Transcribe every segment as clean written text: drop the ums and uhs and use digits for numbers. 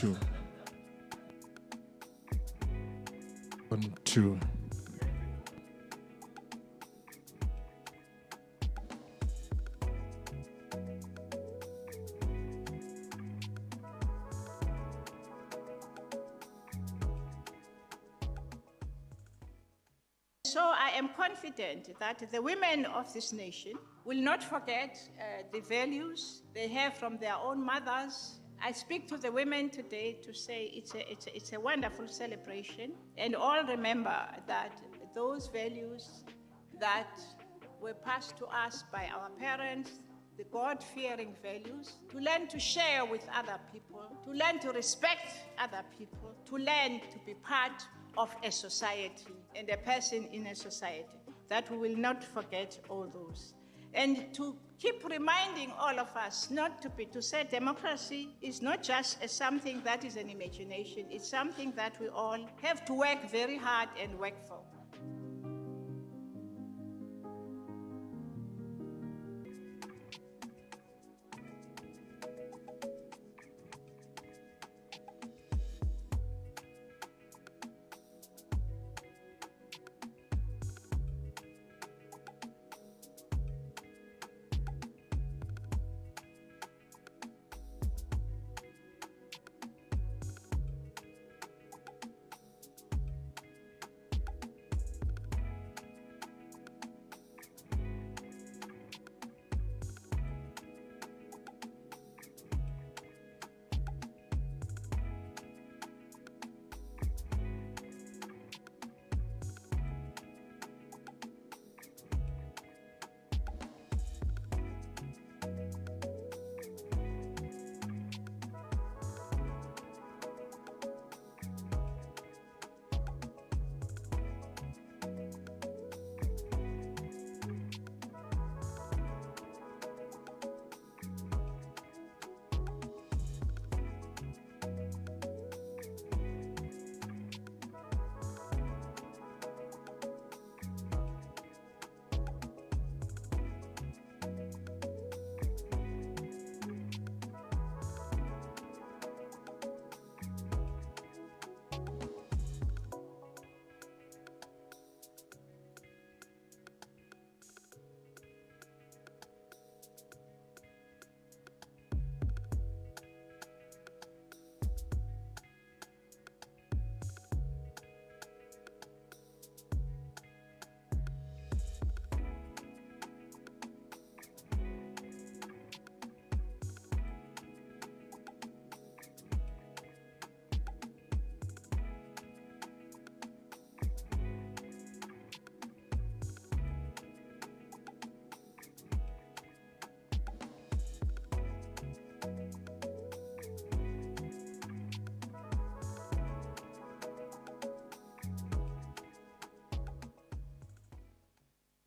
two. On two. So I am confident that the women of this nation will not forget the values they have from their own mothers. I speak to the women today to say it's a wonderful celebration, and all remember that those values that were passed to us by our parents, the God-fearing values, to learn to share with other people, to learn to respect other people, to learn to be part of a society and a person in a society, that we will not forget all those. And to keep reminding all of us to say democracy is not just something that is an imagination, it's something that we all have to work very hard and work for.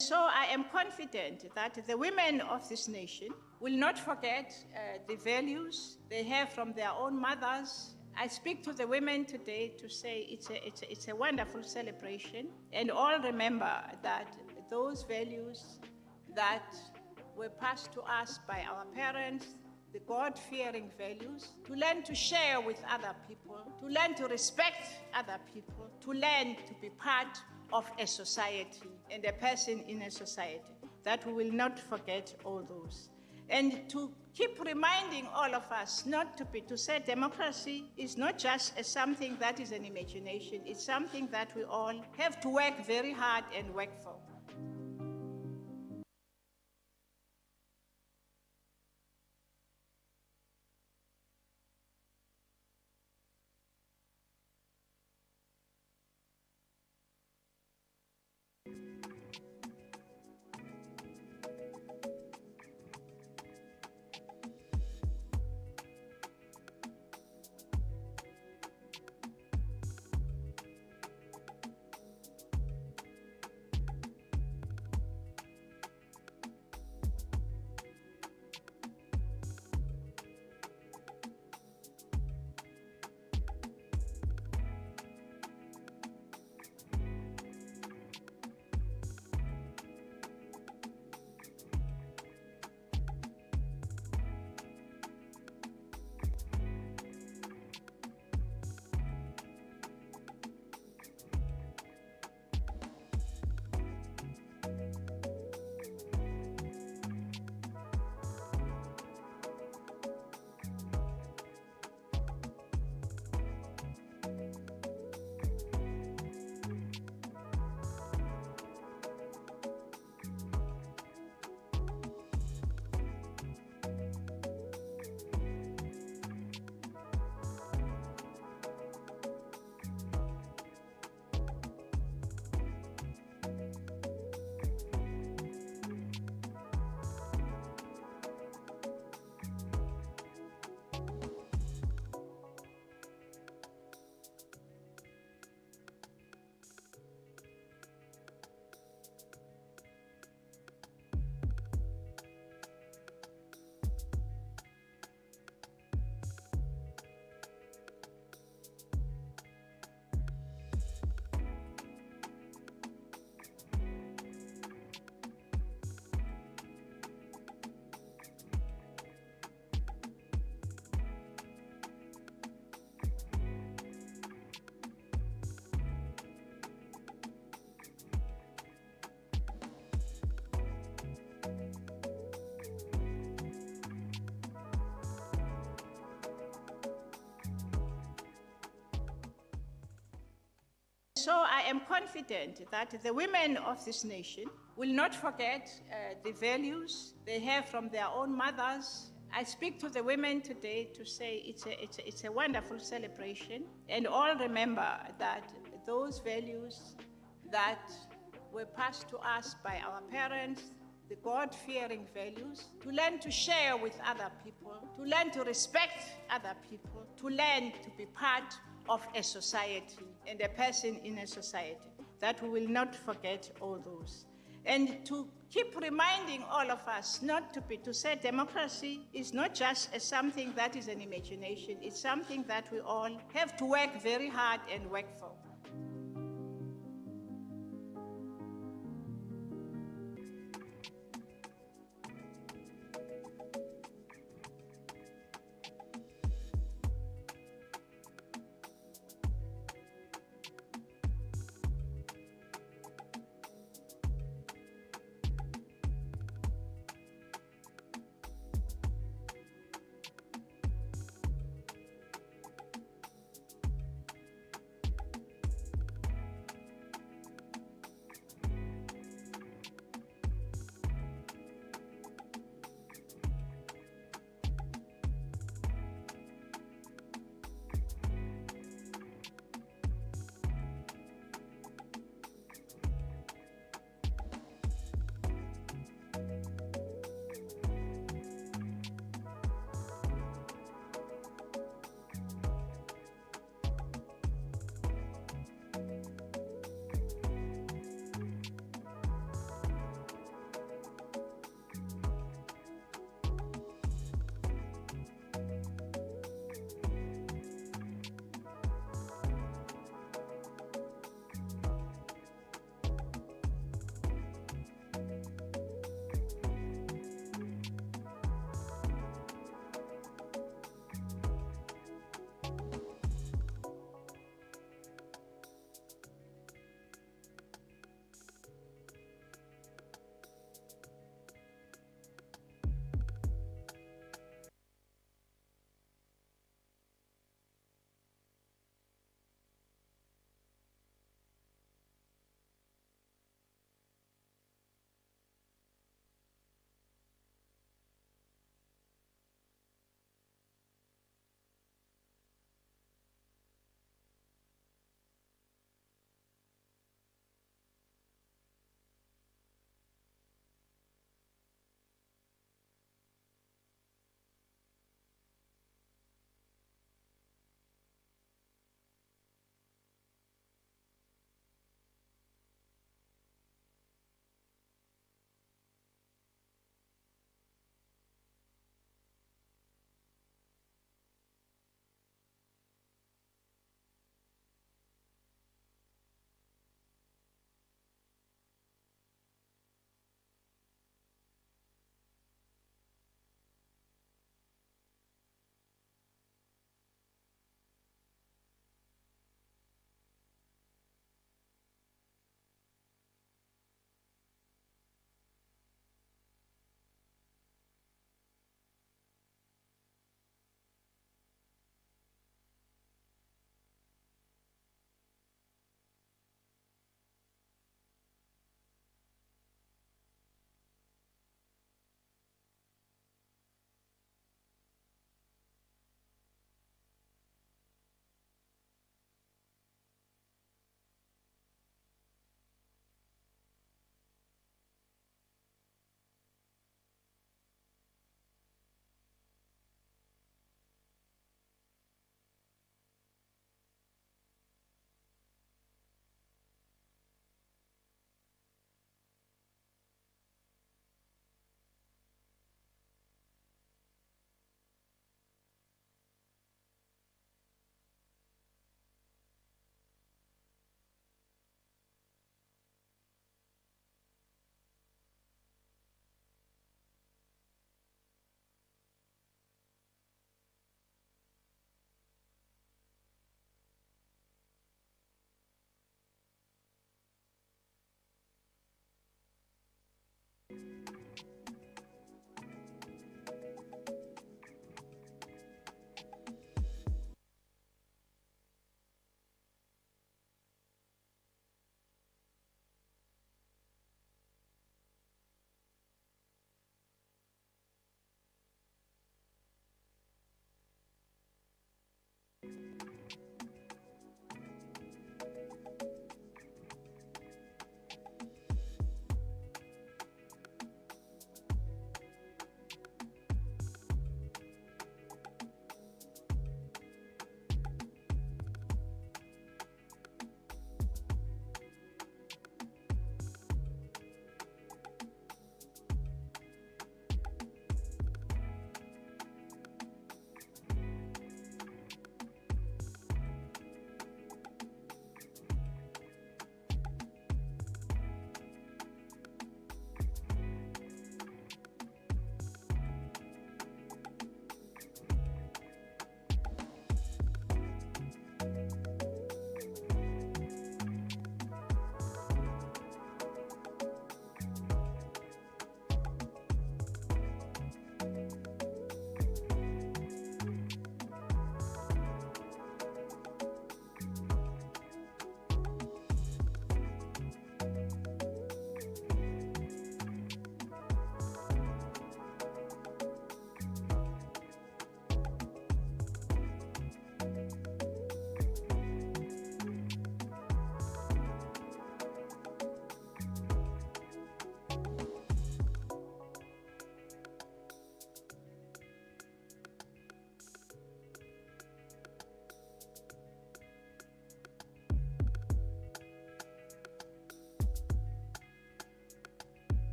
So I am confident that the women of this nation will not forget the values they have from their own mothers. I speak to the women today to say it's a wonderful celebration, and all remember that those values that were passed to us by our parents, the God-fearing values, to learn to share with other people, to learn to respect other people, to learn to be part of a society and a person in a society, that we will not forget all those. And to keep reminding all of us to say democracy is not just something that is an imagination, it's something that we all have to work very hard and work for. so I am confident that the women of this nation will not forget the values they have from their own mothers. I speak to the women today to say it's a wonderful celebration, and all remember that those values that were passed to us by our parents, the God-fearing values, to learn to share with other people, to learn to respect other people, to learn to be part of a society and a person in a society, that we will not forget all those. And to keep reminding all of us to say democracy is not just something that is an imagination, it's something that we all have to work very hard and work for.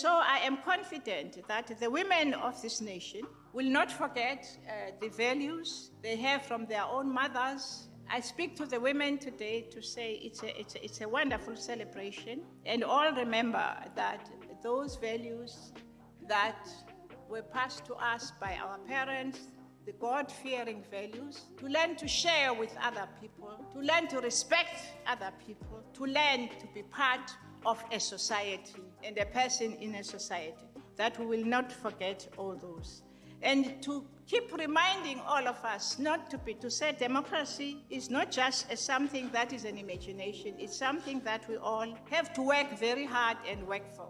So I am confident that the women of this nation will not forget the values they have from their own mothers. I speak to the women today to say it's a wonderful celebration, and all remember that those values that were passed to us by our parents, the God-fearing values, to learn to share with other people, to learn to respect other people, to learn to be part of a society and a person in a society, that we will not forget all those. And to keep reminding all of us to say democracy is not just something that is an imagination, it's something that we all have to work very hard and work for.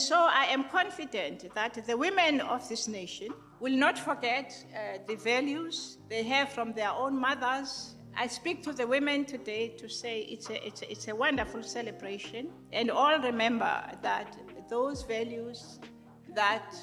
So I am confident that the women of this nation will not forget the values they have from their own mothers. I speak to the women today to say it's a wonderful celebration, and all remember that those values that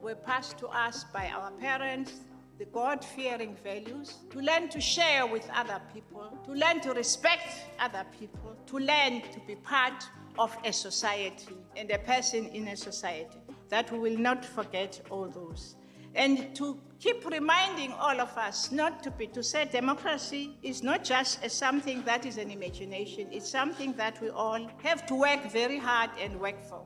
were passed to us by our parents, the God-fearing values, to learn to share with other people, to learn to respect other people, to learn to be part of a society and a person in a society, that we will not forget all those. And to keep reminding all of us to say democracy is not just something that is an imagination, it's something that we all have to work very hard and work for.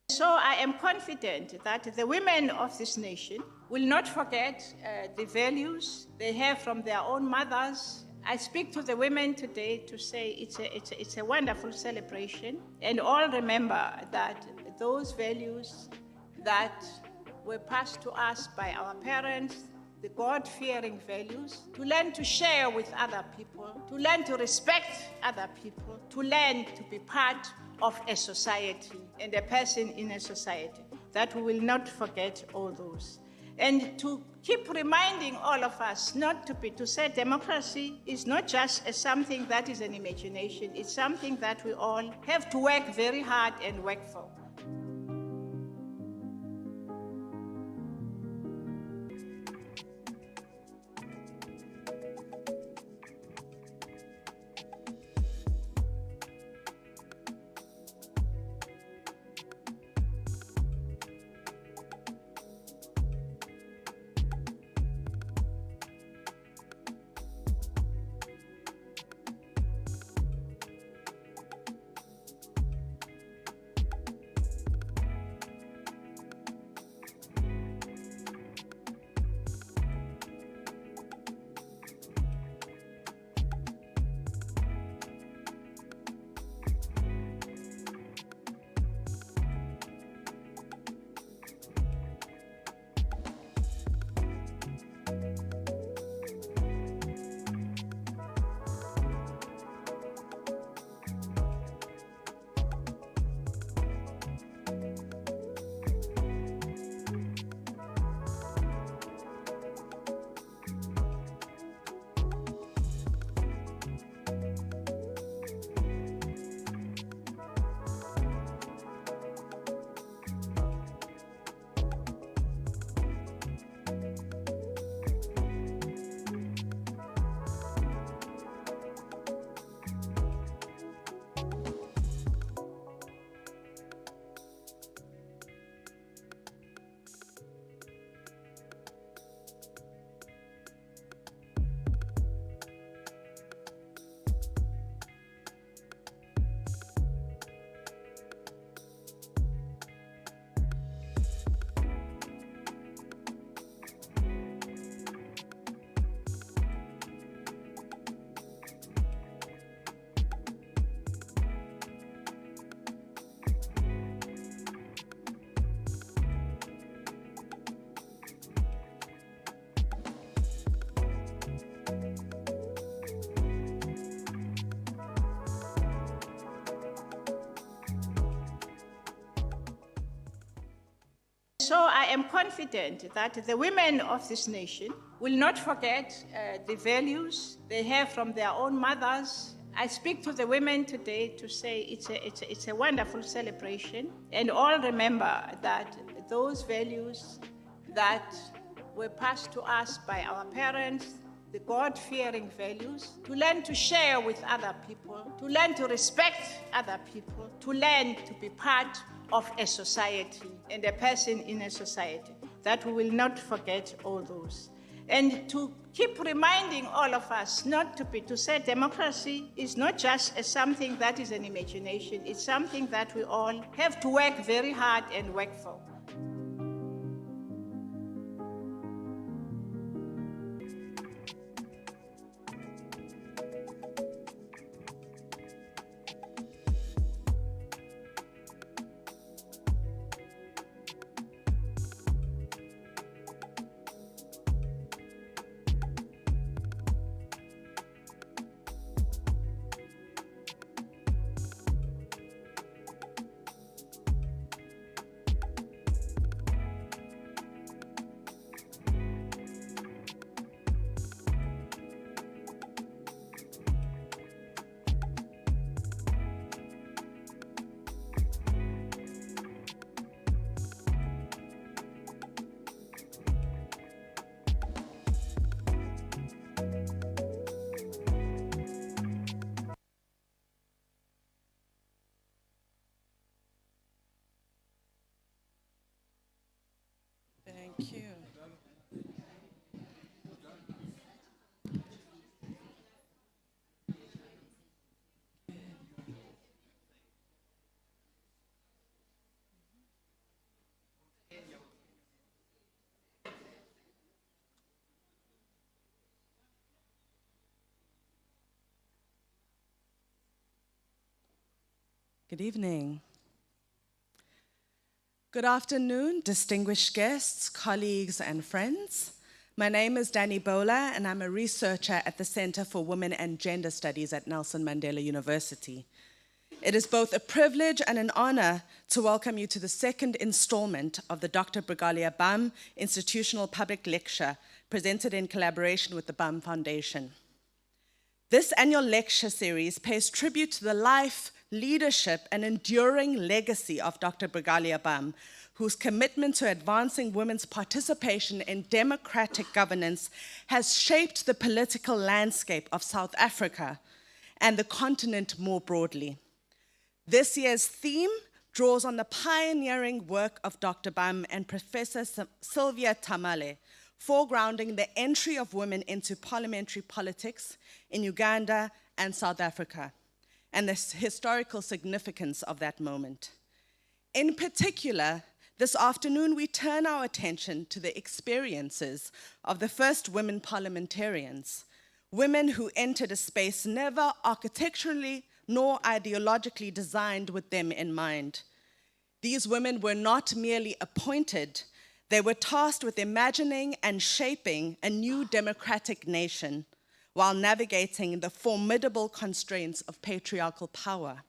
So I am confident that the women of this nation will not forget the values they have from their own mothers. I speak to the women today to say it's a wonderful celebration, and all remember that those values that were passed to us by our parents, the God-fearing values, to learn to share with other people, to learn to respect other people, to learn to be part of a society and a person in a society, that we will not forget all those. And to keep reminding all of us to say democracy is not just something that is an imagination, it's something that we all have to work very hard and work for. so I am confident that the women of this nation will not forget the values they have from their own mothers. I speak to the women today to say it's a wonderful celebration, and all remember that those values that were passed to us by our parents, the God-fearing values, to learn to share with other people, to learn to respect other people, to learn to be part of a society and a person in a society, that we will not forget all those. And to keep reminding all of us to say democracy is not just something that is an imagination, it's something that we all have to work very hard and work for. Thank you. Good evening. Good afternoon, distinguished guests, colleagues, and friends. My name is Danny Bola, and I'm a researcher at the Center for Women and Gender Studies at Nelson Mandela University. It is both a privilege and an honor to welcome you to the second installment of the Dr. Brigalia BAM Institutional Public Lecture, presented in collaboration with the BAM Foundation. This annual lecture series pays tribute to the life, leadership, and enduring legacy of Dr. Brigalia BAM, whose commitment to advancing women's participation in democratic governance has shaped the political landscape of South Africa and the continent more broadly. This year's theme draws on the pioneering work of Dr. BAM and Professor Sylvia Tamale, foregrounding the entry of women into parliamentary politics in Uganda and South Africa, and the historical significance of that moment. In particular, this afternoon we turn our attention to the experiences of the first women parliamentarians, women who entered a space never architecturally nor ideologically designed with them in mind. These women were not merely appointed, they were tasked with imagining and shaping a new democratic nation while navigating the formidable constraints of patriarchal power.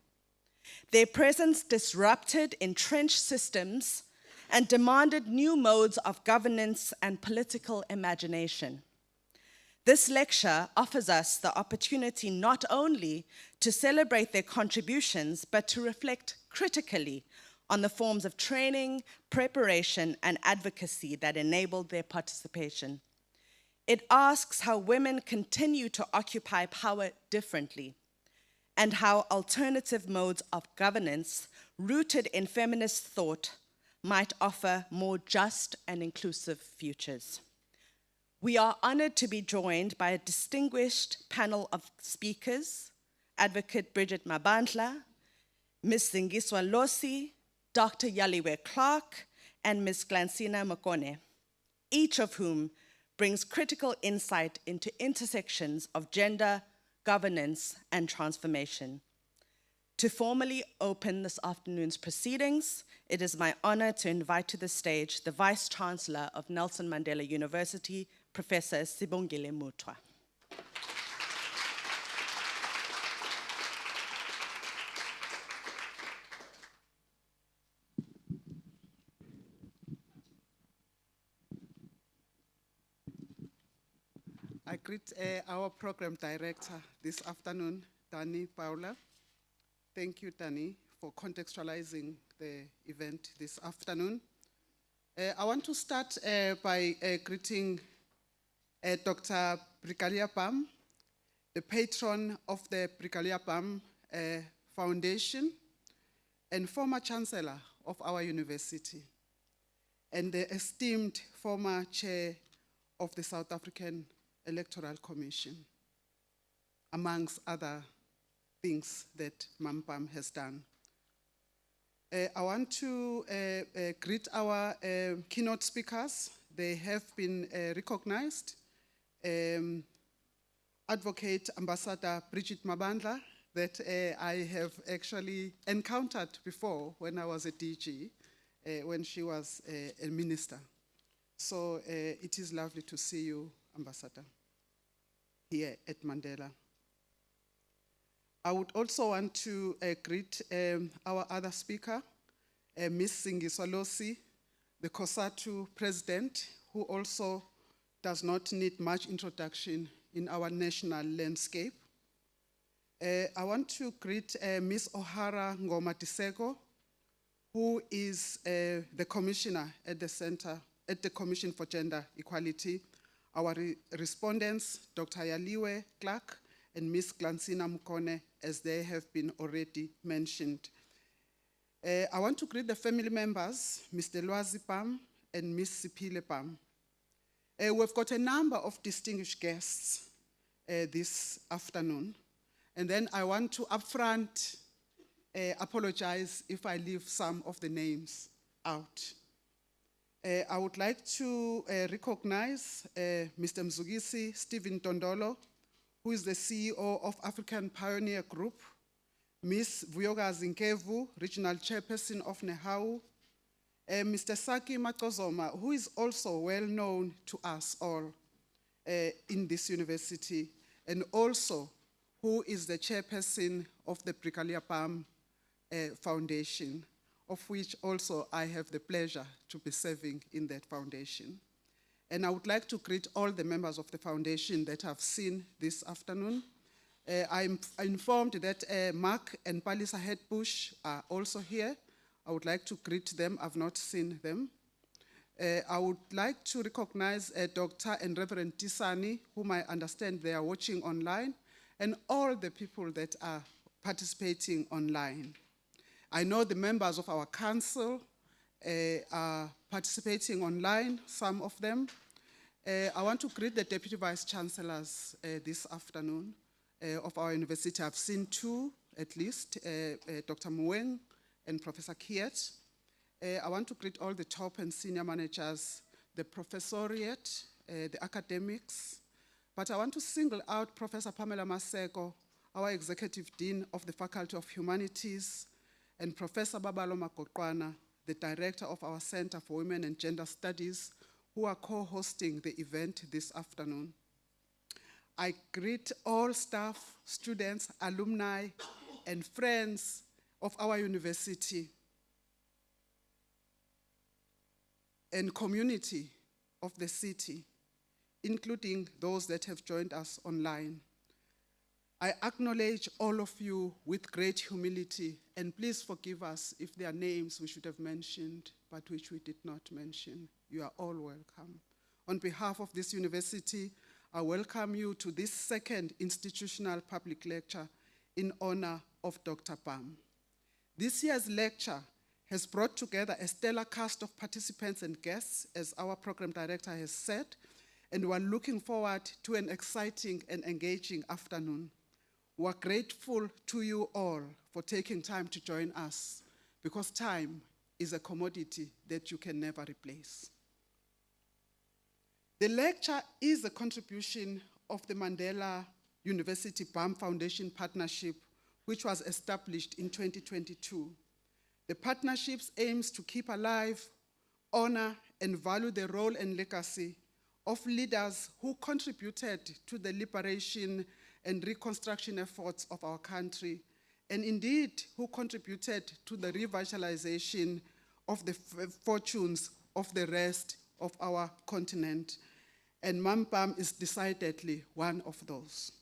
Their presence disrupted entrenched systems and demanded new modes of governance and political imagination. This lecture offers us the opportunity not only to celebrate their contributions, but to reflect critically on the forms of training, preparation, and advocacy that enabled their participation. It asks how women continue to occupy power differently, and how alternative modes of governance rooted in feminist thought might offer more just and inclusive futures. We are honored to be joined by a distinguished panel of speakers, Advocate Bridget Mabandla, Ms. Zingiswa Losi, Dr. Yaliwe Clark, and Ms. Glancina Mokone, each of whom brings critical insight into intersections of gender, governance, and transformation. To formally open this afternoon's proceedings, it is my honor to invite to the stage the Vice Chancellor of Nelson Mandela University, Professor Sibongile Mutwa. I greet our program director this afternoon, Dani Paula. Thank you, Dani, for contextualizing the event this afternoon. I want to start by greeting Dr. Brigalia Pam, the patron of the Brigalia Pam Foundation and former chancellor of our university, and the esteemed former chair of the South African Electoral Commission, amongst other things that Mam Pam has done. I want to greet our keynote speakers. They have been recognized. Advocate Ambassador Bridget Mabandla, that I have actually encountered before when I was a DG, when she was a minister. So it is lovely to see you, Ambassador, here at Mandela. I would also want to greet our other speaker, Ms. Singisolosi, the COSATU president, who also does not need much introduction in our national landscape. I want to greet Ms. O'Hara Ngoma Disego, who is the commissioner at the Center, at the Commission for Gender Equality. Our respondents, Dr. Yaliwe Clark and Ms. Glansina Mukone, as they have been already mentioned. I want to greet the family members, Mr. Lwazi Pam and Ms. Sipile Pam. We've got a number of distinguished guests this afternoon. And then I want to upfront apologize if I leave some of the names out. I would like to recognize Mr. Mzugisi Stephen Tondolo, who is the CEO of African Pioneer Group, Ms. Vuyoga Zinkevu, Regional Chairperson of Nehau, Mr. Saki Makozoma, who is also well known to us all in this university, and also who is the chairperson of the Brigalia Pam Foundation, of which also I have the pleasure to be serving in that foundation. And I would like to greet all the members of the foundation that I've seen this afternoon. I'm informed that Mark and Palisa Headbush are also here. I would like to greet them. I've not seen them. I would like to recognize Dr. and Reverend Tisani, whom I understand they are watching online, and all the people that are participating online. I know the members of our council are participating online, some of them. I want to greet the Deputy Vice Chancellors this afternoon of our university. I've seen two, at least, Dr. Mueng and Professor Kiet. I want to greet all the top and senior managers, the professoriate, the academics, but I want to single out Professor Pamela Maseko, our Executive Dean of the Faculty of Humanities, and Professor Babalo Makoqwana, the Director of our Center for Women and Gender Studies, who are co-hosting the event this afternoon. I greet all staff, students, alumni, and friends of our university and community of the city, including those that have joined us online. I acknowledge all of you with great humility, and please forgive us if there are names we should have mentioned, but which we did not mention. You are all welcome. On behalf of this university, I welcome you to this second institutional public lecture in honor of Dr. Pam. This year's lecture has brought together a stellar cast of participants and guests, as our program director has said, and we're looking forward to an exciting and engaging afternoon. We're grateful to you all for taking time to join us, because time is a commodity that you can never replace. The lecture is a contribution of the Mandela University Pam Foundation Partnership, which was established in 2022. The partnership aims to keep alive, honor, and value the role and legacy of leaders who contributed to the liberation and reconstruction efforts of our country, and indeed who contributed to the revitalization of the fortunes of the rest of our continent. and Mampam is decidedly one of those.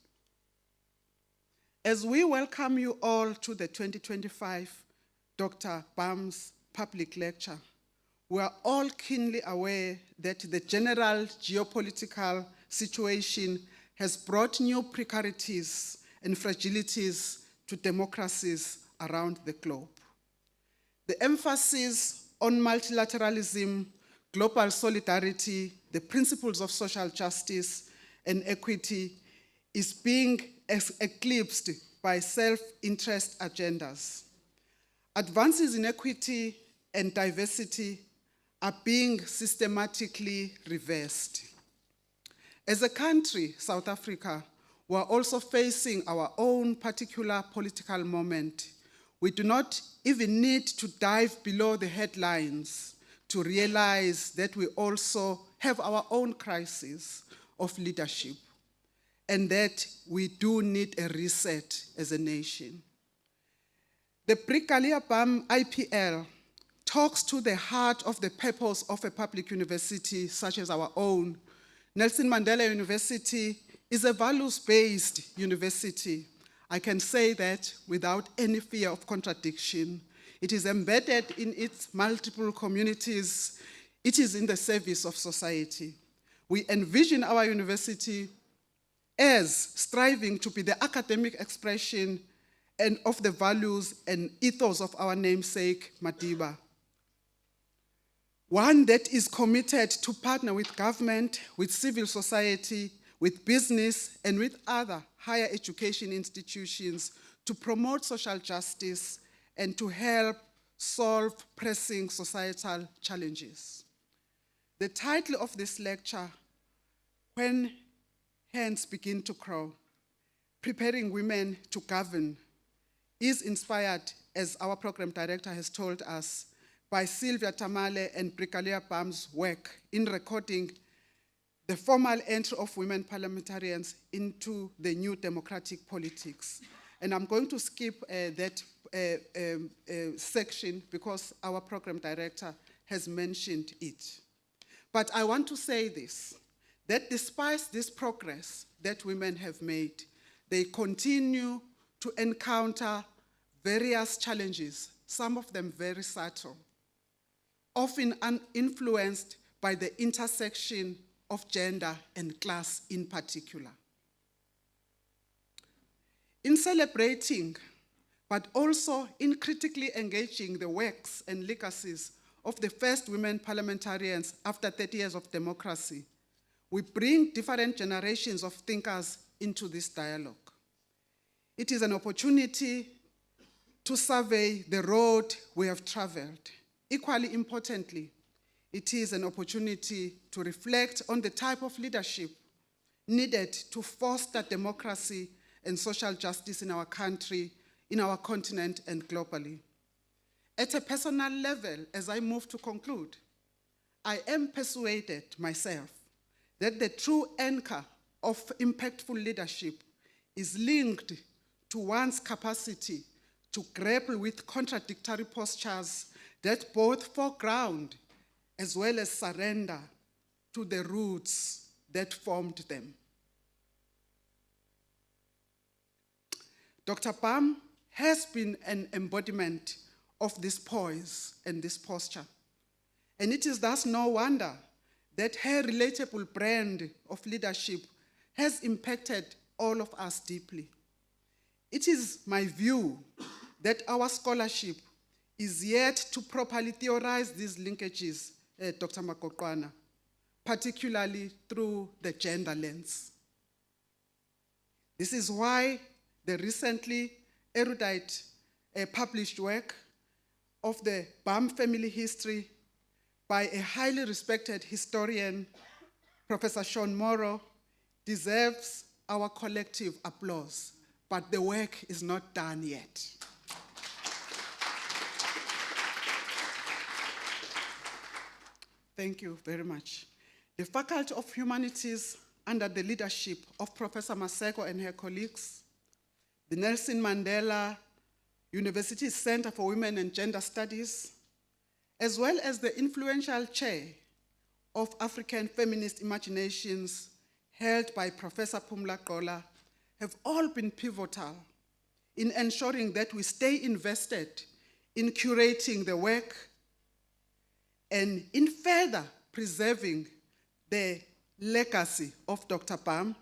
As we welcome you all to the 2025 Dr. Pam's public lecture, we are all keenly aware that the general geopolitical situation has brought new precarities and fragilities to democracies around the globe. The emphasis on multilateralism, global solidarity, the principles of social justice and equity is being eclipsed by self-interest agendas. Advances in equity and diversity are being systematically reversed. As a country, South Africa, we are also facing our own particular political moment. We do not even need to dive below the headlines to realize that we also have our own crisis of leadership and that we do need a reset as a nation. The Brigalia BAM IPL talks to the heart of the purpose of a public university such as our own. Nelson Mandela University is a values-based university. I can say that without any fear of contradiction. It is embedded in its multiple communities. It is in the service of society. We envision our university as striving to be the academic expression and of the values and ethos of our namesake, Madiba. One that is committed to partner with government, with civil society, with business, and with other higher education institutions to promote social justice and to help solve pressing societal challenges. The title of this lecture, When Hens Begin to Crow, Preparing Women to Govern, is inspired, as our program director has told us, by Sylvia Tamale and Brigalia BAM's work in recording the formal entry of women parliamentarians into the new democratic politics. And I'm going to skip that section because our program director has mentioned it. But I want to say this, that despite this progress that women have made, they continue to encounter various challenges, some of them very subtle, often influenced by the intersection of gender and class in particular. In celebrating, but also in critically engaging the works and legacies of the first women parliamentarians after 30 years of democracy, we bring different generations of thinkers into this dialogue. It is an opportunity to survey the road we have traveled. Equally importantly, it is an opportunity to reflect on the type of leadership needed to foster democracy and social justice in our country, in our continent, and globally. At a personal level, as I move to conclude, I am persuaded myself that the true anchor of impactful leadership is linked to one's capacity to grapple with contradictory postures that both foreground as well as surrender to the roots that formed them. Dr. Pam has been an embodiment of this poise and this posture. And it is thus no wonder that her relatable brand of leadership has impacted all of us deeply. It is my view that our scholarship is yet to properly theorize these linkages, Dr. Makokwana, particularly through the gender lens. This is why the recently erudite published work of the BAM family history by a highly respected historian, Professor Sean Morrow, deserves our collective applause, but the work is not done yet. Thank you very much. The Faculty of Humanities, under the leadership of Professor Maseko and her colleagues, the Nelson Mandela University Center for Women and Gender Studies, as well as the influential chair of African feminist imaginations held by Professor Phumla Qola have all been pivotal in ensuring that we stay invested in curating the work and in further preserving the legacy of Dr. Pam,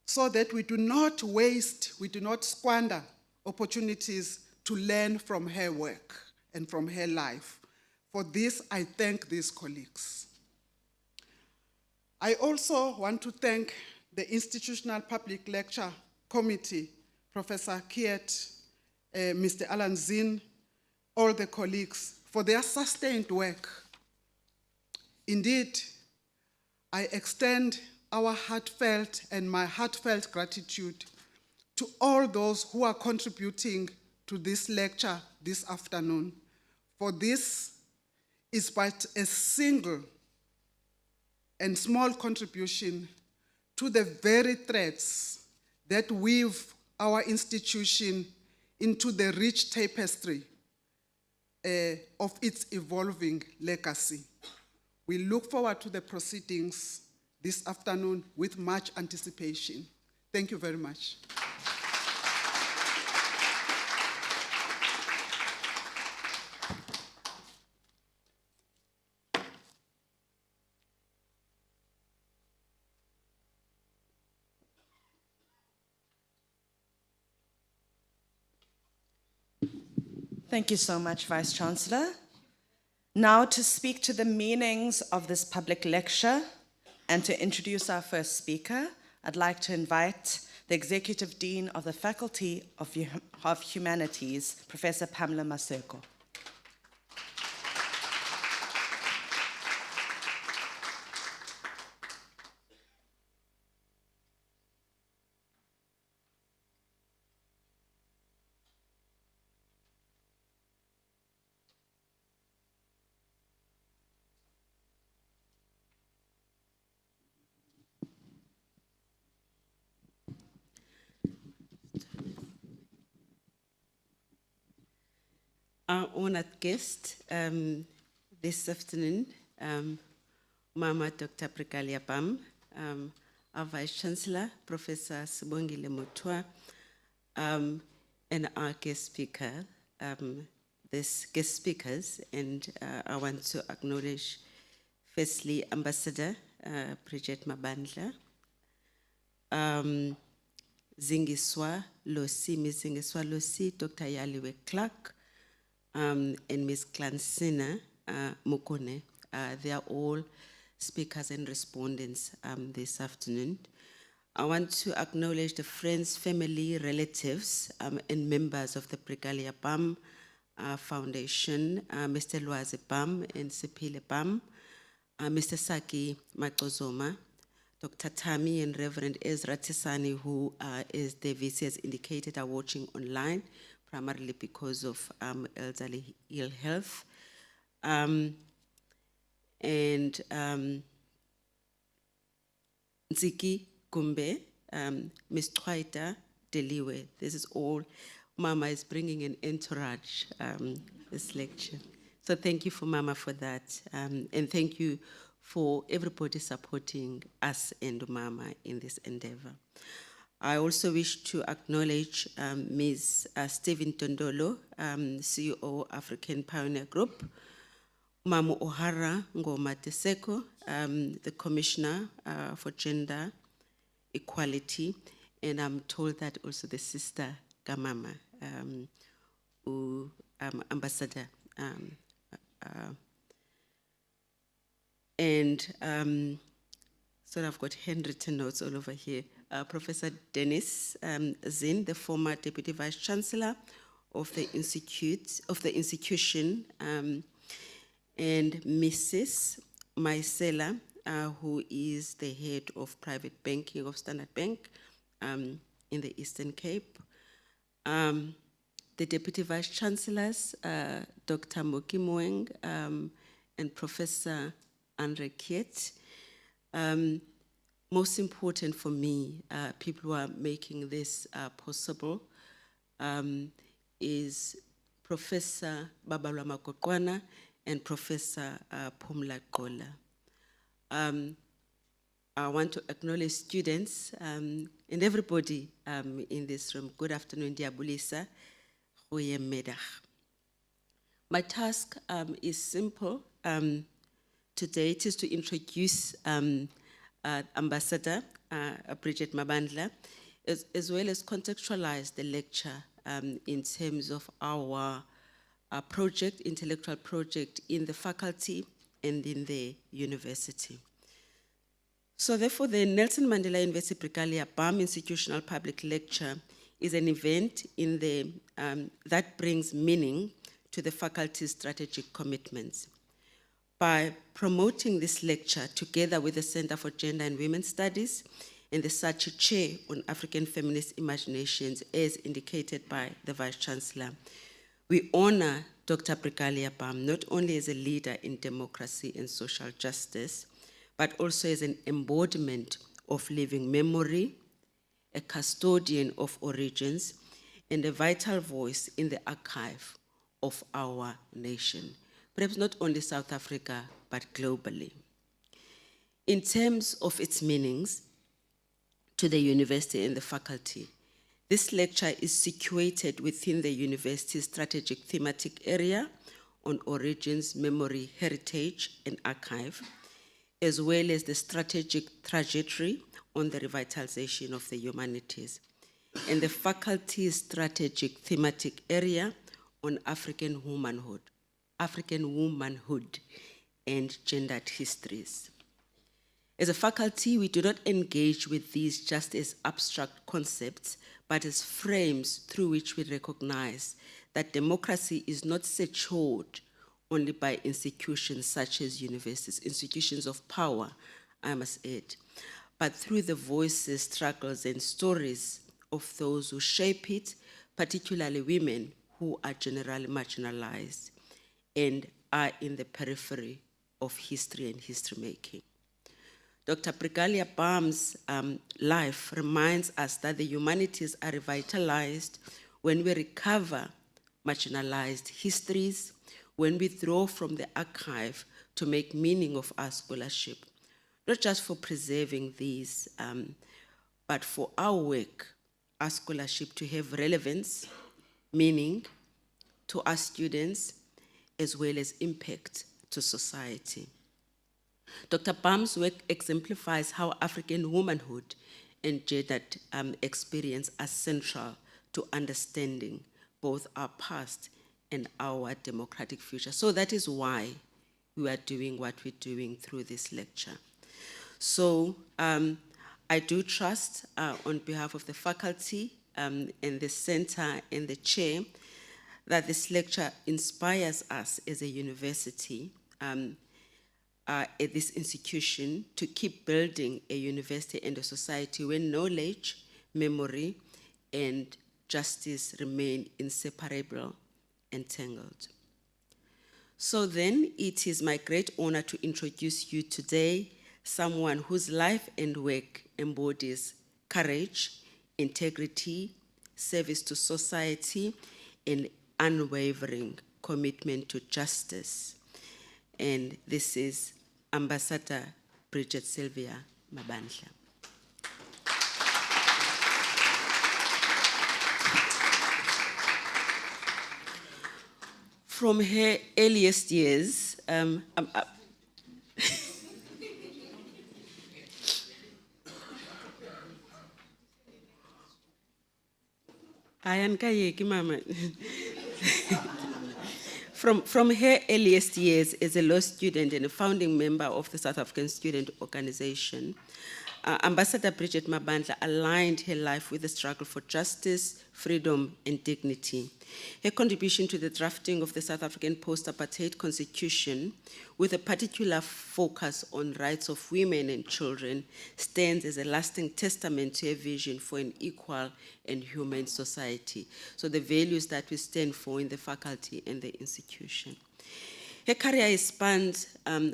so that we do not waste, we do not squander opportunities to learn from her work and from her life. For this, I thank these colleagues. I also want to thank the Institutional Public Lecture Committee, Professor Kiet, Mr. Alan Zinn, all the colleagues for their sustained work. Indeed, I extend our heartfelt and my heartfelt gratitude to all those who are contributing to this lecture this afternoon, for this is but a single and small contribution to the very threads that weave our institution into the rich tapestry of its evolving legacy. We look forward to the proceedings this afternoon with much anticipation. Thank you very much. Thank you so much, Vice Chancellor. Now to speak to the meanings of this public lecture and to introduce our first speaker, I'd like to invite the Executive Dean of the Faculty of Humanities, Professor Pamela Maseko. Our honored guest this afternoon, Mama Dr. Brigalia Pam, our Vice Chancellor, Professor Sibongile Mutwa, and our guest speaker, these guest speakers, and I want to acknowledge firstly Ambassador Brigitte Mabandla, Zingiswa Losi, Ms. Zingiswa Losi, Dr. Yaliwe Clark, and Ms. Clansina Mokone. They are all speakers and respondents this afternoon. I want to acknowledge the friends, family, relatives, and members of the Brigalia Pam Foundation, Mr. Lwazi Pam and Sipile Pam, Mr. Saki Matozoma, Dr. Tami and Reverend Ezra Tisani, who, as the VC has indicated, are watching online, primarily because of elderly ill health. And Nziki Kumbe, Ms. Twaita Deliwe. This is all. Mama is bringing an entourage this lecture. So thank you for Mama for that. And thank you for everybody supporting us and Mama in this endeavor. I also wish to acknowledge Ms. Stephen Tondolo, CEO, African Pioneer Group, Mamu O'Hara Ngoma Teseko, the Commissioner for Gender Equality, and I'm told that also the sister Gamama, Ambassador. So I've got handwritten notes all over here. Professor Dennis Zinn, the former Deputy Vice Chancellor of the institution, and Mrs. Maisela, who is the head of private banking of Standard Bank in the Eastern Cape. The Deputy Vice Chancellors, Dr. Moki Moeng and Professor Andre Kiet. Most important for me, people who are making this possible, is Professor Babalwa Makokwana and Professor Phumla Qola. I want to acknowledge students and everybody in this room. Good afternoon, Diabulisa. Goeiemiddag. My task is simple. Today it is to introduce Ambassador Bridget Mabandla, as well as contextualize the lecture in terms of our project, intellectual project in the faculty and in the university. So therefore, the Nelson Mandela University Brigalia BAM Institutional Public Lecture is an event in the, that brings meaning to the faculty's strategic commitments. By promoting this lecture together with the Center for Gender and Women's Studies and the SACHI Chair on African Feminist Imaginations, as indicated by the Vice-Chancellor, we honor Dr. Brigalia BAM not only as a leader in democracy and social justice, but also as an embodiment of living memory, a custodian of origins, and a vital voice in the archive of our nation, perhaps not only South Africa, but globally. In terms of its meanings to the university and the faculty, this lecture is situated within the university's strategic thematic area on origins, memory, heritage, and archive, as well as the strategic trajectory on the revitalization of the humanities, and the faculty's strategic thematic area on African womanhood and gendered histories. As a faculty, we do not engage with these just as abstract concepts, but as frames through which we recognize that democracy is not secured only by institutions such as universities, institutions of power, I must add, but through the voices, struggles, and stories of those who shape it, particularly women who are generally marginalized and are in the periphery of history and history-making. Dr. Brigalia BAM's life reminds us that the humanities are revitalized when we recover marginalized histories, when we draw from the archive to make meaning of our scholarship, not just for preserving these, but for our work, our scholarship to have relevance, meaning to our students, as well as impact to society. Dr. BAM's work exemplifies how African womanhood and gendered experience are central to understanding both our past and our democratic future. So that is why we are doing what we're doing through this lecture. So I do trust on behalf of the faculty and the center and the chair that this lecture inspires us as a university at this institution to keep building a university and a society where knowledge, memory, and justice remain inseparable, entangled. So then it is my great honor to introduce you today someone whose life and work embodies courage, integrity, service to society, and unwavering commitment to justice. And this is Ambassador Bridget Sylvia Mabandla. From her earliest years, From her earliest years as a law student and a founding member of the South African Student Organization, Ambassador Bridget Mabandla aligned her life with the struggle for justice, freedom, and dignity. Her contribution to the drafting of the South African post-apartheid constitution, with a particular focus on rights of women and children, stands as a lasting testament to her vision for an equal and humane society. So the values that we stand for in the faculty and the institution. Her career has spanned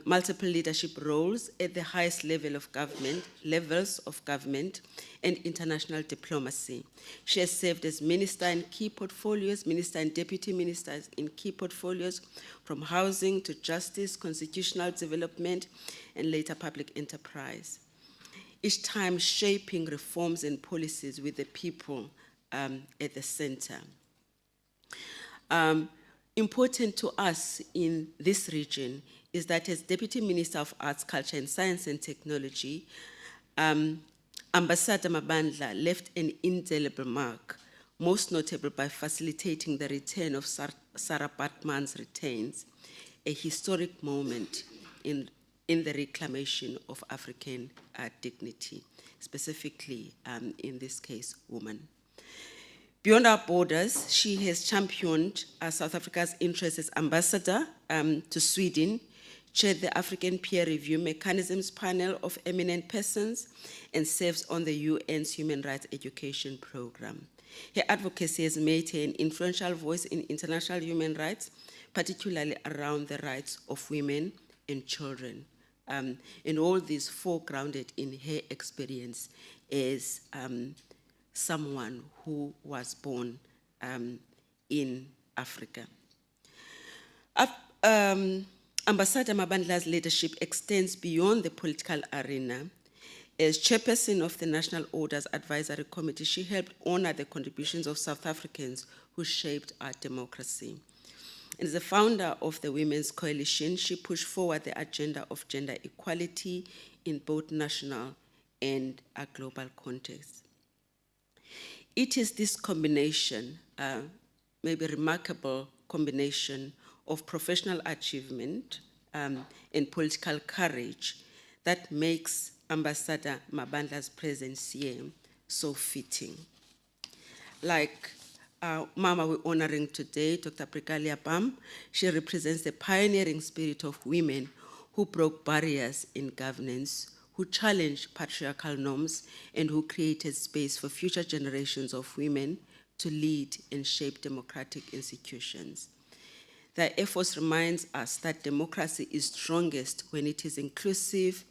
multiple leadership roles at the highest levels of government and international diplomacy. She has served as minister in key portfolios, minister and deputy ministers in key portfolios, from housing to justice, constitutional development, and later public enterprise. Each time shaping reforms and policies with the people at the center. Important to us in this region is that as Deputy Minister of Arts, Culture and Science and Technology, Ambassador Mabandla left an indelible mark, most notable by facilitating the return of Sarah Batman's retains, a historic moment in the reclamation of African dignity, specifically, in this case, women. Beyond our borders, she has championed South Africa's interests as ambassador to Sweden, chaired the African Peer Review Mechanisms Panel of Eminent Persons, and serves on the UN's Human Rights Education Program. Her advocacy has made her an influential voice in international human rights, particularly around the rights of women and children. And all this foregrounded in her experience as someone who was born in Africa. Ambassador Mabandla's leadership extends beyond the political arena. As chairperson of the National Orders Advisory Committee, she helped honor the contributions of South Africans who shaped our democracy. As the founder of the Women's Coalition, she pushed forward the agenda of gender equality in both national and a global context. It is this combination, maybe remarkable combination of professional achievement and political courage that makes Ambassador Mabandla's presence here so fitting. Like Mama we're honoring today, Dr. Brigalia Bam, she represents the pioneering spirit of women who broke barriers in governance, who challenged patriarchal norms, and who created space for future generations of women to lead and shape democratic institutions. Their efforts remind us that democracy is strongest when it is inclusive,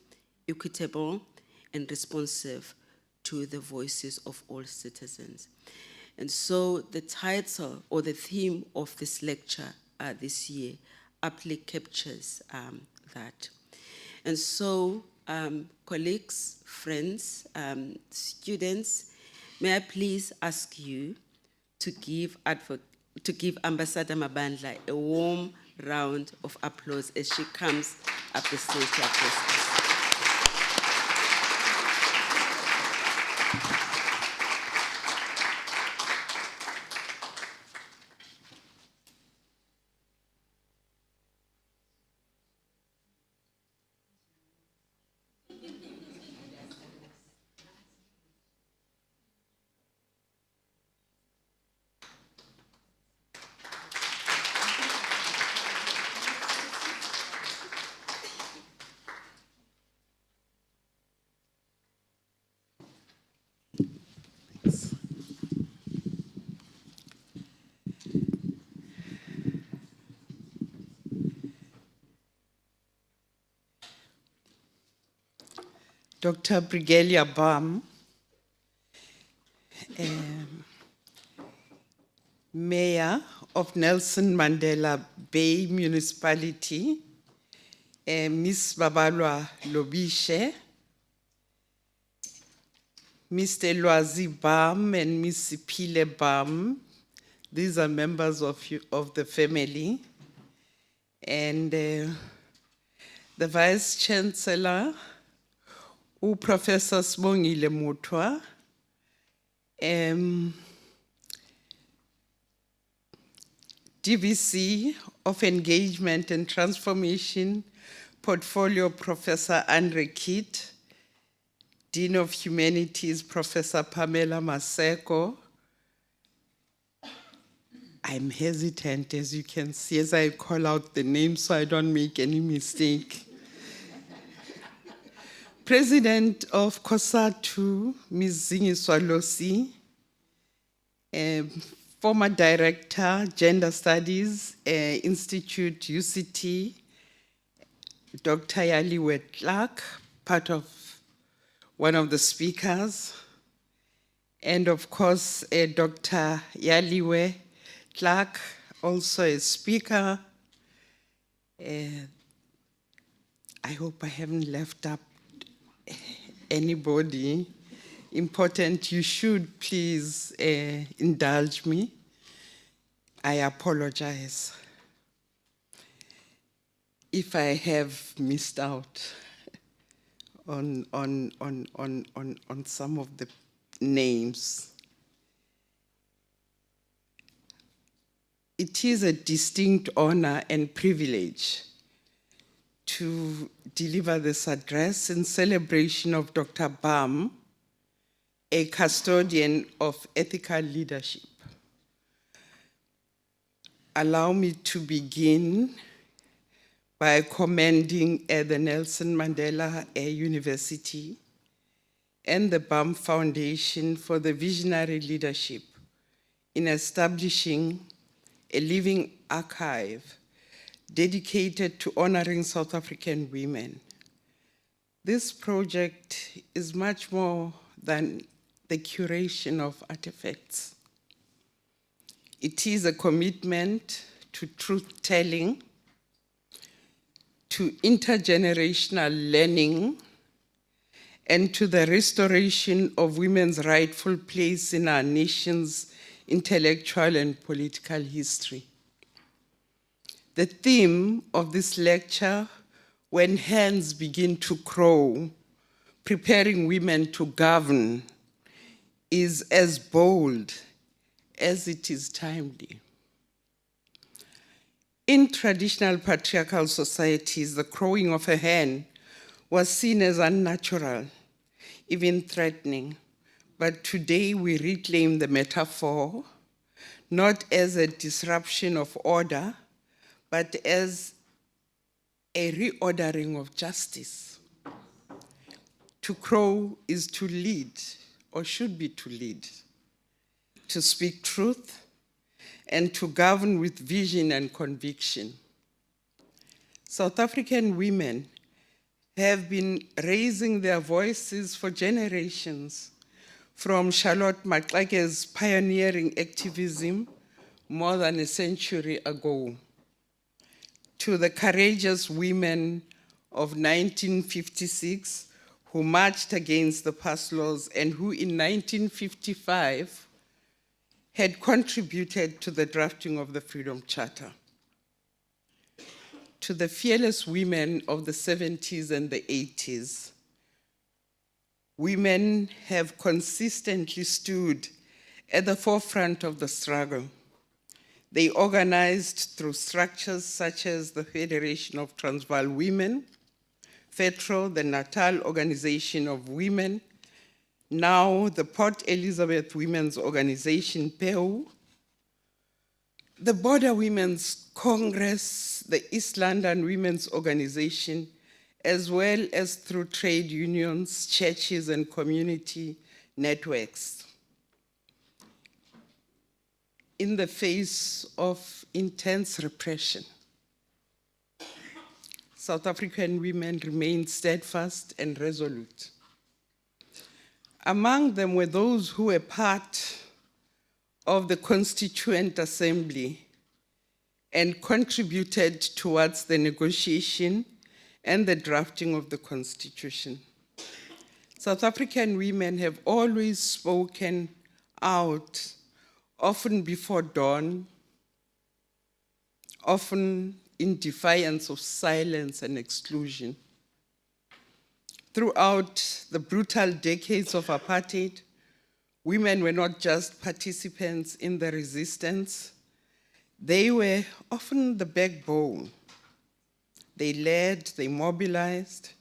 equitable, and responsive to the voices of all citizens. And so the title or the theme of this lecture this year aptly captures that. And so, colleagues, friends, students, may I please ask you to give Ambassador Mabandla a warm round of applause as she comes up the stage to address us. Dr. Brigalia Bam, Mayor of Nelson Mandela Bay Municipality, Ms. Babalwa Lobishe, Mr. Lwazi Bam and Ms. Pile Bam. These are members of the family. And the Vice Chancellor, Professor Sibongile Mutwa, DVC of Engagement and Transformation, Portfolio Professor Andre Kitt, Dean of Humanities, Professor Pamela Maseko. I'm hesitant, as you can see, as I call out the names so I don't make any mistake. President of COSATU, Ms. Zingiswa Losi, former director, Gender Studies, Institute, UCT, Dr. Yaliwe Clark, part of one of the speakers, and of course, Dr. Yaliwe Clark, also a speaker. I hope I haven't left out anybody important. You should please indulge me. I apologize if I have missed out on some of the names. It is a distinct honor and privilege to deliver this address in celebration of Dr. Bam, a custodian of ethical leadership. Allow me to begin by commending the Nelson Mandela University and the BAM Foundation for the visionary leadership in establishing a living archive dedicated to honoring South African women. This project is much more than the curation of artifacts. It is a commitment to truth-telling, to intergenerational learning, and to the restoration of women's rightful place in our nation's intellectual and political history. The theme of this lecture, When Hens Begin to Crow, Preparing Women to Govern, is as bold as it is timely. In traditional patriarchal societies, the crowing of a hen was seen as unnatural, even threatening. But today we reclaim the metaphor, not as a disruption of order, but as a reordering of justice. To crow is to lead, or should be to lead, to speak truth, and to govern with vision and conviction. South African women have been raising their voices for generations, from Charlotte Maxake's pioneering activism more than a century ago, to the courageous women of 1956 who marched against the past laws and who in 1955 had contributed to the drafting of the Freedom Charter. To the fearless women of the 70s and the 80s, women have consistently stood at the forefront of the struggle. They organized through structures such as the Federation of Transvaal Women, FETRO, the Natal Organization of Women, now the Port Elizabeth Women's Organization, PEU, the Border Women's Congress, the East London Women's Organization, as well as through trade unions, churches, and community networks. In the face of intense repression, South African women remained steadfast and resolute. Among them were those who were part of the Constituent Assembly and contributed towards the negotiation and the drafting of the Constitution. South African women have always spoken out, often before dawn, often in defiance of silence and exclusion. Throughout the brutal decades of apartheid, women were not just participants in the resistance, they were often the backbone. They led, they mobilized,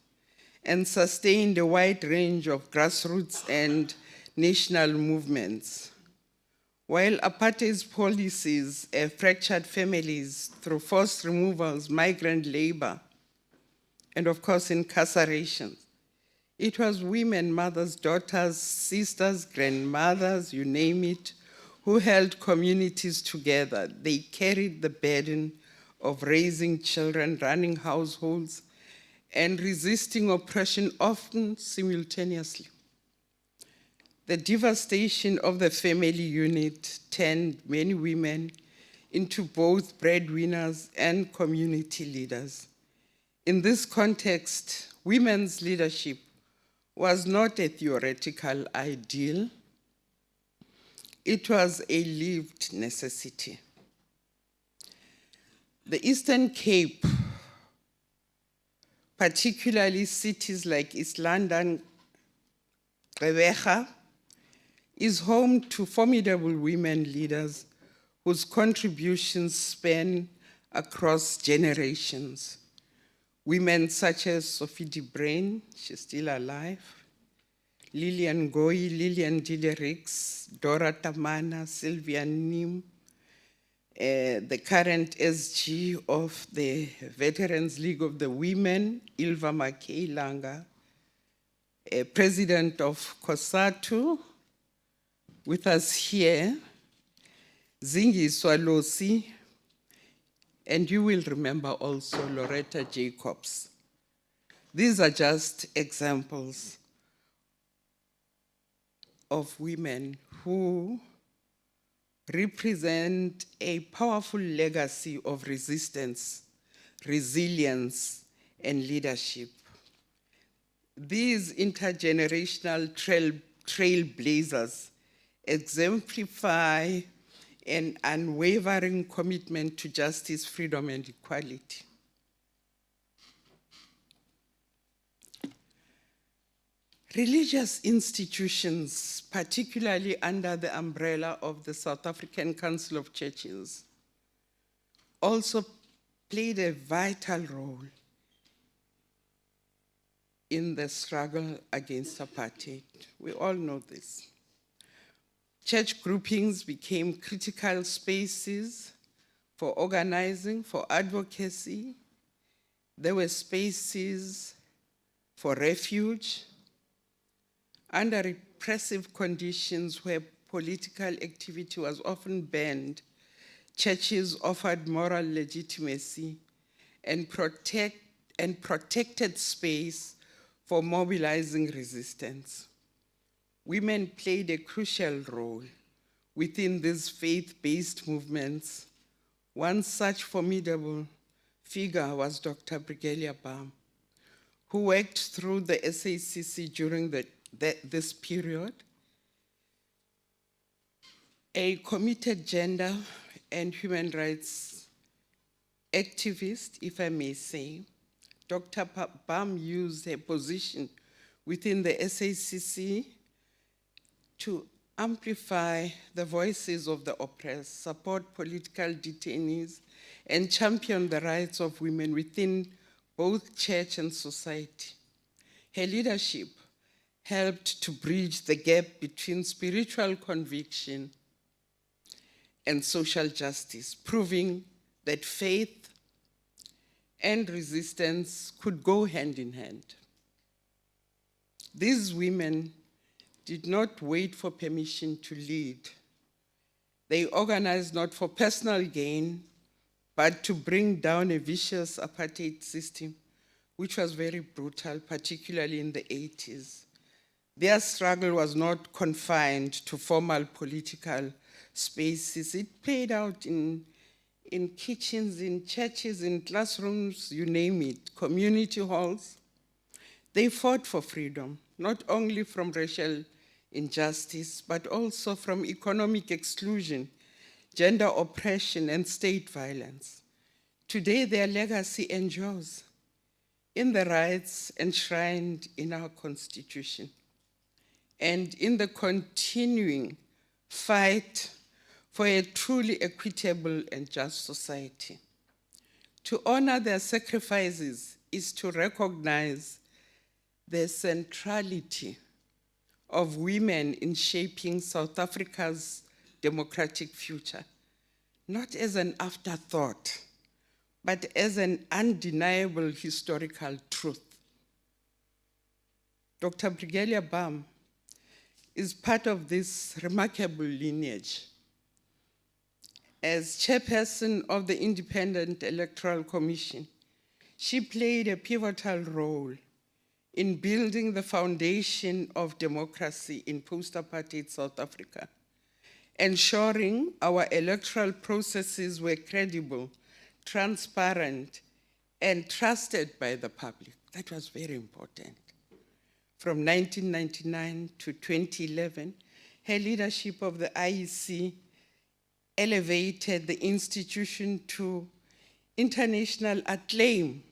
and sustained a wide range of grassroots and national movements. While apartheid's policies fractured families through forced removals, migrant labor, and of course incarceration, it was women, mothers, daughters, sisters, grandmothers, you name it, who held communities together. They carried the burden of raising children, running households, and resisting oppression often simultaneously. The devastation of the family unit turned many women into both breadwinners and community leaders. In this context, women's leadership was not a theoretical ideal, it was a lived necessity. The Eastern Cape, particularly cities like East London, Gqeberha, is home to formidable women leaders whose contributions span across generations. Women such as Sophie de Bruyn, she's still alive, Lillian Goy, Lillian Dillerix, Dora Tamana, Sylvia Nim, the current SG of the Veterans League of the Women, Ilva Makei Langa, president of COSATU, with us here, Zingi Swalosi, and you will remember also Loretta Jacobs. These are just examples of women who represent a powerful legacy of resistance, resilience, and leadership. These intergenerational trailblazers exemplify an unwavering commitment to justice, freedom, and equality. Religious institutions, particularly under the umbrella of the South African Council of Churches, also played a vital role in the struggle against apartheid. We all know this. Church groupings became critical spaces for organizing, for advocacy. There were spaces for refuge. Under repressive conditions where political activity was often banned, churches offered moral legitimacy and protected space for mobilizing resistance. Women played a crucial role within these faith-based movements. One such formidable figure was Dr. Brigalia, who worked through the SACC during this period. A committed gender and human rights activist, if I may say, Dr. Bam used her position within the SACC to amplify the voices of the oppressed, support political detainees, and champion the rights of women within both church and society. Her leadership helped to bridge the gap between spiritual conviction and social justice, proving that faith and resistance could go hand in hand. These women did not wait for permission to lead. They organized not for personal gain, but to bring down a vicious apartheid system, which was very brutal, particularly in the 80s. Their struggle was not confined to formal political spaces. It played out in kitchens, in churches, in classrooms, you name it, community halls. They fought for freedom, not only from racial injustice, but also from economic exclusion, gender oppression, and state violence. Today, their legacy endures in the rights enshrined in our Constitution and in the continuing fight for a truly equitable and just society. To honor their sacrifices is to recognize the centrality of women in shaping South Africa's democratic future, not as an afterthought, but as an undeniable historical truth. Dr. Brigalia is part of this remarkable lineage. As chairperson of the Independent Electoral Commission, she played a pivotal role in building the foundation of democracy in post-apartheid South Africa, ensuring our electoral processes were credible, transparent, and trusted by the public. That was very important. From 1999 to 2011, her leadership of the IEC elevated the institution to international acclaim,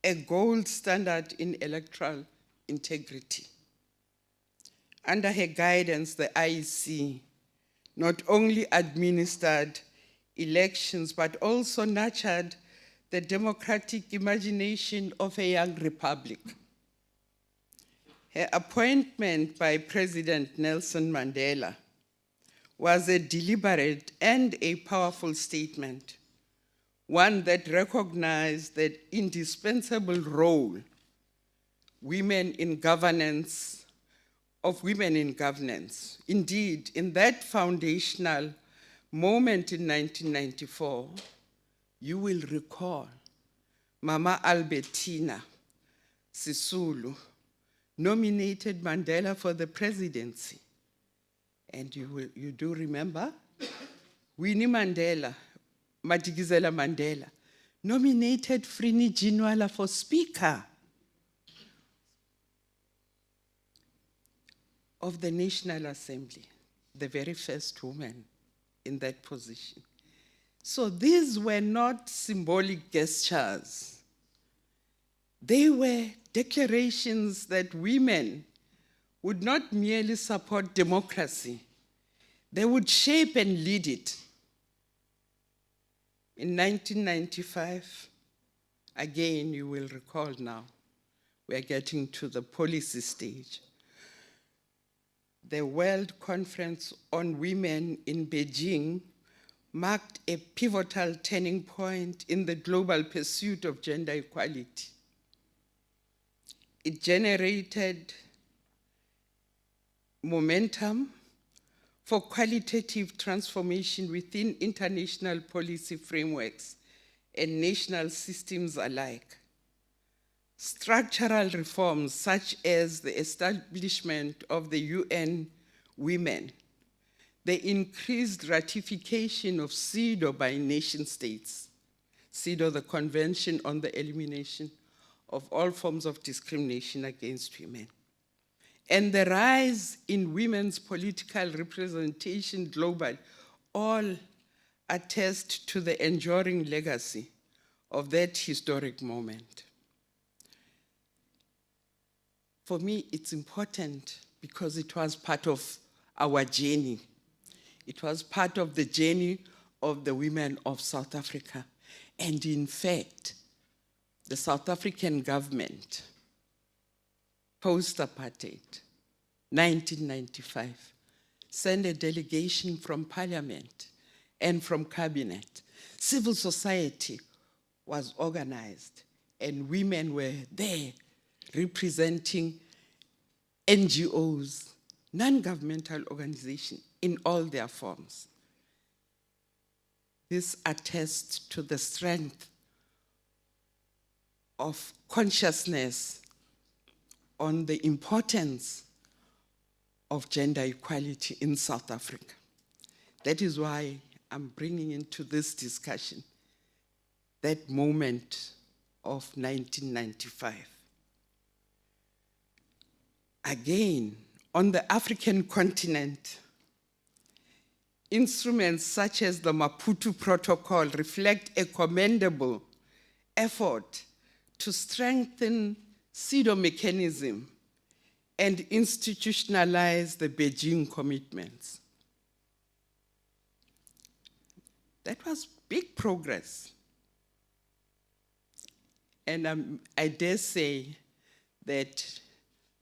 a gold standard in electoral integrity. Under her guidance, the IEC not only administered elections, but also nurtured the democratic imagination of a young republic. Her appointment by President Nelson Mandela was a deliberate and a powerful statement, one that recognized the indispensable role of women in governance. Indeed, in that foundational moment in 1994, you will recall Mama Albertina Sisulu nominated Mandela for the presidency. And you do remember, Winnie Mandela, Madikizela Mandela, nominated Frini Jinwala for Speaker of the National Assembly, the very first woman in that position. So these were not symbolic gestures. They were declarations that women would not merely support democracy, they would shape and lead it. In 1995, again, you will recall now, we're getting to the policy stage. The World Conference on Women in Beijing marked a pivotal turning point in the global pursuit of gender equality. It generated momentum for qualitative transformation within international policy frameworks and national systems alike. Structural reforms such as the establishment of the UN Women, the increased ratification of CEDAW by nation states, CEDAW, the Convention on the Elimination of All Forms of Discrimination Against Women, and the rise in women's political representation globally, all attest to the enduring legacy of that historic moment. For me, it's important because it was part of our journey. It was part of the journey of the women of South Africa. And in fact, the South African government, post-apartheid, 1995, sent a delegation from Parliament and from Cabinet. Civil society was organized, and women were there representing NGOs, non-governmental organizations in all their forms. This attests to the strength of consciousness on the importance of gender equality in South Africa. That is why I'm bringing into this discussion that moment of 1995. Again, on the African continent, instruments such as the Maputo Protocol reflect a commendable effort to strengthen CEDAW mechanism and institutionalize the Beijing commitments. That was big progress. And I dare say that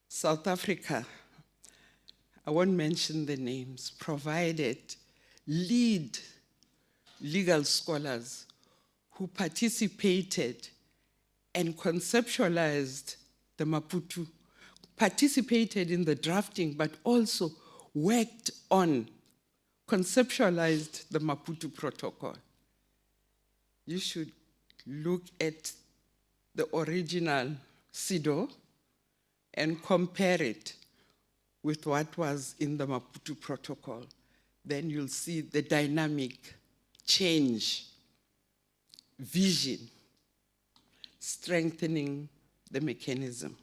South Africa, I won't mention the names, provided lead legal scholars who participated and conceptualized the Maputo, participated in the drafting, but also worked on conceptualized the Maputo Protocol, you should look at the original CEDAW and compare it with what was in the Maputo Protocol. Then you'll see the dynamic change, vision, strengthening the mechanism.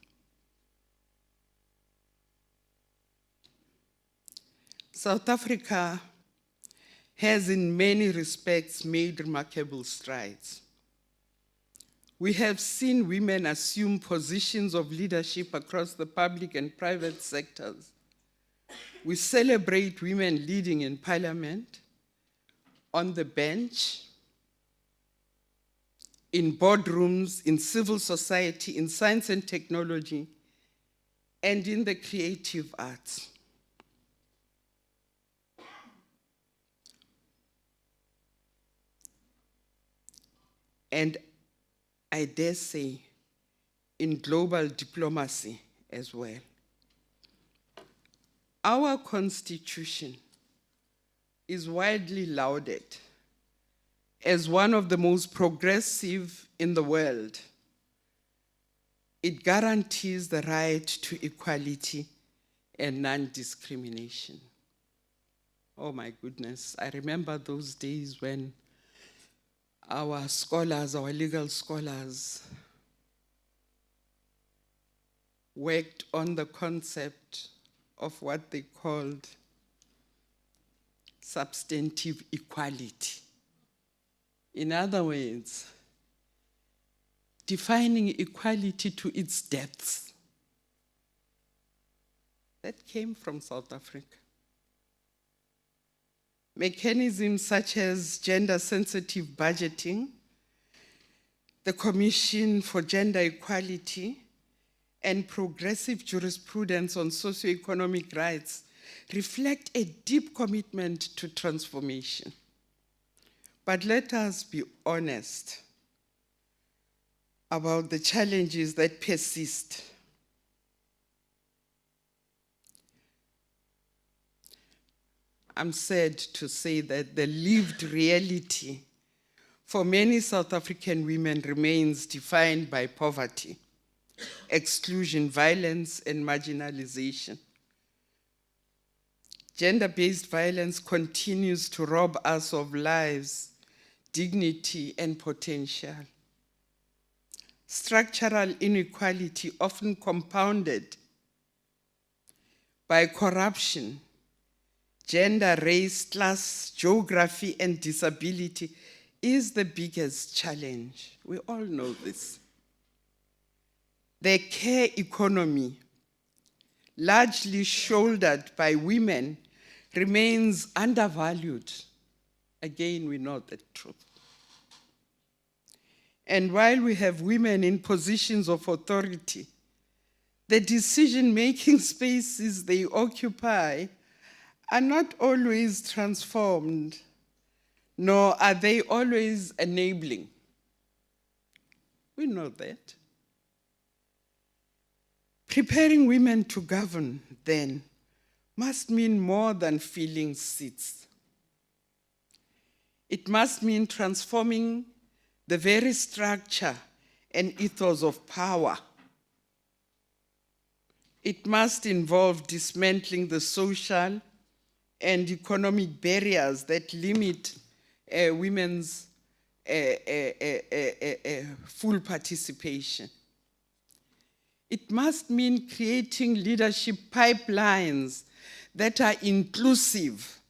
South Africa has in many respects made remarkable strides. We have seen women assume positions of leadership across the public and private sectors. We celebrate women leading in parliament, on the bench, in boardrooms, in civil society, in science and technology, and in the creative arts. And I dare say, in global diplomacy as well. Our constitution is widely lauded as one of the most progressive in the world. It guarantees the right to equality and non-discrimination. Oh my goodness, I remember those days when our scholars, our legal scholars, worked on the concept of what they called substantive equality. In other words, defining equality to its depths. That came from South Africa. Mechanisms such as gender-sensitive budgeting, the Commission for Gender Equality, and progressive jurisprudence on socioeconomic rights reflect a deep commitment to transformation. But let us be honest about the challenges that persist. I'm sad to say that the lived reality for many South African women remains defined by poverty, exclusion, violence, and marginalization. Gender-based violence continues to rob us of lives, dignity, and potential. Structural inequality, often compounded by corruption, gender, race, class, geography, and disability, is the biggest challenge. We all know this. The care economy, largely shouldered by women, remains undervalued. Again, we know the truth. And while we have women in positions of authority, the decision-making spaces they occupy are not always transformed, nor are they always enabling. We know that. Preparing women to govern, then, must mean more than filling seats. It must mean transforming the very structure and ethos of power. It must involve dismantling the social and economic barriers that limit women's full participation. It must mean creating leadership pipelines that are inclusive,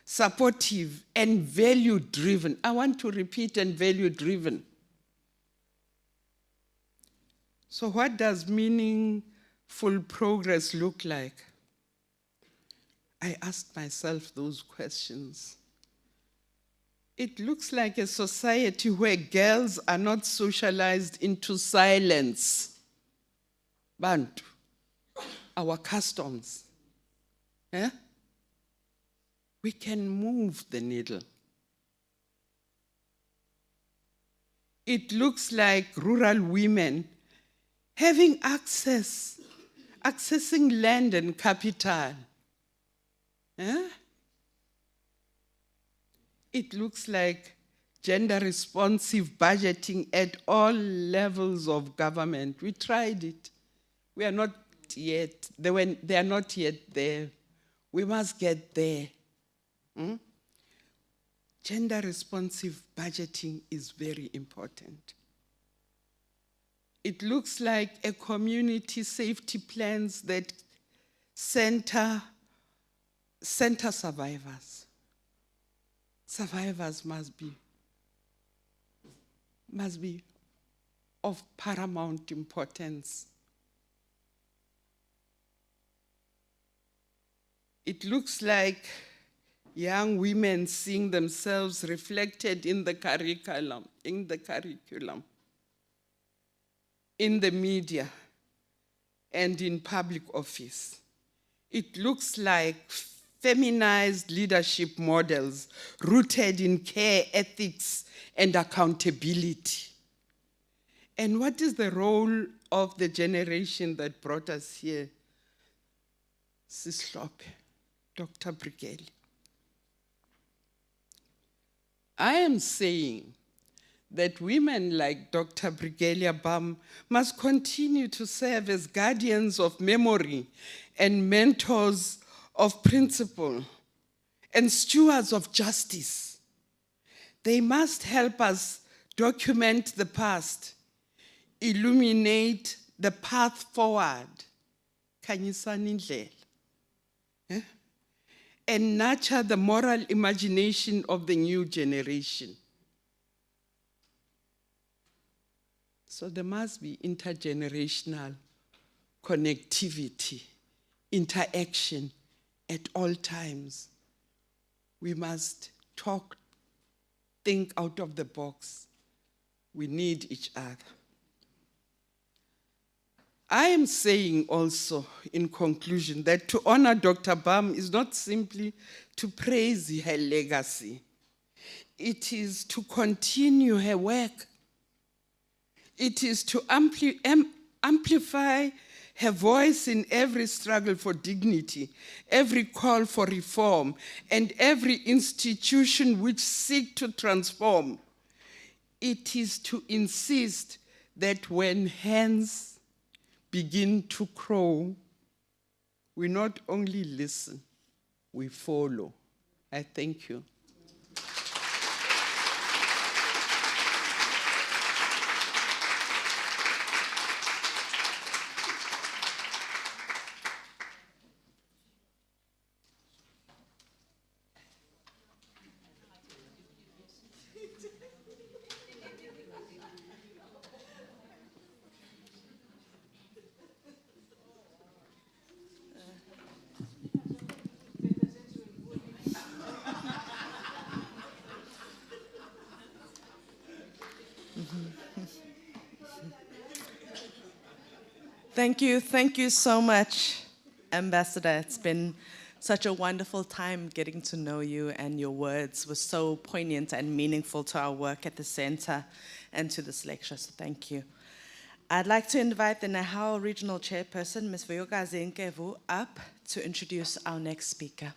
supportive, and value-driven. I want to repeat, and value-driven. So what does meaningful progress look like? I asked myself those questions. It looks like a society where girls are not socialized into silence. Bantu, our customs. We can move the needle. It looks like rural women having accessing land and capital. It looks like gender responsive budgeting at all levels of government. We tried it. We are not yet, they are not yet there. We must get there. Gender responsive budgeting is very important. It looks like a community safety plans that center survivors. Survivors must be of paramount importance. It looks like young women seeing themselves reflected in the curriculum, in the media, and in public office. It looks like feminized leadership models rooted in care, ethics, and accountability. And what is the role of the generation that brought us here? Sislope, Dr. Brigalia. I am saying that women like Dr. Brigalia Bam must continue to serve as guardians of memory and mentors of principle and stewards of justice. They must help us document the past, illuminate the path forward, khanyisani indlela, and nurture the moral imagination of the new generation. So there must be intergenerational connectivity, interaction at all times. We must talk, think out of the box. We need each other. I am saying also, in conclusion, that to honor Dr. Bam is not simply to praise her legacy. It is to continue her work. It is to amplify her voice in every struggle for dignity, every call for reform, and every institution which seeks to transform. It is to insist that when hens begin to crow, we not only listen, we follow. I thank you. Thank you so much, Ambassador. It's been such a wonderful time getting to know you, and your words were so poignant and meaningful to our work at the center and to this lecture, so thank you. I'd like to invite the Nahau Regional Chairperson, Ms. Vuyokazi Nkevu, up to introduce our next speaker.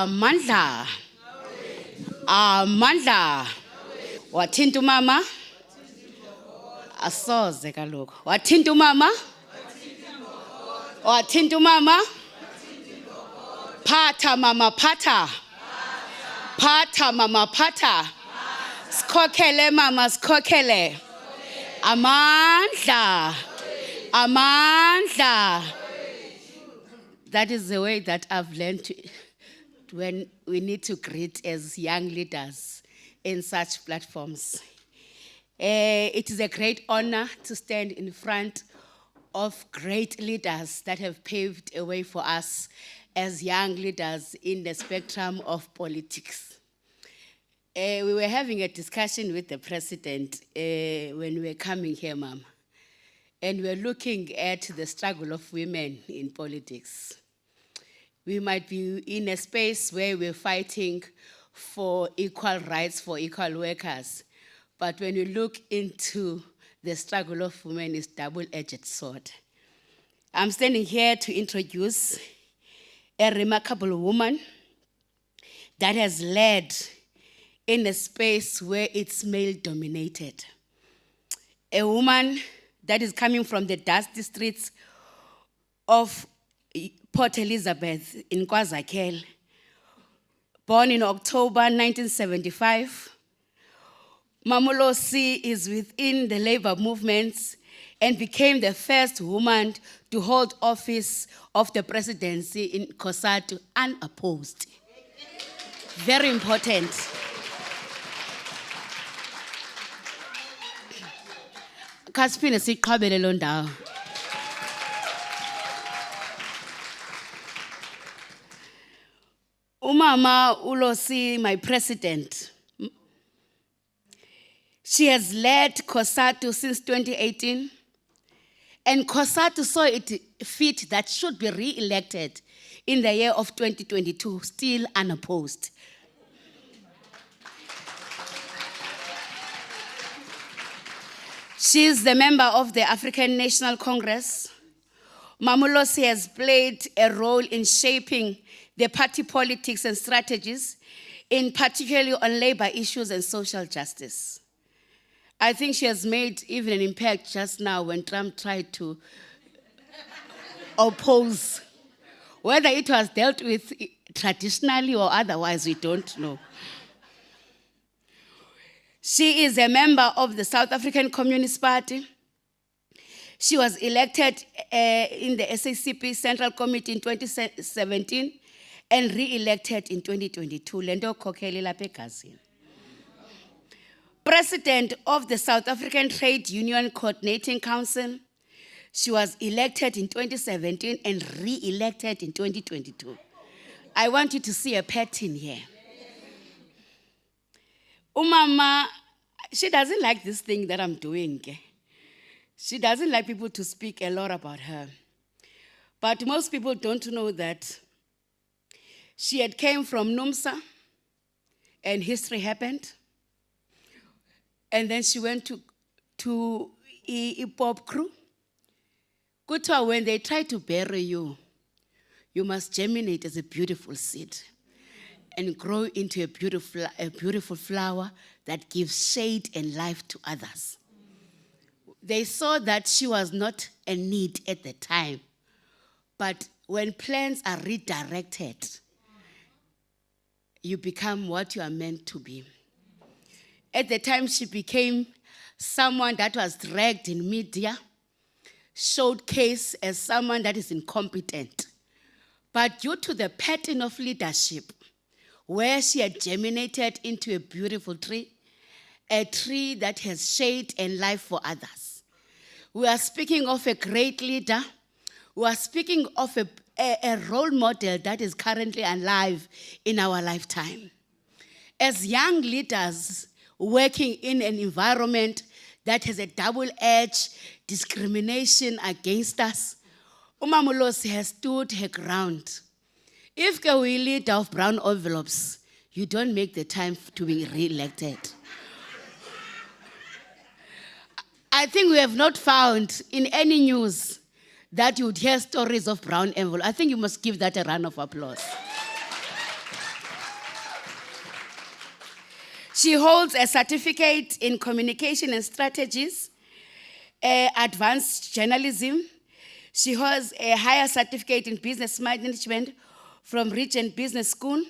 Mandla. Mandla. Wathinta umama? Asoze kaloku. Wathinta umama? Wathinta umama? Phatha mama phatha. Phatha mama phatha. Skhokhele mama skhokhele. Amandla. Amandla. That is the way that I've learned to, when we need to greet as young leaders in such platforms. It is a great honor to stand in front of great leaders that have paved a way for us as young leaders in the spectrum of politics. We were having a discussion with the president when we were coming here, Mama. And we're looking at the struggle of women in politics. We might be in a space where we're fighting for equal rights for equal workers. But when you look into the struggle of women, it's double-edged sword. I'm standing here to introduce a remarkable woman that has led in a space where it's male-dominated. A woman that is coming from the dusty streets of Port Elizabeth in KwaZulu, born in October 1975. Mamulosi is within the labor movements and became the first woman to hold office of the presidency in COSATU unopposed. Very important. Kaspine siqhabele lo ndawo. Umama Ulosi, my president, she has led COSATU since 2018, and COSATU saw it fit that should be re-elected in the year of 2022, still unopposed. She is the member of the African National Congress. Mamulosi has played a role in shaping the party politics and strategies, in particularly on labor issues and social justice. I think she has made even an impact just now when Trump tried to oppose. Whether it was dealt with traditionally or otherwise, we don't know. She is a member of the South African Communist Party. She was elected in the SACP Central Committee in 2017 and re-elected in 2022. Lendo Kokeli Lapekasi. President of the South African Trade Union Coordinating Council. She was elected in 2017 and re-elected in 2022. I want you to see a pattern here. Umama, she doesn't like this thing that I'm doing. She doesn't like people to speak a lot about her. But most people don't know that she had came from NUMSA and history happened. And then she went to pop crew. Kutwa, when they try to bury you, you must germinate as a beautiful seed and grow into a beautiful flower that gives shade and life to others. They saw that she was not a need at the time, but when plans are redirected, you become what you are meant to be. At the time, she became someone that was dragged in media, showcased as someone that is incompetent. But due to the pattern of leadership, where she had germinated into a beautiful tree, a tree that has shade and life for others. We are speaking of a great leader. We are speaking of a role model that is currently alive in our lifetime. As young leaders working in an environment that has a double-edged discrimination against us, Umamulosi has stood her ground. If you're a leader of brown envelopes, you don't make the time to be re-elected. I think we have not found in any news that you would hear stories of brown envelopes. I think you must give that a round of applause. She holds a certificate in communication and strategies, advanced journalism. She holds a higher certificate in business management from Regent Business School,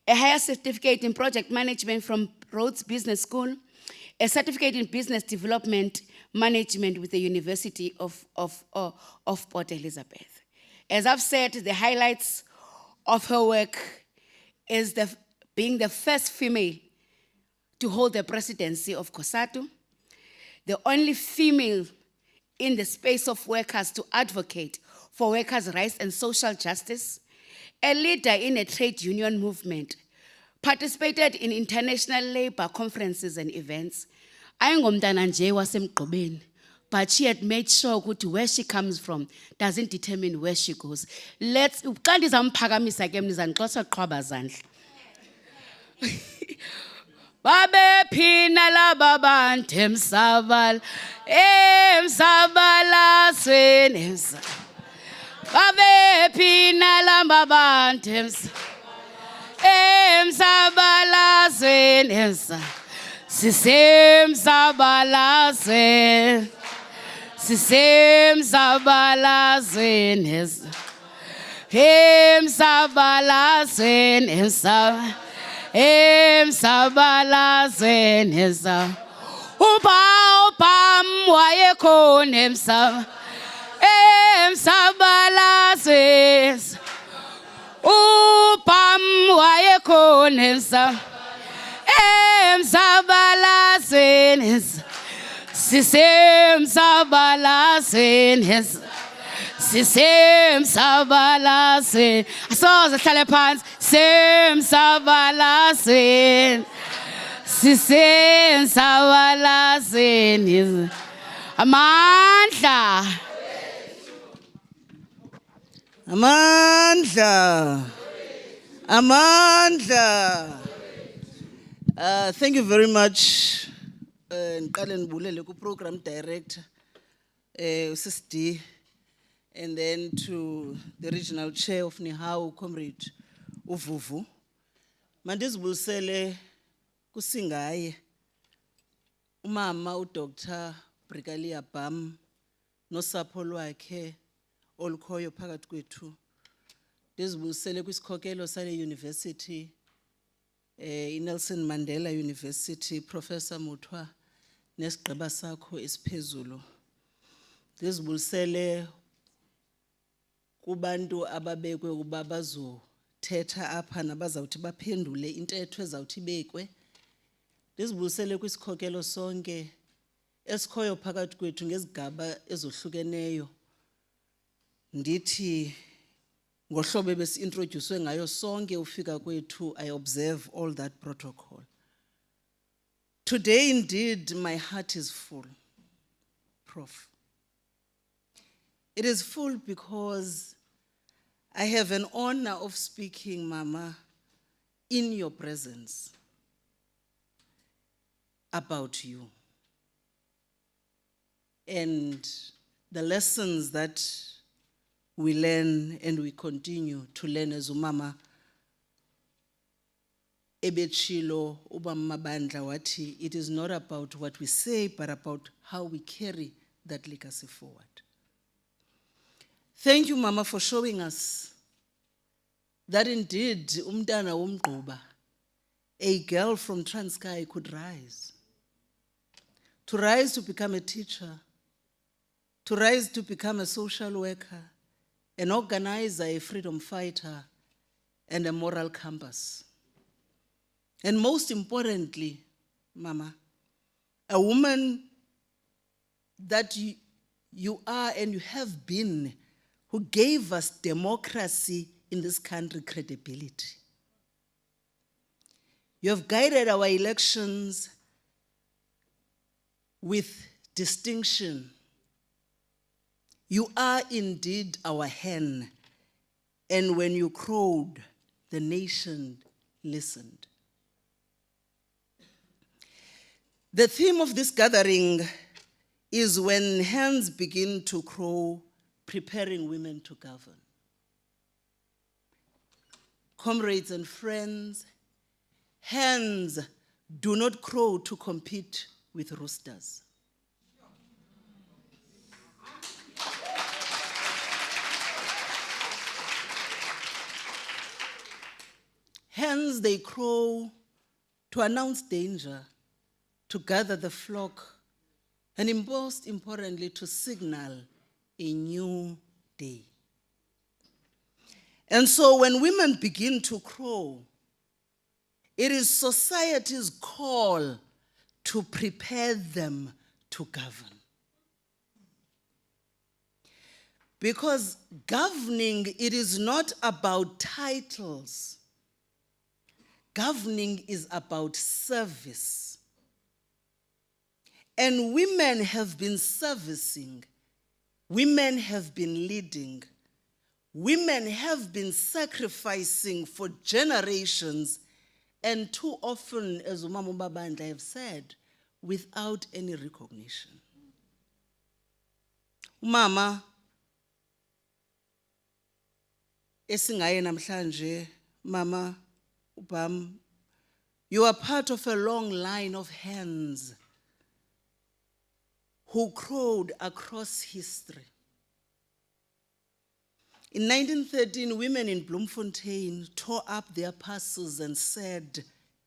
a higher certificate in project management from Rhodes Business School, a certificate in business development management with the University of Port Elizabeth. As I've said, the highlights of her work is being the first female to hold the presidency of COSATU, the only female in the space of workers to advocate for workers' rights and social justice, a leader in a trade union movement, participated in international labor conferences and events. Ayingomntana nje wasemgqobeni, but she had made sure ukuthi where she comes from doesn't determine where she goes. Let's, xa ndizamphakamisa ke nizandixosa qhwaba zandla. Babe phina laba bantu emsabalasweni Babe phina laba bantu emsabalasweni sisemsabalasweni emsabalasweni emsabalasweni upam wayekhona emsabalasweni upam wayekhona emsabalasweni sisemsabalasweni sisemsabalasweni asoze hlale phansi semsabalasweni sisemsabalasweni amandla Amandla. Thank you very much. Nqale ndibulele ku-program director, Sis D, and then to the regional chair of Nihau, Comrade Uvuvu. Mandizibulisele kusingaye, umama uDr. Brigalia Bam, nosapho lwakhe olukhoyo phakathi kwethu. Ndizibulisele kwisikhokelo sale university, Nelson Mandela University, Professor Muthwa, nesigqeba sakho esiphezulu. Ndizibulisele kubantu ababekwe ukuba bazothetha apha nabazawuthi baphendule intetho ezawuthi ibekwe. Ndizibulisele kwisikhokelo sonke esikhoyo phakathi kwethu ngezigaba ezohlukeneyo. Ndithi ngohlobo besi-introducewe ngayo sonke ufika kwethu, I observe all that protocol. Today indeed my heart is full, Prof. It is full because I have an honor of speaking, Mama, in your presence about you and the lessons that we learn and we continue to learn as umama ebetshilo ubama Mabandla wathi, it is not about what we say but about how we carry that legacy forward. Thank you, Mama, for showing us that indeed umntana womgquba, a girl from Transkei, could rise. To rise to become a teacher, to rise to become a social worker, an organizer, a freedom fighter, and a moral compass. And most importantly, Mama, a woman that you are and you have been, who gave us democracy in this country credibility. You have guided our elections with distinction. You are indeed our hen, and when you crowed, the nation listened. The theme of this gathering is when hens begin to crow, preparing women to govern. Comrades and friends, hens do not crow to compete with roosters. Hence, they crow to announce danger, to gather the flock, and most importantly, to signal a new day. And so when women begin to crow, it is society's call to prepare them to govern. Because governing, it is not about titles. Governing is about service. And women have been servicing. Women have been leading. Women have been sacrificing for generations, and too often, as Umama Babandla have said, without any recognition. Umama, esingaye namhlanje, Mama, Ubam, you are part of a long line of hens who crowed across history. In 1913, women in Bloemfontein tore up their parcels and said,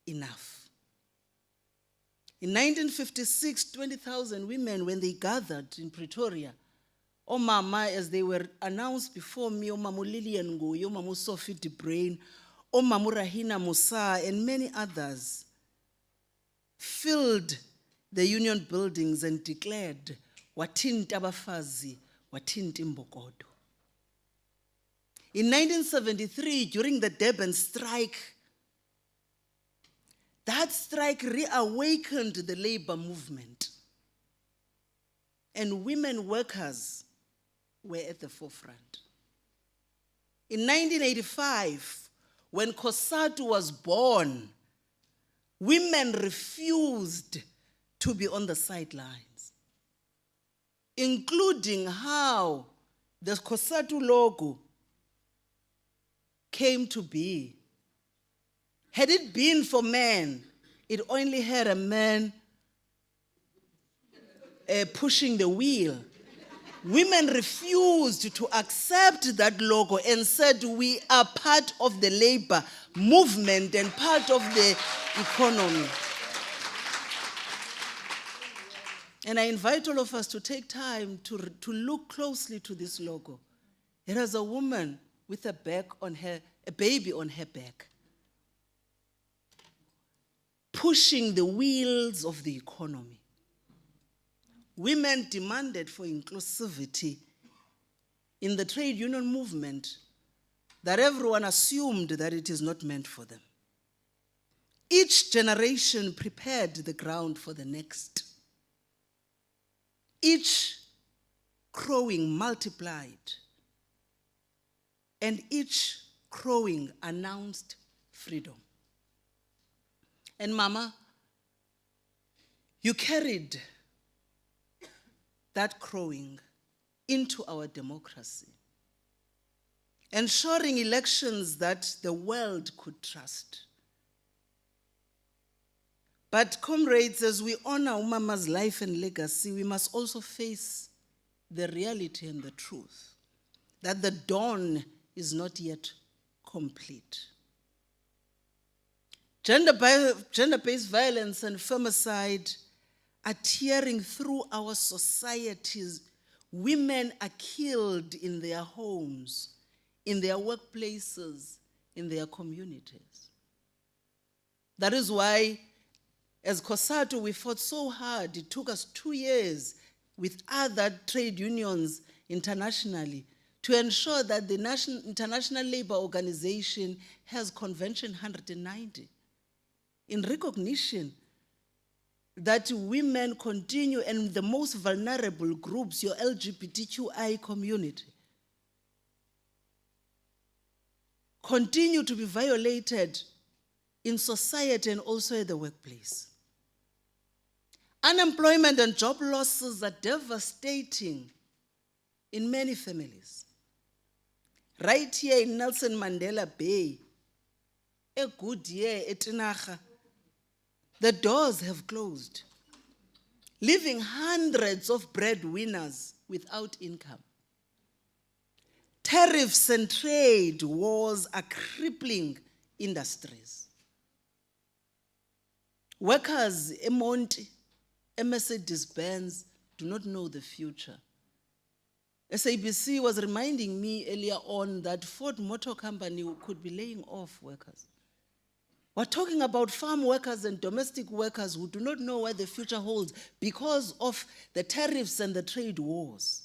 enough. In 1956, 20,000 women, when they gathered in Pretoria, Mama, as they were announced before me, Mamu Lillian Ngoyi, Mamu Sophie de Bruyn, Mamu Rahina Musa, and many others, filled the union buildings and declared, Watin Tabafazi, Watin Timbokodo. In 1973, during the Durban strike, that strike reawakened the labor movement. And women workers were at the forefront. In 1985, when COSATU was born, women refused to be on the sidelines, including how the COSATU logo came to be. Had it been for men, it only had a man pushing the wheel. Women refused to accept that logo and said, we are part of the labor movement and part of the economy. And I invite all of us to take time to look closely to this logo. It has a woman with a baby on her back, pushing the wheels of the economy. Women demanded for inclusivity in the trade union movement that everyone assumed that it is not meant for them. Each generation prepared the ground for the next. Each crowing multiplied, and each crowing announced freedom. And Mama, you carried that crowing into our democracy, ensuring elections that the world could trust. But comrades, as we honor Umama's life and legacy, we must also face the reality and the truth that the dawn is not yet complete. Gender-based violence and femicide are tearing through our societies. Women are killed in their homes, in their workplaces, in their communities. That is why, as COSATU, we fought so hard. It took us 2 years with other trade unions internationally to ensure that the International Labour Organization has Convention 190 in recognition that women continue, and the most vulnerable groups, your LGBTQI community, continue to be violated in society and also at the workplace. Unemployment and job losses are devastating in many families. Right here in Nelson Mandela Bay, a good year at Tinaga, the doors have closed, leaving hundreds of breadwinners without income. Tariffs and trade wars are crippling industries. Workers in Monti, Mercedes-Benz do not know the future. SABC was reminding me earlier on that Ford Motor Company could be laying off workers. We're talking about farm workers and domestic workers who do not know what the future holds because of the tariffs and the trade wars.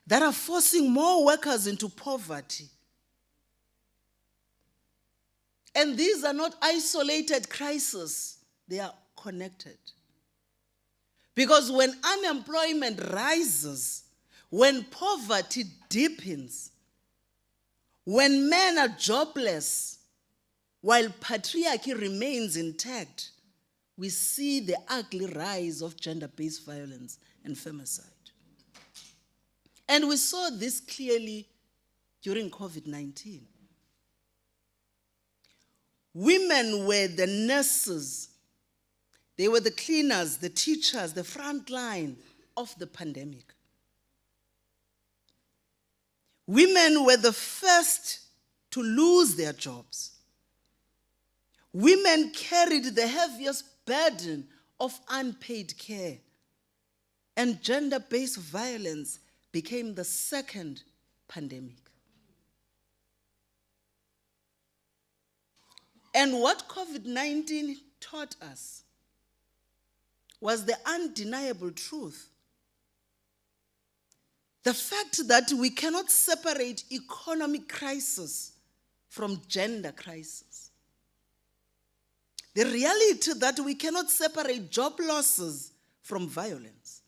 that are forcing more workers into poverty. And these are not isolated crises, they are connected. Because when unemployment rises, when poverty deepens, when men are jobless, while patriarchy remains intact, we see the ugly rise of gender-based violence and femicide. And we saw this clearly during COVID-19. Women were the nurses, they were the cleaners, the teachers, the front line of the pandemic. Women were the first to lose their jobs. Women carried the heaviest burden of unpaid care, and gender-based violence became the second pandemic. And what COVID-19 taught us was the undeniable truth. The fact that we cannot separate economic crisis from gender crisis. The reality that we cannot separate job losses from violence.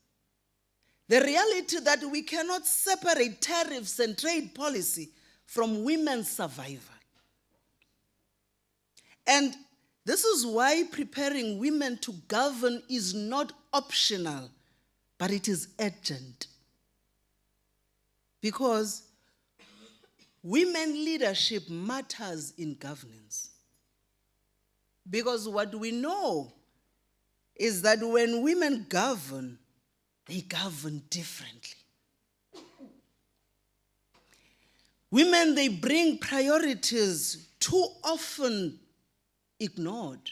The reality that we cannot separate tariffs and trade policy from women's survival. And this is why preparing women to govern is not optional, but it is urgent. Because women leadership matters in governance. Because what we know is that when women govern, they govern differently. Women, they bring priorities too often ignored.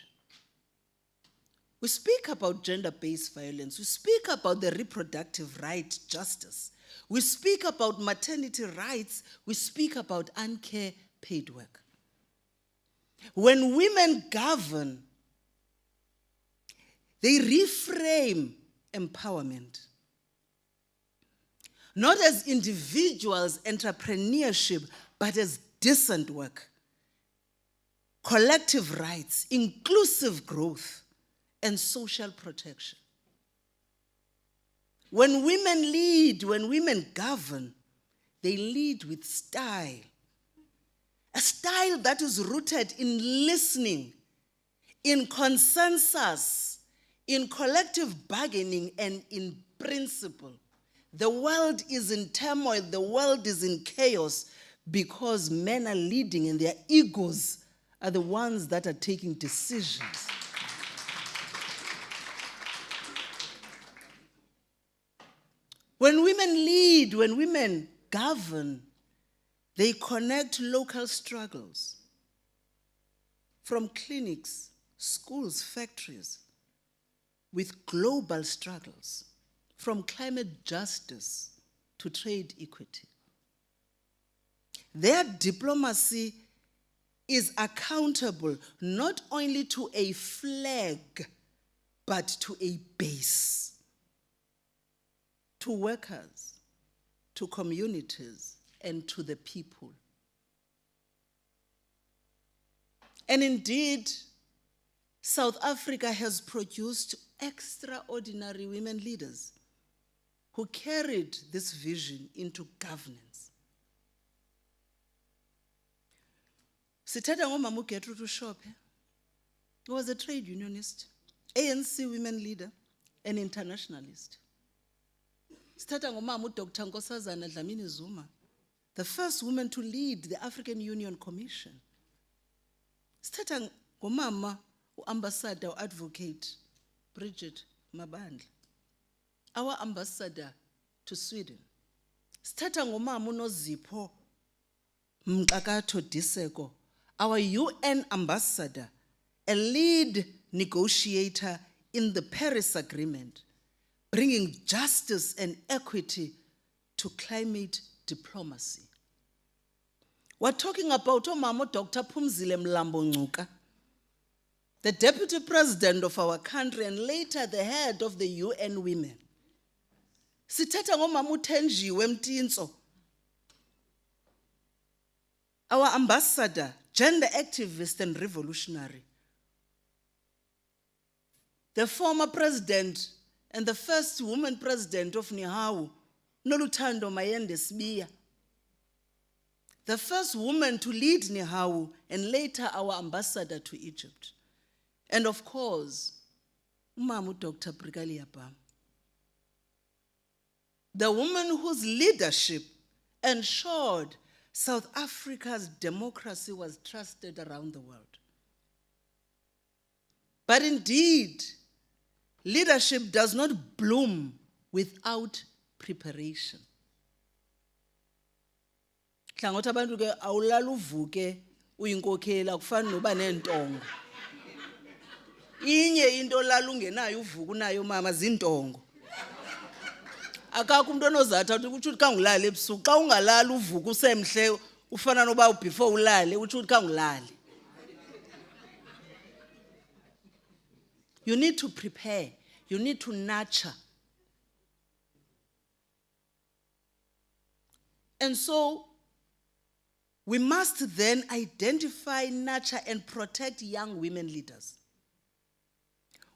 We speak about gender-based violence. We speak about the reproductive right justice. We speak about maternity rights. We speak about uncared paid work. When women govern, they reframe empowerment. Not as individuals' entrepreneurship, but as decent work, collective rights, inclusive growth, and social protection. When women lead, when women govern, they lead with style. A style that is rooted in listening, in consensus, in collective bargaining, and in principle. The world is in turmoil, the world is in chaos because men are leading and their egos are the ones that are taking decisions. When women lead, when women govern, they connect local struggles from clinics, schools, factories, with global struggles, from climate justice to trade equity. Their diplomacy is accountable not only to a flag, but to a base, to workers, to communities, and to the people. And indeed, South Africa has produced extraordinary women leaders who carried this vision into governance. Sithatha ngomama uGertrude Ushophe. He was a trade unionist, ANC women leader, an internationalist. Sithatha ngomama uDr. Nkosazana Dlamini Zuma, the first woman to lead the African Union Commission. Sithatha ngomama uambassador advocate Bridget Mabandla, our ambassador to Sweden. Sithatha ngomama uNozipho Mkakato Diseko, our UN ambassador, a lead negotiator in the Paris Agreement, bringing justice and equity to climate diplomacy. We're talking about Omama Dr. Phumzile Mlambo Ngcuka, the deputy president of our country and later the head of the UN Women. Sithetha ngomama uThenjiwe Mtintso. Our ambassador, gender activist and revolutionary. The former president and the first woman president of Nihawu, Noluthando Mayende Sibiya. The first woman to lead Nihawu and later our ambassador to Egypt. And of course, Mamu Dr. Brigalia. The woman whose leadership ensured South Africa's democracy was trusted around the world. But indeed, leadership does not bloom without preparation. Hlangothi abantu ke awulala uvuke uyinkokheli akufani noba nentongo. Inye into lala ungenayo uvuka unayo mama zintongo. Akakho umuntu onozatha ukuthi uthi xa ngilala ebusuku xa ungalala uvuka usemhle ufana noba before ulale uthi xa ngilala. You need to prepare, you need to nurture. And so we must then identify, nurture, and protect young women leaders.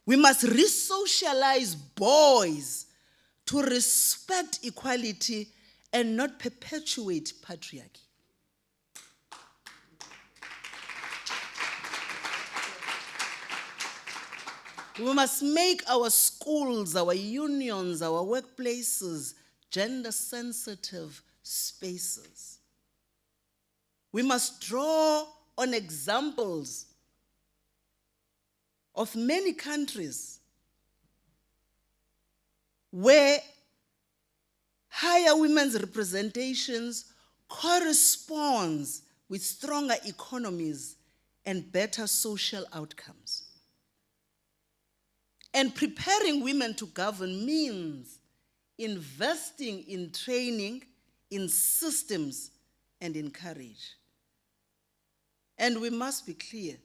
We must re-socialize boys to respect equality and not perpetuate patriarchy. We must make our schools, our unions, our workplaces gender-sensitive spaces. We must draw on examples of many countries where higher women's representations corresponds with stronger economies and better social outcomes. And preparing women to govern means investing in training, in systems, and in courage. And we must be clear,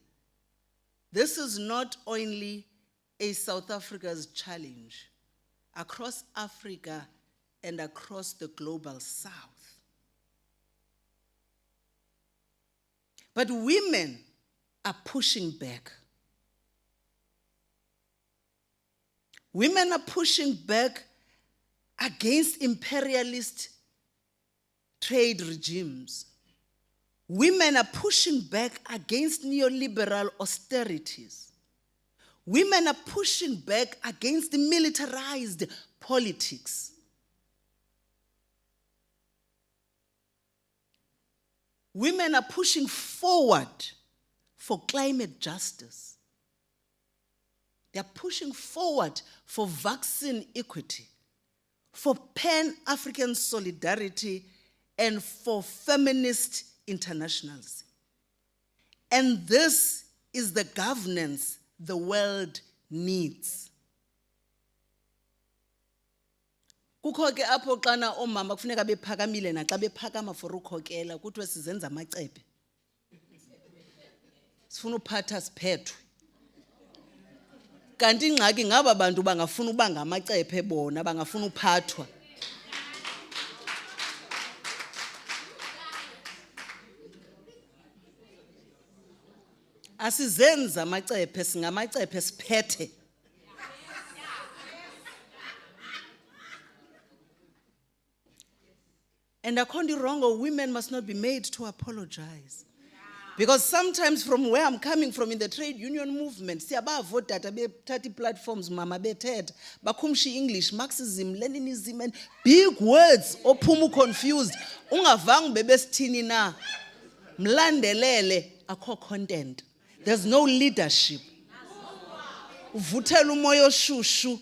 this is not only a South Africa's challenge. Across Africa and across the global South. But women are pushing back. Women are pushing back against imperialist trade regimes. Women are pushing back against neoliberal austerities. Women are pushing back against militarized politics. Women are pushing forward for climate justice. They are pushing forward for vaccine equity, for Pan-African solidarity, and for feminist internationalism. And this is the governance the world needs. Kukho ke apho xana omama kufuneka bephakamile naxa bephakama for ukhokela kuthiwe sizenza amacephe. Sifuna uphatha siphethwe. Kanti ingxaki ngaba bantu bangafuna uba ngamacephe bona bangafuna uphathwa. Asizenza amacephe singamacephe siphethe. And according to wrong, women must not be made to apologize. Because sometimes from where I'm coming from in the trade union movement, siyabavota data be-30 platforms mama bethetha bakhumsha English, Marxism, Leninism and big words ophuma confused. Ungavanga bebesithini na. Mlandelele akho content. There's no leadership. Uvuthela umoya oshushu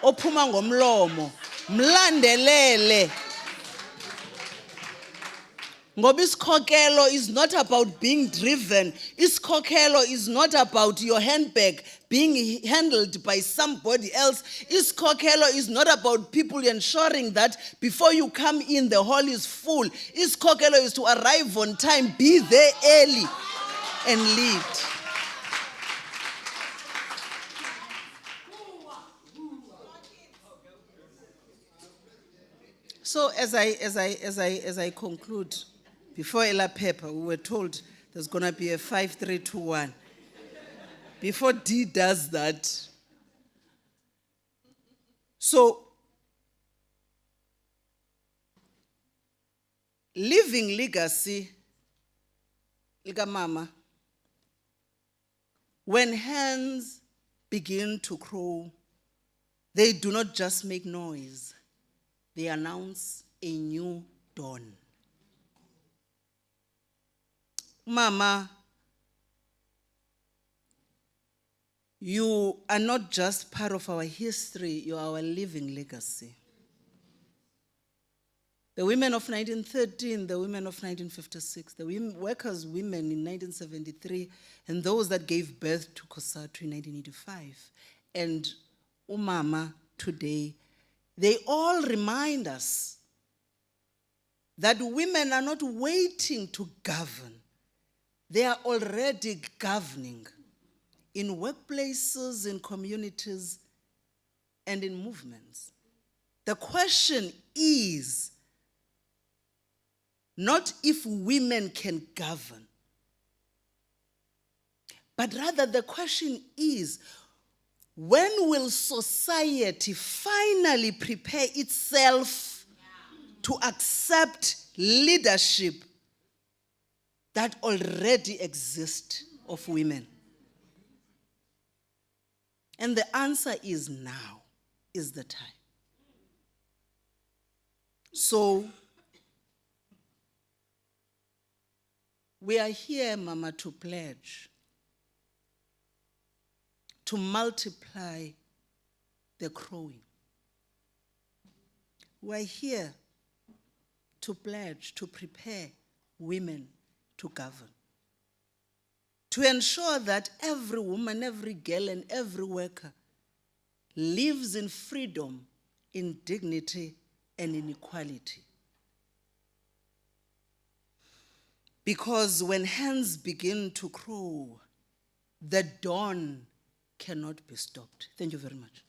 ophuma ngomlomo. Mlandelele. Ngoba isikhokelo is not about being driven. Isikhokelo is not about your handbag being handled by somebody else. Isikhokelo is not about people ensuring that before you come in, the hall is full. Isikhokelo is to arrive on time, be there early, and lead. So as I conclude, before Ella Pepper, we were told there's going to be a 5-3-2-1. Before D does that, so living legacy, Lika Mama, when hens begin to crow, they do not just make noise, they announce a new dawn. Mama, you are not just part of our history, you are our living legacy. The women of 1913, the women of 1956, the workers' women in 1973, and those that gave birth to COSATU in 1985, and Umama today, they all remind us that women are not waiting to govern. They are already governing in workplaces, in communities, and in movements. The question is not if women can govern, but rather the question is, when will society finally prepare itself to accept leadership that already exists of women? And the answer is now is the time. So we are here, Mama, to pledge to multiply the crowing. We are here to pledge, to prepare women to govern, to ensure that every woman, every girl, and every worker lives in freedom, in dignity, and in equality. Because when hens begin to crow, the dawn cannot be stopped. Thank you very much.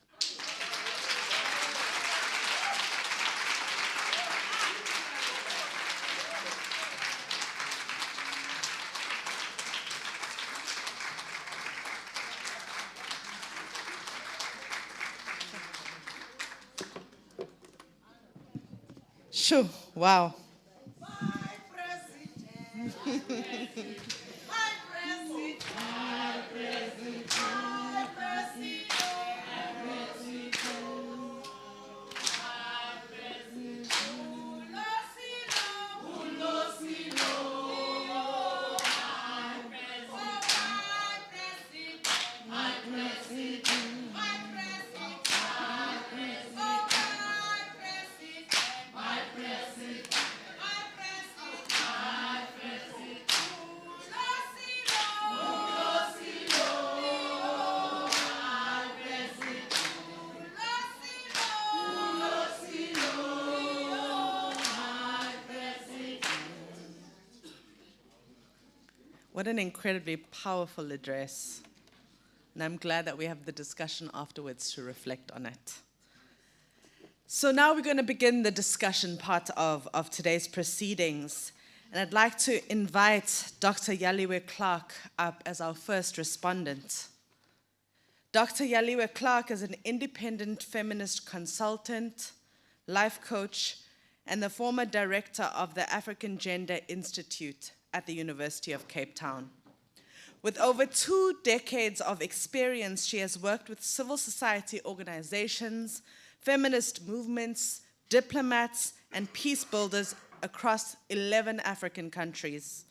Sure, wow. What an incredibly powerful address. And I'm glad that we have the discussion afterwards to reflect on it. So now we're going to begin the discussion part of today's proceedings. And I'd like to invite Dr. Yaliwe Clark up as our first respondent. Dr. Yaliwe Clark is an independent feminist consultant, life coach, and the former director of the African Gender Institute at the University of Cape Town. With over 2 decades of experience, she has worked with civil society organizations, feminist movements, diplomats, and peace builders across 11 African countries.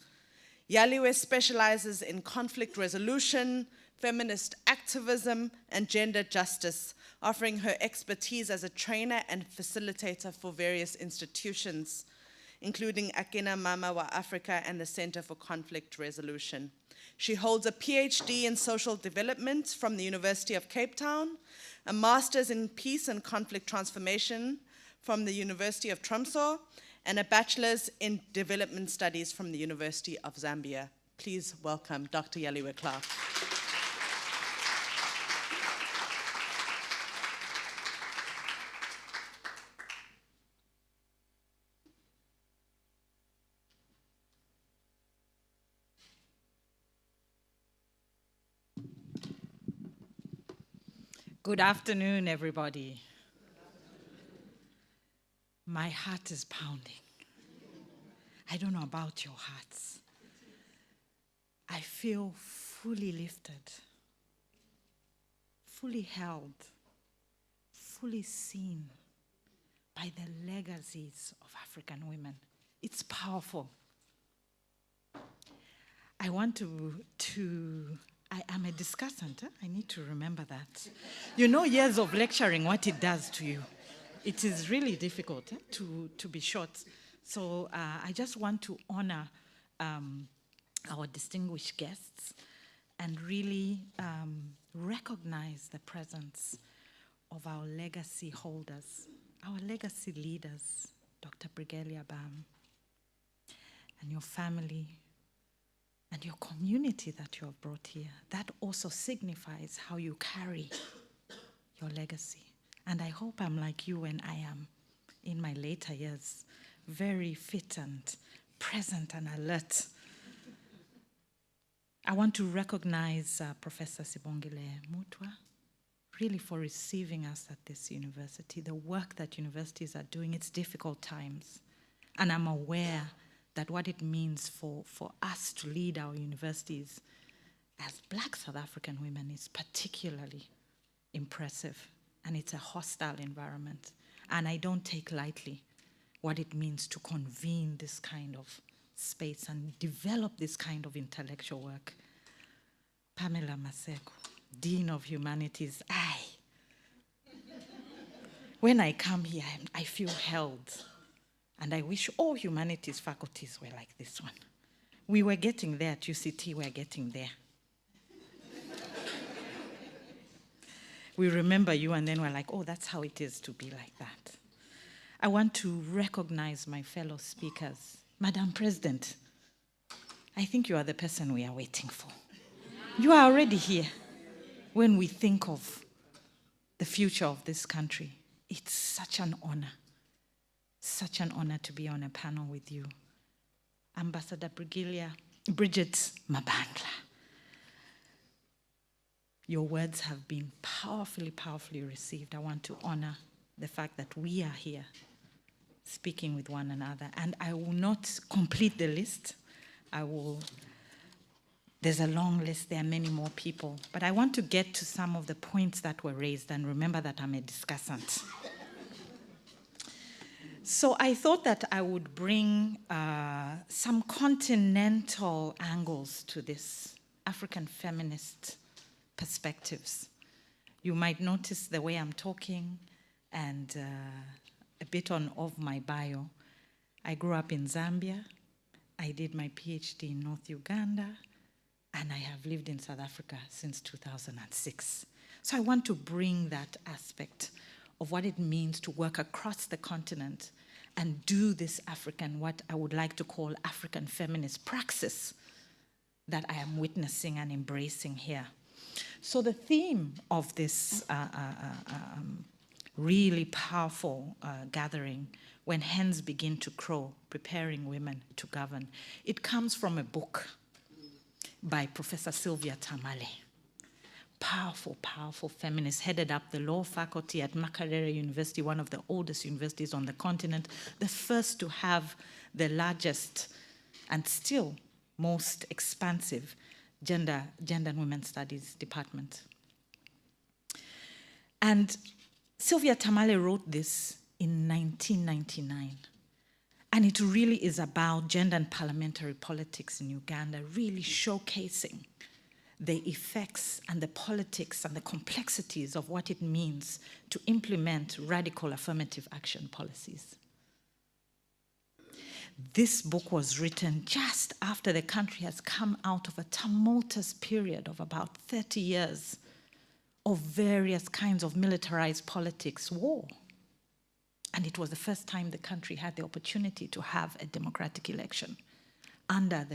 Yaliwe specializes in conflict resolution, feminist activism, and gender justice, offering her expertise as a trainer and facilitator for various institutions, including Akina Mama wa Africa and the Center for Conflict Resolution. She holds a PhD in social development from the University of Cape Town, a master's in peace and conflict transformation from the University of Tromsø, and a bachelor's in development studies from the University of Zambia. Please welcome Dr. Yaliwe Clark. Good afternoon, everybody. My heart is pounding. I don't know about your hearts. I feel fully lifted, fully held, fully seen by the legacies of African women. It's powerful. I want I am a discussant. I need to remember that. You know, years of lecturing, what it does to you. It is really difficult to be short. So I just want to honor our distinguished guests and really recognize the presence of our legacy holders, our legacy leaders, Dr. Brigalia Bam, and your family, and your community that you have brought here. That also signifies how you carry your legacy. And I hope I'm like you when I am in my later years, very fit and present and alert. I want to recognize Professor Sibongile Mutwa, really for receiving us at this university. The work that universities are doing, it's difficult times. And I'm aware that what it means for us to lead our universities as Black South African women is particularly impressive. And it's a hostile environment. And I don't take lightly what it means to convene this kind of space and develop this kind of intellectual work. Pamela Maseko, Dean of Humanities, when I come here, I feel held. And I wish all humanities faculties were like this one. We were getting there at UCT, we're getting there. We remember you and then we're like, oh, that's how it is to be like that. I want to recognize my fellow speakers. Madam President, I think you are the person we are waiting for. You are already here. When we think of the future of this country, it's such an honor to be on a panel with you. Ambassador Bridget Mabandla. Your words have been powerfully, powerfully received. I want to honor the fact that we are here speaking with one another. And I will not complete the list. There's a long list, there are many more people. But I want to get to some of the points that were raised, and remember that I'm a discussant. So I thought that I would bring some continental angles to this, African feminist perspectives. You might notice the way I'm talking and a bit of my bio. I grew up in Zambia. I did my PhD in North Uganda, and I have lived in South Africa since 2006. So I want to bring that aspect of what it means to work across the continent and do this what I would like to call African feminist praxis that I am witnessing and embracing here. So the theme of this really powerful gathering, When Hens Begin to Crow, Preparing Women to Govern, it comes from a book by Professor Sylvia Tamale. Powerful, powerful feminist, headed up the law faculty at Makerere University, one of the oldest universities on the continent, the first to have the largest and still most expansive gender and women's studies department. And Sylvia Tamale wrote this in 1999. And it really is about gender and parliamentary politics in Uganda, really showcasing the effects and the politics and the complexities of what it means to implement radical affirmative action policies. This book was written just after the country has come out of a tumultuous period of about 30 years of various kinds of militarized politics, war. And it was the first time the country had the opportunity to have a democratic election under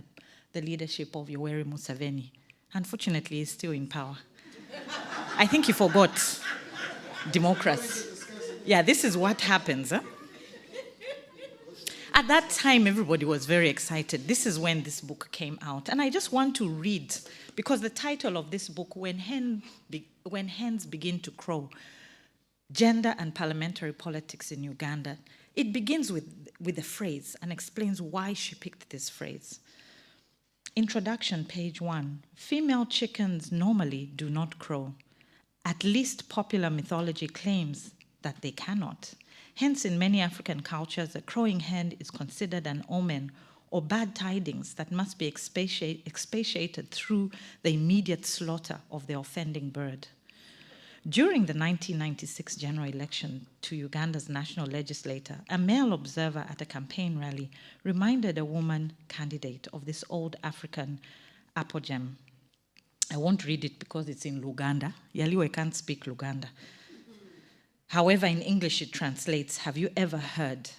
the leadership of Yoweri Museveni. Unfortunately, he's still in power. I think he forgot democracy. Yeah, this is what happens. Huh? At that time, everybody was very excited. This is when this book came out. And I just want to read, because the title of this book, When Hens Begin to Crow, Gender and Parliamentary Politics in Uganda, it begins with a phrase and explains why she picked this phrase. Introduction, page 1. Female chickens normally do not crow. At least popular mythology claims that they cannot. Hence, in many African cultures, a crowing hen is considered an omen or bad tidings that must be expatiated through the immediate slaughter of the offending bird. During the 1996 general election to Uganda's national legislature, a male observer at a campaign rally reminded a woman candidate of this old African apogem. I won't read it because it's in Luganda. Yaliwe can't speak Luganda. However, in English it translates, "Have you ever heard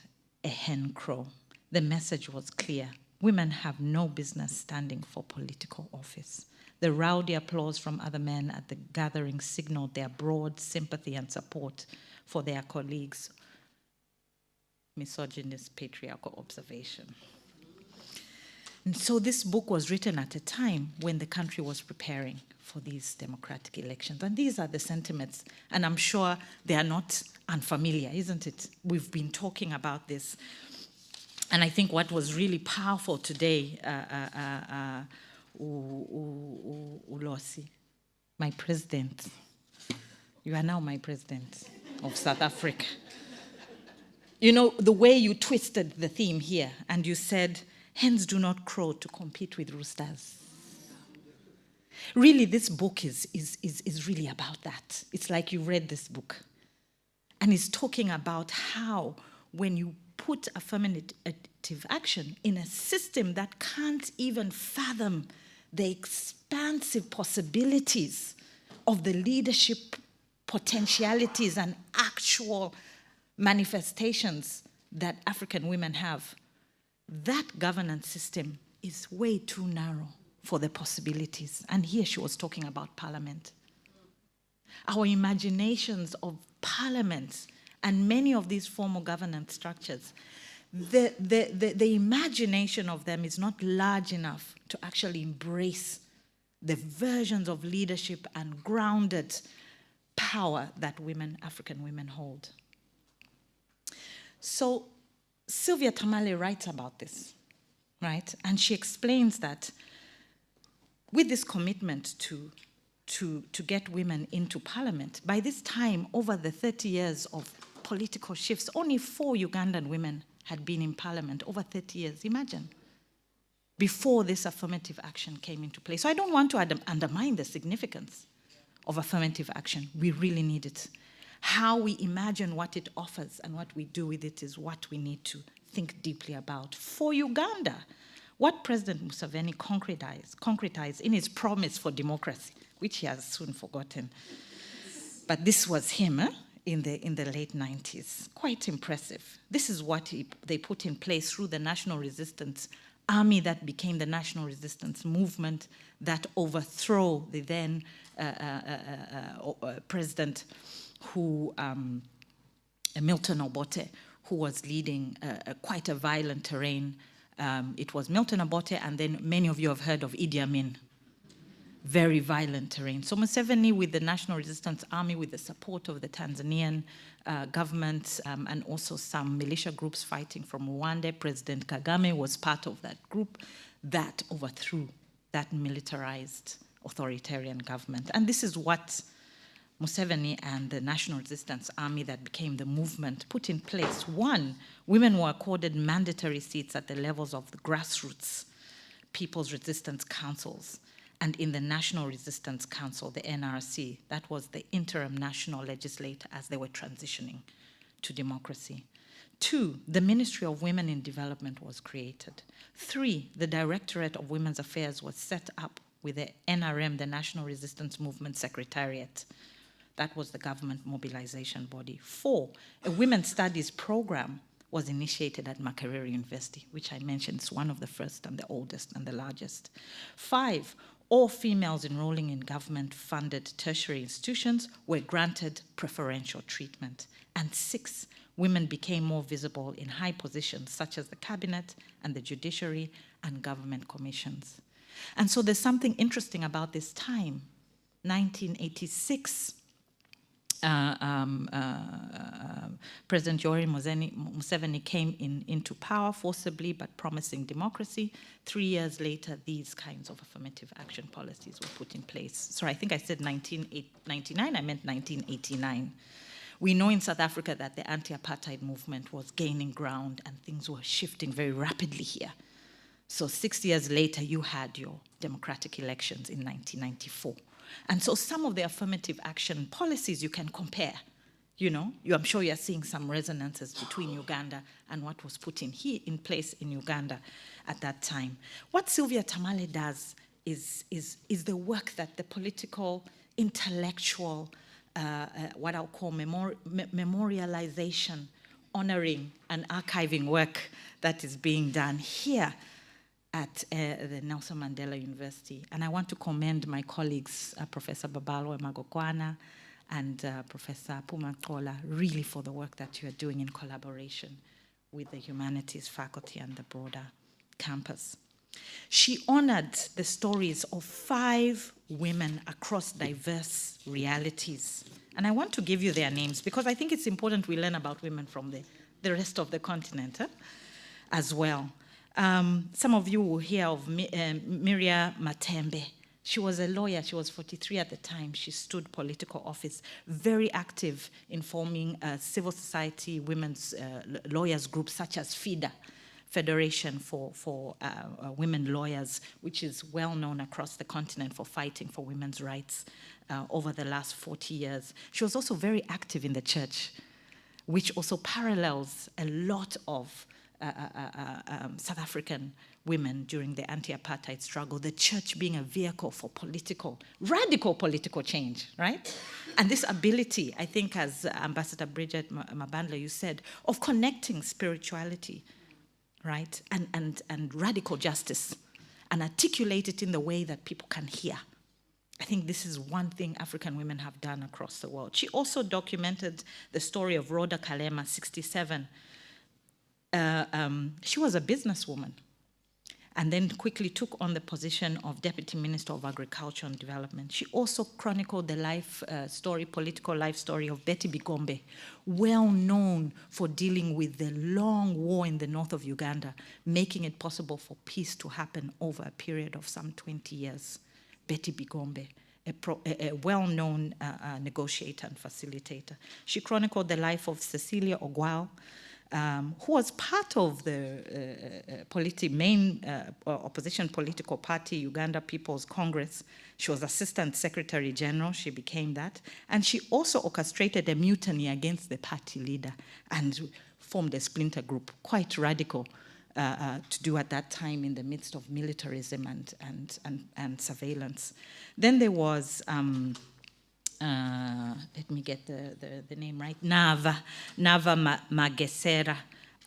a hen crow?" The message was clear. Women have no business standing for political office. The rowdy applause from other men at the gathering signaled their broad sympathy and support for their colleagues. Misogynist patriarchal observation. And so this book was written at a time when the country was preparing for these democratic elections. And these are the sentiments, and I'm sure they are not unfamiliar, isn't it? We've been talking about this. And I think what was really powerful today, Ulosi, my president. You are now my president of South Africa. You know, the way you twisted the theme here, and you said, hens do not crow to compete with roosters. Really, this book is really about that. It's like you read this book. And it's talking about how when you put affirmative action in a system that can't even fathom the expansive possibilities of the leadership potentialities and actual manifestations that African women have, that governance system is way too narrow for the possibilities. And here she was talking about parliament. Our imaginations of parliaments and many of these formal governance structures, the imagination of them is not large enough to actually embrace the versions of leadership and grounded power that women, African women, hold. So Sylvia Tamale writes about this, right? And she explains that with this commitment to get women into parliament, by this time, over the 30 years of political shifts, only 4 Ugandan women had been in parliament, over 30 years, imagine, before this affirmative action came into place. So I don't want to undermine the significance of affirmative action. We really need it. How we imagine what it offers and what we do with it is what we need to think deeply about. For Uganda, what President Museveni concretized in his promise for democracy, which he has soon forgotten. But this was him in the late 90s. Quite impressive. This is what they put in place through the National Resistance Army that became the National Resistance Movement that overthrew the then president who, Milton Obote, who was leading quite a violent terrain. It was Milton Obote, and then many of you have heard of Idi Amin. Very violent terrain. So Museveni, with the National Resistance Army, with the support of the Tanzanian government and also some militia groups fighting from Rwanda, President Kagame was part of that group that overthrew that militarized authoritarian government. And this is what Museveni and the National Resistance Army that became the movement put in place. One, women were accorded mandatory seats at the levels of the grassroots People's Resistance Councils and in the National Resistance Council, the NRC. That was the interim national legislature as they were transitioning to democracy. 2, the Ministry of Women in Development was created. 3, the Directorate of Women's Affairs was set up with the NRM, the National Resistance Movement Secretariat. That was the government mobilization body. 4, a women's studies program was initiated at Makerere University, which I mentioned is one of the first and the oldest and the largest. 5, all females enrolling in government-funded tertiary institutions were granted preferential treatment. And 6, women became more visible in high positions such as the cabinet and the judiciary and government commissions. And so there's something interesting about this time. 1986, President Yoweri Museveni came into power forcibly but promising democracy. 3 years later, these kinds of affirmative action policies were put in place. Sorry, I think I said 1999, I meant 1989. We know in South Africa that the anti-apartheid movement was gaining ground and things were shifting very rapidly here. So 6 years later, you had your democratic elections in 1994. And so some of the affirmative action policies you can compare. You know, I'm sure you're seeing some resonances between Uganda and what was put in place in Uganda at that time. What Sylvia Tamale does is the work that the political, intellectual, what I'll call memorialization, honoring and archiving work that is being done here at the Nelson Mandela University. And I want to commend my colleagues, Professor Babalwa Magogwana and Professor Pumakola, really for the work that you are doing in collaboration with the humanities faculty and the broader campus. She honored the stories of 5 women across diverse realities. And I want to give you their names because I think it's important we learn about women from the rest of the continent as well. Some of you will hear of Miria Matembe. She was a lawyer. She was 43 at the time. She stood political office, very active in forming civil society women's lawyers groups such as FIDA, Federation for Women Lawyers, which is well known across the continent for fighting for women's rights over the last 40 years. She was also very active in the church, which also parallels a lot of South African women during the anti-apartheid struggle, the church being a vehicle for radical political change, right? And this ability, I think, as Ambassador Bridget Mabandla, you said, of connecting spirituality, right, and radical justice, and articulate it in the way that people can hear. I think this is one thing African women have done across the world. She also documented the story of Rhoda Kalema, 67. She was a businesswoman and then quickly took on the position of Deputy Minister of Agriculture and Development. She also chronicled the political life story of Betty Bigombe, well known for dealing with the long war in the north of Uganda, making it possible for peace to happen over a period of some 20 years. Betty Bigombe, a well-known negotiator and facilitator. She chronicled the life of Cecilia Ogwal, who was part of the main opposition political party, Uganda People's Congress. She was Assistant Secretary General, she became that. And she also orchestrated a mutiny against the party leader and formed a splinter group, quite radical to do at that time in the midst of militarism and surveillance. Then there was, let me get the name right, Nava Magesera,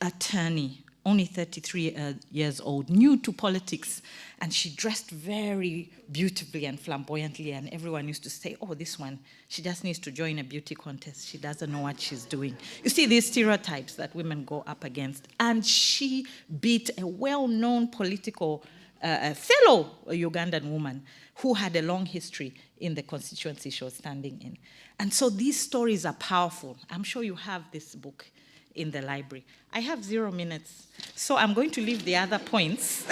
attorney, only 33 years old, new to politics, and she dressed very beautifully and flamboyantly, and everyone used to say, oh, this one, she just needs to join a beauty contest. She doesn't know what she's doing. You see these stereotypes that women go up against, and she beat a well-known political fellow Ugandan woman who had a long history in the constituency she was standing in. And so these stories are powerful. I'm sure you have this book in the library. I have 0 minutes, so I'm going to leave the other points.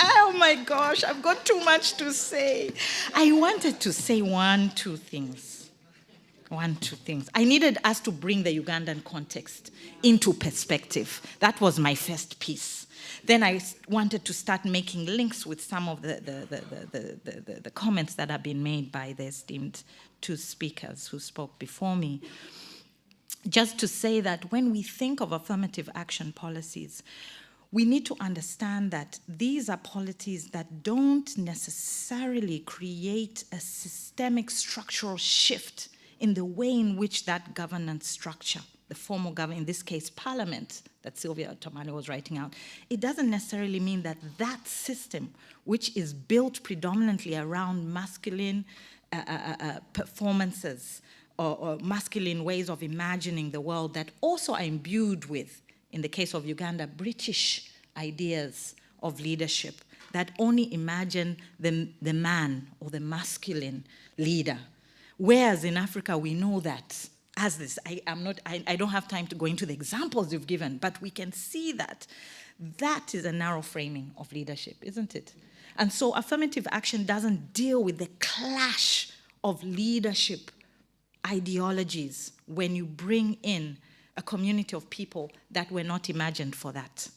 Oh my gosh, I've got too much to say. I wanted to say one, two things. I needed us to bring the Ugandan context into perspective. That was my first piece. Then I wanted to start making links with some of the comments that have been made by the esteemed 2 speakers who spoke before me. Just to say that when we think of affirmative action policies, we need to understand that these are policies that don't necessarily create a systemic structural shift in the way in which that governance structure, the formal government, in this case parliament, that Sylvia Tamale was writing out, it doesn't necessarily mean that that system, which is built predominantly around masculine performances or masculine ways of imagining the world that also are imbued with, in the case of Uganda, British ideas of leadership that only imagine the man or the masculine leader. Whereas in Africa, we know that as this, I don't have time to go into the examples you've given, but we can see that that is a narrow framing of leadership, isn't it? And so affirmative action doesn't deal with the clash of leadership ideologies when you bring in a community of people that were not imagined for that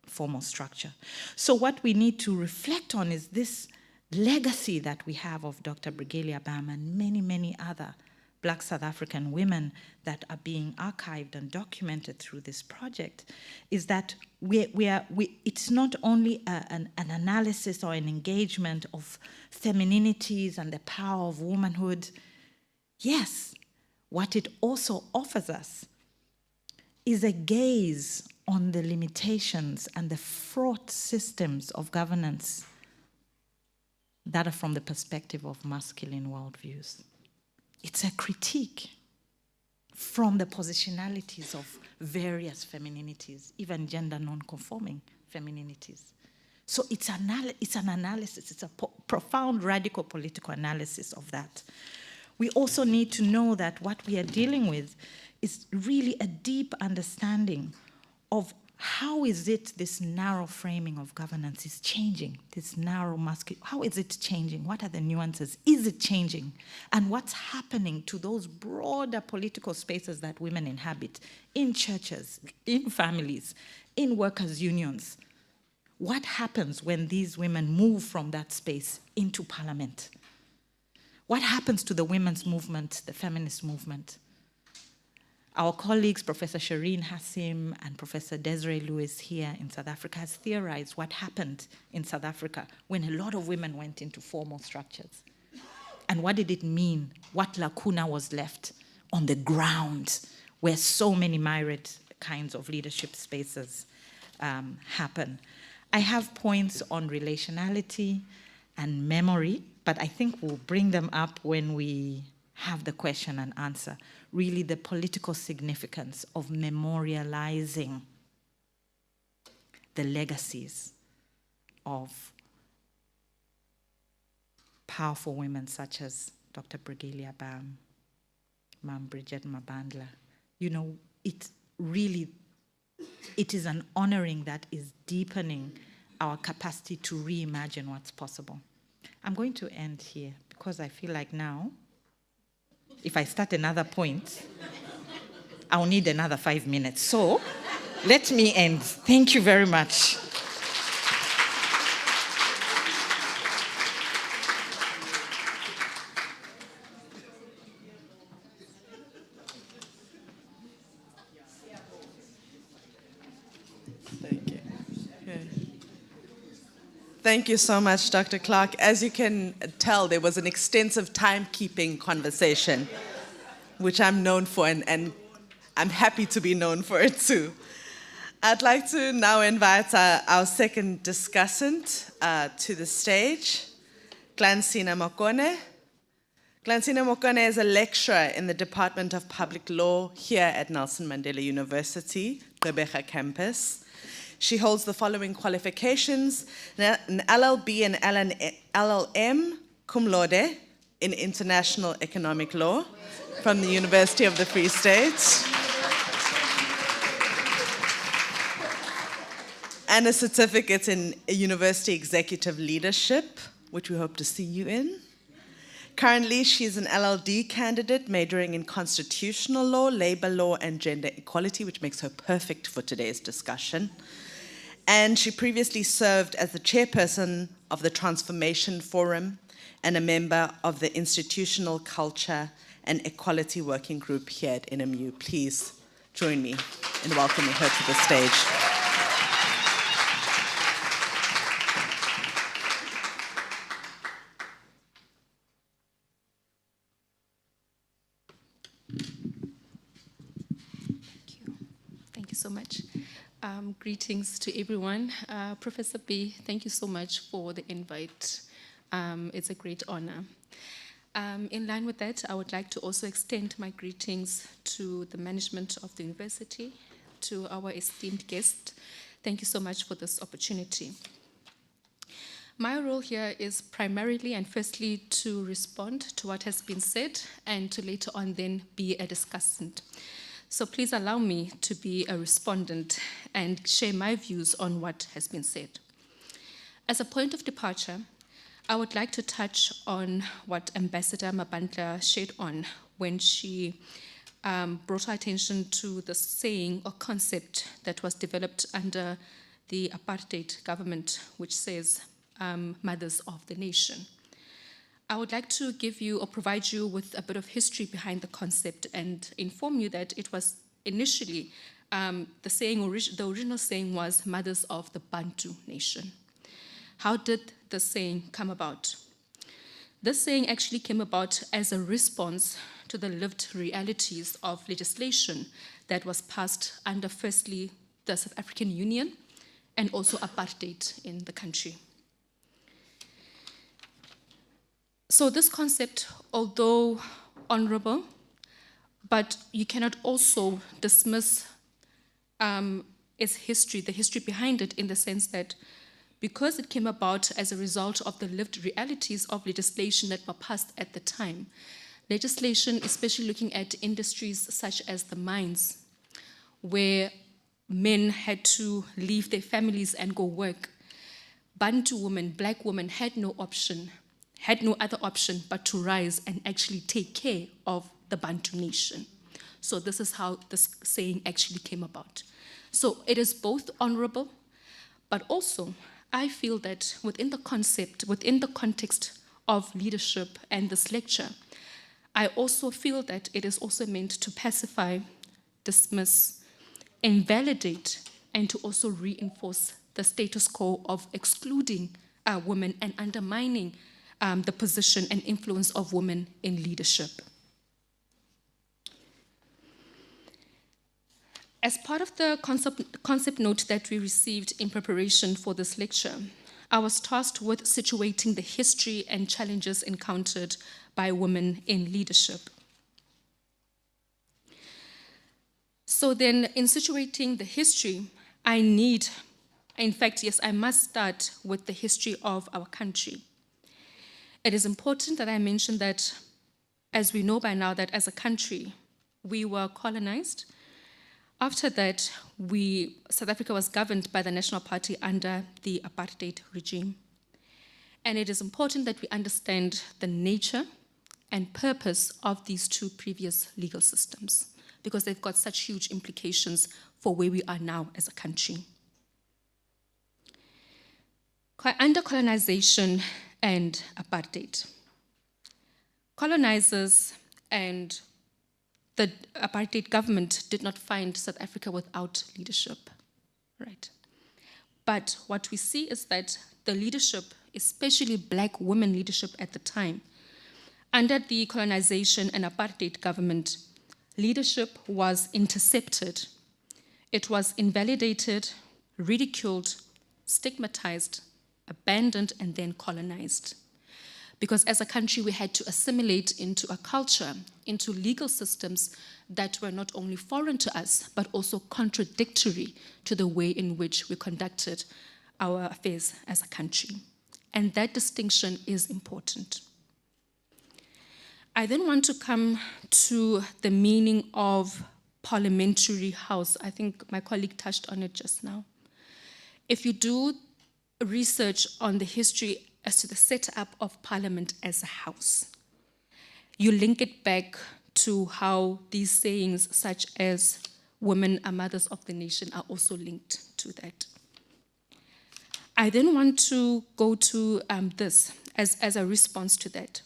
formal structure. So what we need to reflect on is this legacy that we have of Dr. Brigalia Bam and many, many other Black South African women that are being archived and documented through this project, is that it's not only an analysis or an engagement of femininities and the power of womanhood. Yes, what it also offers us is a gaze on the limitations and the fraught systems of governance that are from the perspective of masculine worldviews. It's a critique from the positionalities of various femininities, even gender non-conforming femininities. So it's an analysis, it's a profound radical political analysis of that. We also need to know that what we are dealing with is really a deep understanding of how is it this narrow framing of governance is changing, this narrow masculine, how is it changing? What are the nuances? Is it changing? And what's happening to those broader political spaces that women inhabit, in churches, in families, in workers' unions? What happens when these women move from that space into parliament? What happens to the women's movement, the feminist movement? Our colleagues, Professor Shireen Hassim and Professor Desiree Lewis here in South Africa, has theorized what happened in South Africa when a lot of women went into formal structures. And what did it mean? What lacuna was left on the ground where so many myriad kinds of leadership spaces happen? I have points on relationality and memory, but I think we'll bring them up when we have the question and answer. Really the political significance of memorializing the legacies of powerful women such as Dr. Brigalia Bam, Mam Bridget Mabandla. You know, it is an honoring that is deepening our capacity to reimagine what's possible. I'm going to end here because I feel like now, if I start another point, I'll need another 5 minutes. So let me end. Thank you very much. Thank you. Okay. Thank you so much, Dr. Clark. As you can tell, there was an extensive timekeeping conversation, which I'm known for, and I'm happy to be known for it too. I'd like to now invite our second discussant to the stage, Glancina Mokone. Glancina Mokone is a lecturer in the Department of Public Law here at Nelson Mandela University, Gqeberha campus. She holds the following qualifications: an LLB and LLM cum laude in International Economic Law from the University of the Free State, and a certificate in University Executive Leadership, which we hope to see you in. Currently, she's an LLD candidate majoring in constitutional law, labor law, and gender equality, which makes her perfect for today's discussion. And she previously served as the chairperson of the Transformation Forum and a member of the Institutional Culture and Equality Working Group here at NMU. Please join me in welcoming her to the stage. Thank you so much. Greetings to everyone. Professor B, thank you so much for the invite. It's a great honor. In line with that, I would like to also extend my greetings to the management of the university, to our esteemed guest. Thank you so much for this opportunity. My role here is primarily and firstly to respond to what has been said and to later on then be a discussant. So please allow me to be a respondent and share my views on what has been said. As a point of departure, I would like to touch on what Ambassador Mabandla shared on when she brought our attention to the saying or concept that was developed under the apartheid government, which says mothers of the nation. I would like to give you or provide you with a bit of history behind the concept and inform you that it was initially, the original saying was mothers of the Bantu nation. How did the saying come about? This saying actually came about as a response to the lived realities of legislation that was passed under firstly the South African Union and also apartheid in the country. So this concept, although honorable, but you cannot also dismiss its history, the history behind it, in the sense that because it came about as a result of the lived realities of legislation that were passed at the time, legislation, especially looking at industries such as the mines, where men had to leave their families and go work, Bantu women, black women, had no other option but to rise and actually take care of the Bantu nation. So this is how this saying actually came about. So it is both honorable, but also I feel that within the concept, within the context of leadership and this lecture, I also feel that it is also meant to pacify, dismiss, invalidate, and to also reinforce the status quo of excluding women and undermining the position and influence of women in leadership. As part of the concept note that we received in preparation for this lecture, I was tasked with situating the history and challenges encountered by women in leadership. So then, in situating the history, I must start with the history of our country. It is important that I mention that, as we know by now, that as a country, we were colonized. After that, South Africa was governed by the National Party under the apartheid regime. And it is important that we understand the nature and purpose of these two previous legal systems, because they've got such huge implications for where we are now as a country. Under colonization and apartheid, colonizers and the apartheid government did not find South Africa without leadership, right? But what we see is that the leadership, especially black women leadership at the time, under the colonization and apartheid government, leadership was intercepted. It was invalidated, ridiculed, stigmatized, abandoned, and then colonized. Because as a country, we had to assimilate into a culture, into legal systems that were not only foreign to us, but also contradictory to the way in which we conducted our affairs as a country. And that distinction is important. I then want to come to the meaning of parliamentary house. I think my colleague touched on it just now. If you do research on the history as to the setup of parliament as a house, you link it back to how these sayings such as women are mothers of the nation are also linked to that. I then want to go to this as a response to that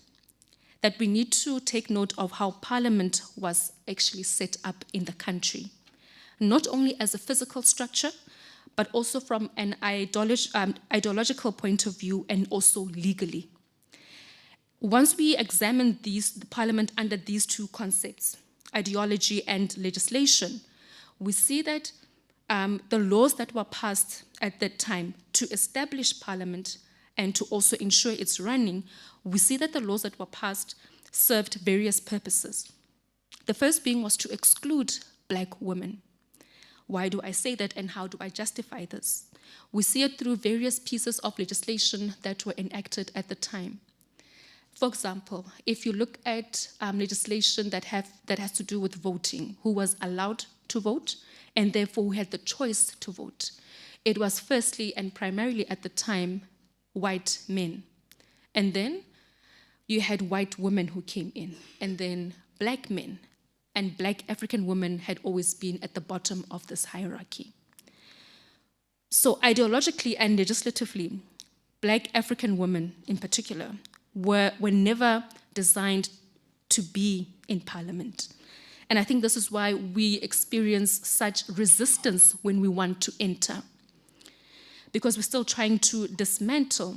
we need to take note of how parliament was actually set up in the country, not only as a physical structure, but also from an ideological point of view and also legally. Once we examine the parliament under these two concepts, ideology and legislation, we see that the laws that were passed at that time to establish parliament and to also ensure its running, we see that the laws that were passed served various purposes. The first being was to exclude black women. Why do I say that and how do I justify this? We see it through various pieces of legislation that were enacted at the time. For example, if you look at legislation that has to do with voting, who was allowed to vote and therefore who had the choice to vote, it was firstly and primarily at the time white men. And then you had white women who came in, and then black men. And black African women had always been at the bottom of this hierarchy. So ideologically and legislatively, black African women in particular were never designed to be in parliament. And I think this is why we experience such resistance when we want to enter, because we're still trying to dismantle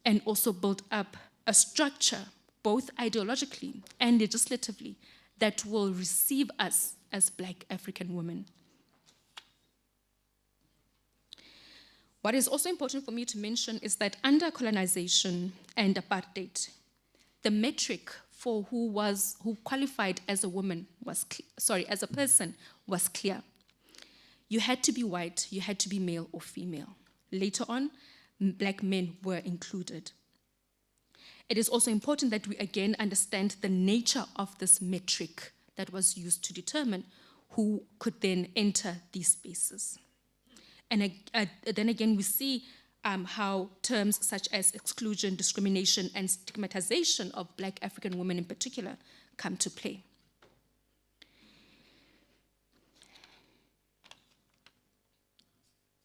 and also build up a structure, both ideologically and legislatively, that will receive us as black African women. What is also important for me to mention is that under colonization and apartheid, the metric for who qualified as a woman as a person was clear. You had to be white, you had to be male or female. Later on, black men were included. It is also important that we again understand the nature of this metric that was used to determine who could then enter these spaces. And then again, we see how terms such as exclusion, discrimination, and stigmatization of black African women in particular come to play.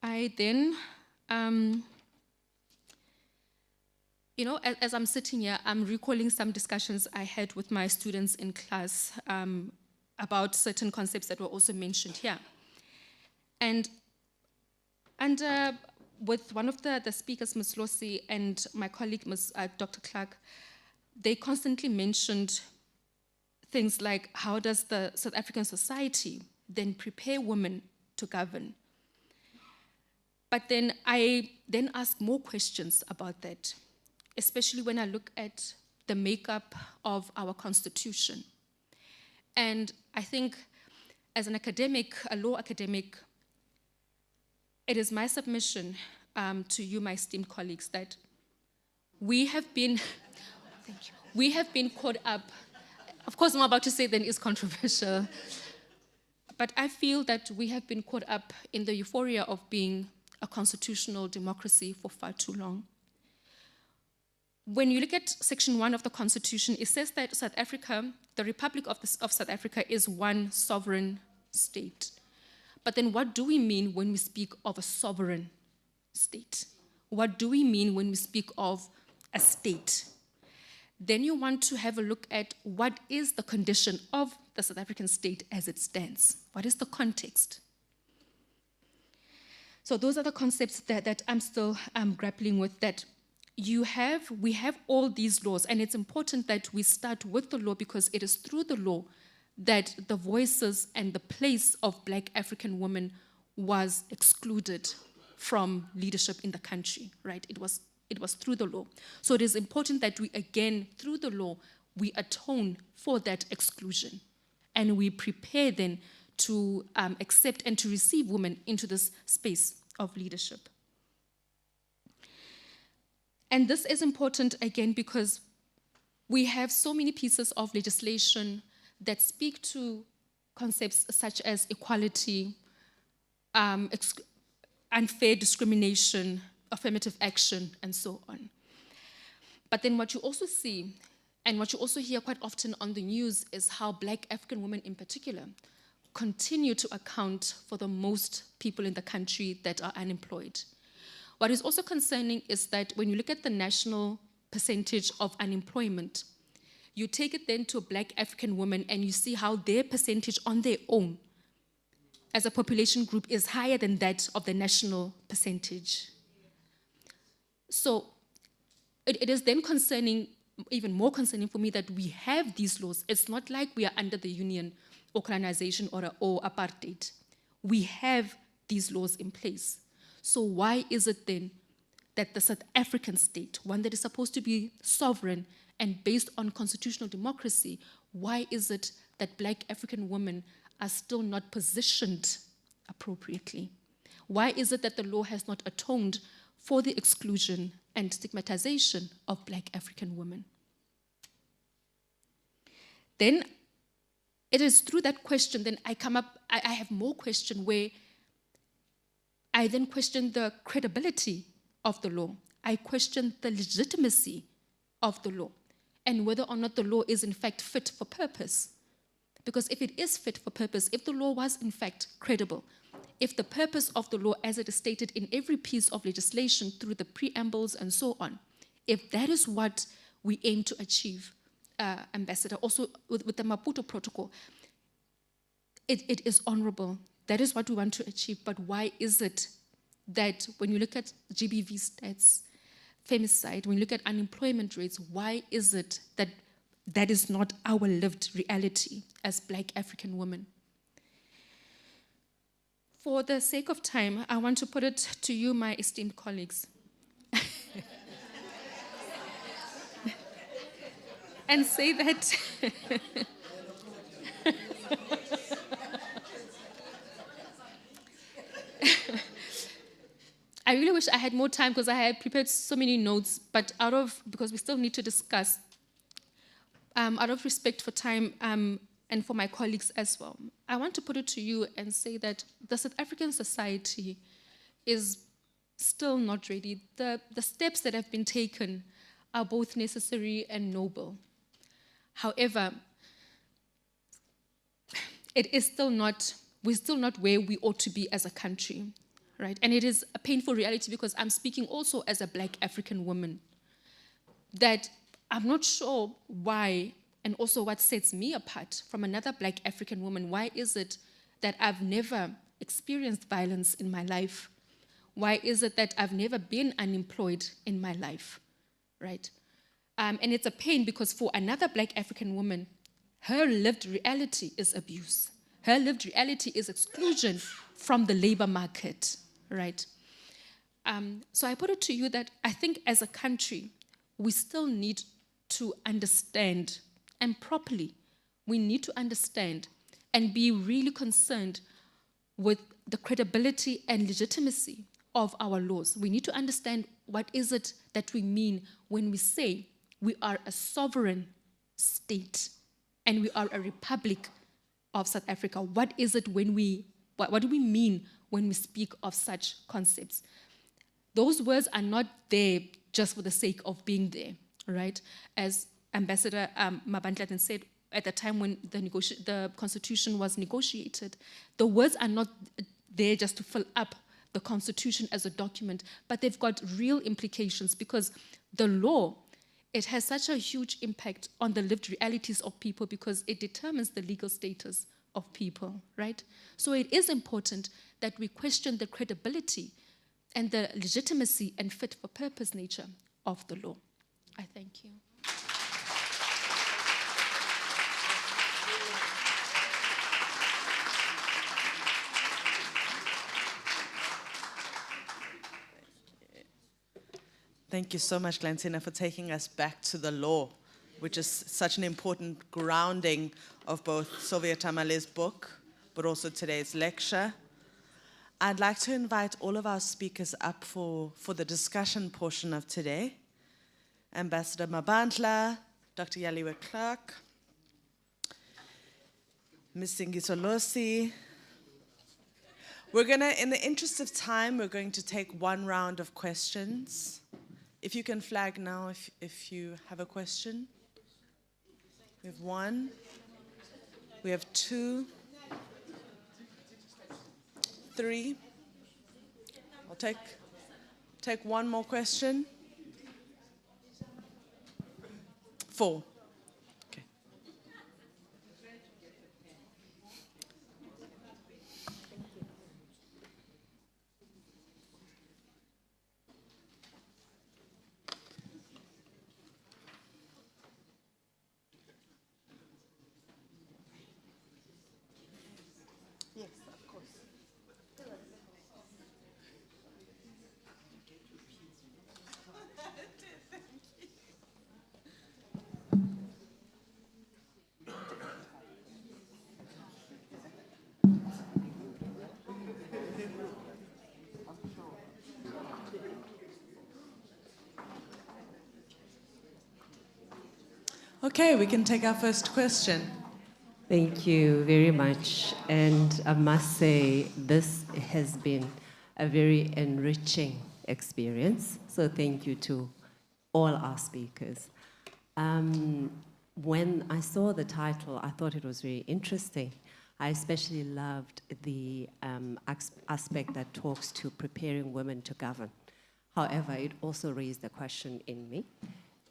I then, as I'm sitting here, I'm recalling some discussions I had with my students in class about certain concepts that were also mentioned here. And with one of the speakers, Ms. Losi, and my colleague, Dr. Clark, they constantly mentioned things like, how does the South African society then prepare women to govern? But then I then ask more questions about that, especially when I look at the makeup of our constitution. And I think as an academic, a law academic, it is my submission to you, my esteemed colleagues, that we have been, we have been caught up, of course I'm about to say then is controversial, but I feel that we have been caught up in the euphoria of being a constitutional democracy for far too long. When you look at Section 1 of the Constitution, it says that South Africa, the Republic of South Africa, is one sovereign state. But then what do we mean when we speak of a sovereign state? What do we mean when we speak of a state? Then you want to have a look at what is the condition of the South African state as it stands. What is the context? So those are the concepts that I'm still grappling with, that we have all these laws, and it's important that we start with the law, because it is through the law that the voices and the place of black African women was excluded from leadership in the country, right? It was through the law. So it is important that we, again, through the law, we atone for that exclusion, and we prepare then to accept and to receive women into this space of leadership. And this is important, again, because we have so many pieces of legislation that speak to concepts such as equality, unfair discrimination, affirmative action, and so on. But then what you also see, and what you also hear quite often on the news, is how black African women in particular continue to account for the most people in the country that are unemployed. What is also concerning is that when you look at the national percentage of unemployment, you take it then to a black African woman and you see how their percentage on their own as a population group is higher than that of the national percentage. So it is then concerning, even more concerning for me, that we have these laws. It's not like we are under the union or colonization or apartheid. We have these laws in place. So why is it then that the South African state, one that is supposed to be sovereign and based on constitutional democracy, why is it that Black African women are still not positioned appropriately? Why is it that the law has not atoned for the exclusion and stigmatization of Black African women? Then it is through that question, then I have more question where I then question the credibility of the law. I question the legitimacy of the law and whether or not the law is in fact fit for purpose. Because if it is fit for purpose, if the law was in fact credible, if the purpose of the law as it is stated in every piece of legislation through the preambles and so on, if that is what we aim to achieve, Ambassador, also with the Maputo Protocol, it is honorable. That is what we want to achieve. But why is it that when you look at GBV stats, femicide, when you look at unemployment rates, why is it that that is not our lived reality as Black African women? For the sake of time, I want to put it to you, my esteemed colleagues. And say that I really wish I had more time because I had prepared so many notes, but because we still need to discuss, out of respect for time and for my colleagues as well, I want to put it to you and say that the South African society is still not ready. The steps that have been taken are both necessary and noble. However, we're still not where we ought to be as a country, right? And it is a painful reality because I'm speaking also as a Black African woman, that I'm not sure why, and also what sets me apart from another Black African woman. Why is it that I've never experienced violence in my life? Why is it that I've never been unemployed in my life, right? And it's a pain because for another Black African woman, her lived reality is abuse. Her lived reality is exclusion from the labor market, right? So I put it to you that I think as a country, we still need to understand, and properly, we need to understand and be really concerned with the credibility and legitimacy of our laws. We need to understand what is it that we mean when we say we are a sovereign state and we are a republic of South Africa. What is it what do we mean when we speak of such concepts? Those words are not there just for the sake of being there, right? As Ambassador Mabandla said, at the time when the Constitution was negotiated, the words are not there just to fill up the Constitution as a document, but they've got real implications because the law, it has such a huge impact on the lived realities of people because it determines the legal status of people, right? So it is important that we question the credibility and the legitimacy and fit for purpose nature of the law. I thank you. Thank you so much, Glantina, for taking us back to the law, which is such an important grounding of both Sylvia Tamale's book, but also today's lecture. I'd like to invite all of our speakers up for the discussion portion of today. Ambassador Mabandla, Dr. Yaliwe Clark, Ms. Singiso Losi. We're gonna, in the interest of time, we're going to take one round of questions. If you can flag now if you have a question. We have one, we have two, three. I'll take one more question. Four. Okay. Yes, of course. Okay, we can take our first question. Thank you very much. And I must say, this has been a very enriching experience. So thank you to all our speakers. When I saw the title, I thought it was very interesting. I especially loved the aspect that talks to preparing women to govern. However, it also raised a question in me.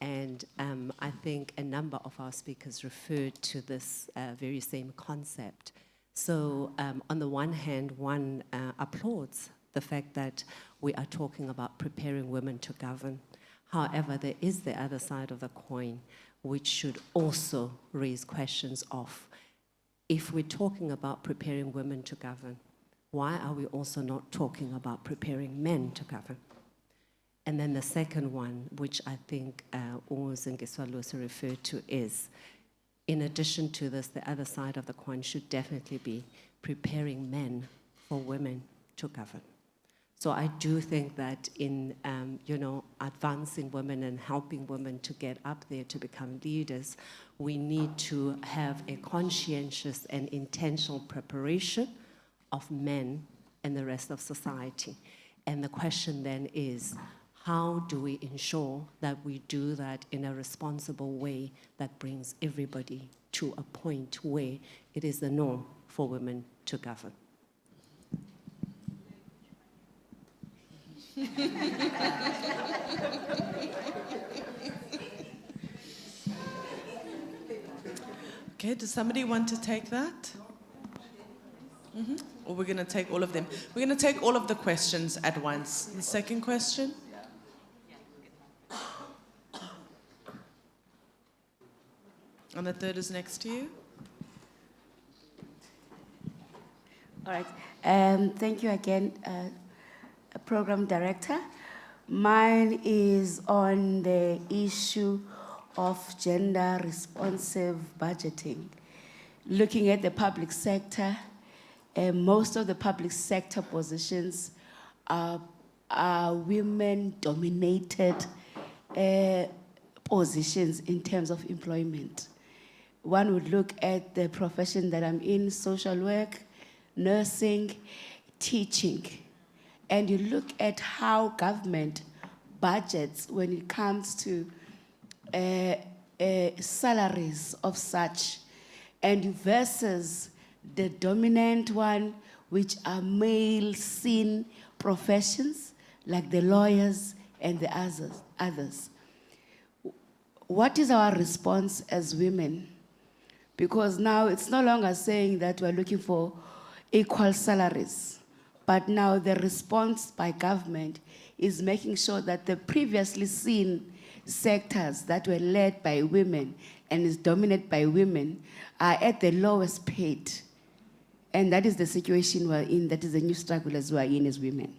And I think a number of our speakers referred to this very same concept. So on the one hand, one applauds the fact that we are talking about preparing women to govern. However, there is the other side of the coin, which should also raise questions of, if we're talking about preparing women to govern, why are we also not talking about preparing men to govern? And then the second one, which I think Ngeswa referred to, is, in addition to this, the other side of the coin should definitely be preparing men for women to govern. So I do think that in advancing women and helping women to get up there to become leaders, we need to have a conscientious and intentional preparation of men and the rest of society. And the question then is, how do we ensure that we do that in a responsible way that brings everybody to a point where it is the norm for women to govern? Okay, does somebody want to take that? Or we're going to take all of them? We're going to take all of the questions at once. The second question? And the third is next to you. All right. Thank you again, Program Director. Mine is on the issue of gender responsive budgeting. Looking at the public sector, most of the public sector positions are women-dominated positions in terms of employment. One would look at the profession that I'm in, social work, nursing, teaching, and you look at how government budgets when it comes to salaries of such, and versus the dominant one, which are male-seen professions, like the lawyers and the others. What is our response as women? Because now it's no longer saying that we're looking for equal salaries, but now the response by government is making sure that the previously seen sectors that were led by women and is dominated by women are at the lowest paid. And that is the situation we're in, that is the new struggle as we're in as women.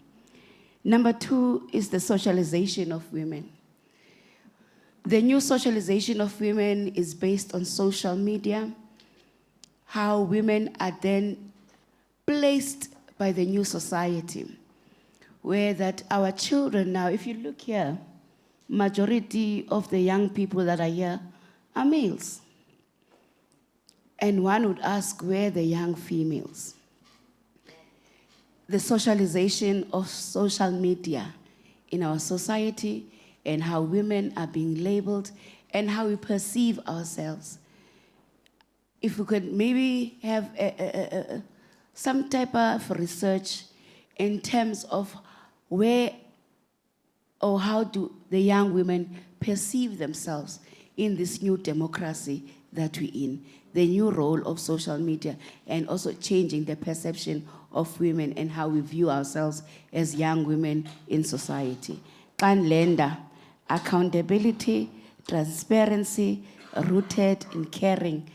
Number two is the socialization of women. The new socialization of women is based on social media, how women are then placed by the new society, where that our children now, if you look here, majority of the young people that are here are males. And one would ask, where are the young females? The socialization of social media in our society and how women are being labeled and how we perceive ourselves. If we could maybe have some type of research in terms of where or how do the young women perceive themselves in this new democracy that we're in, the new role of social media, and also changing the perception of women and how we view ourselves as young women in society. Kanlenda, accountability, transparency, rooted in caring,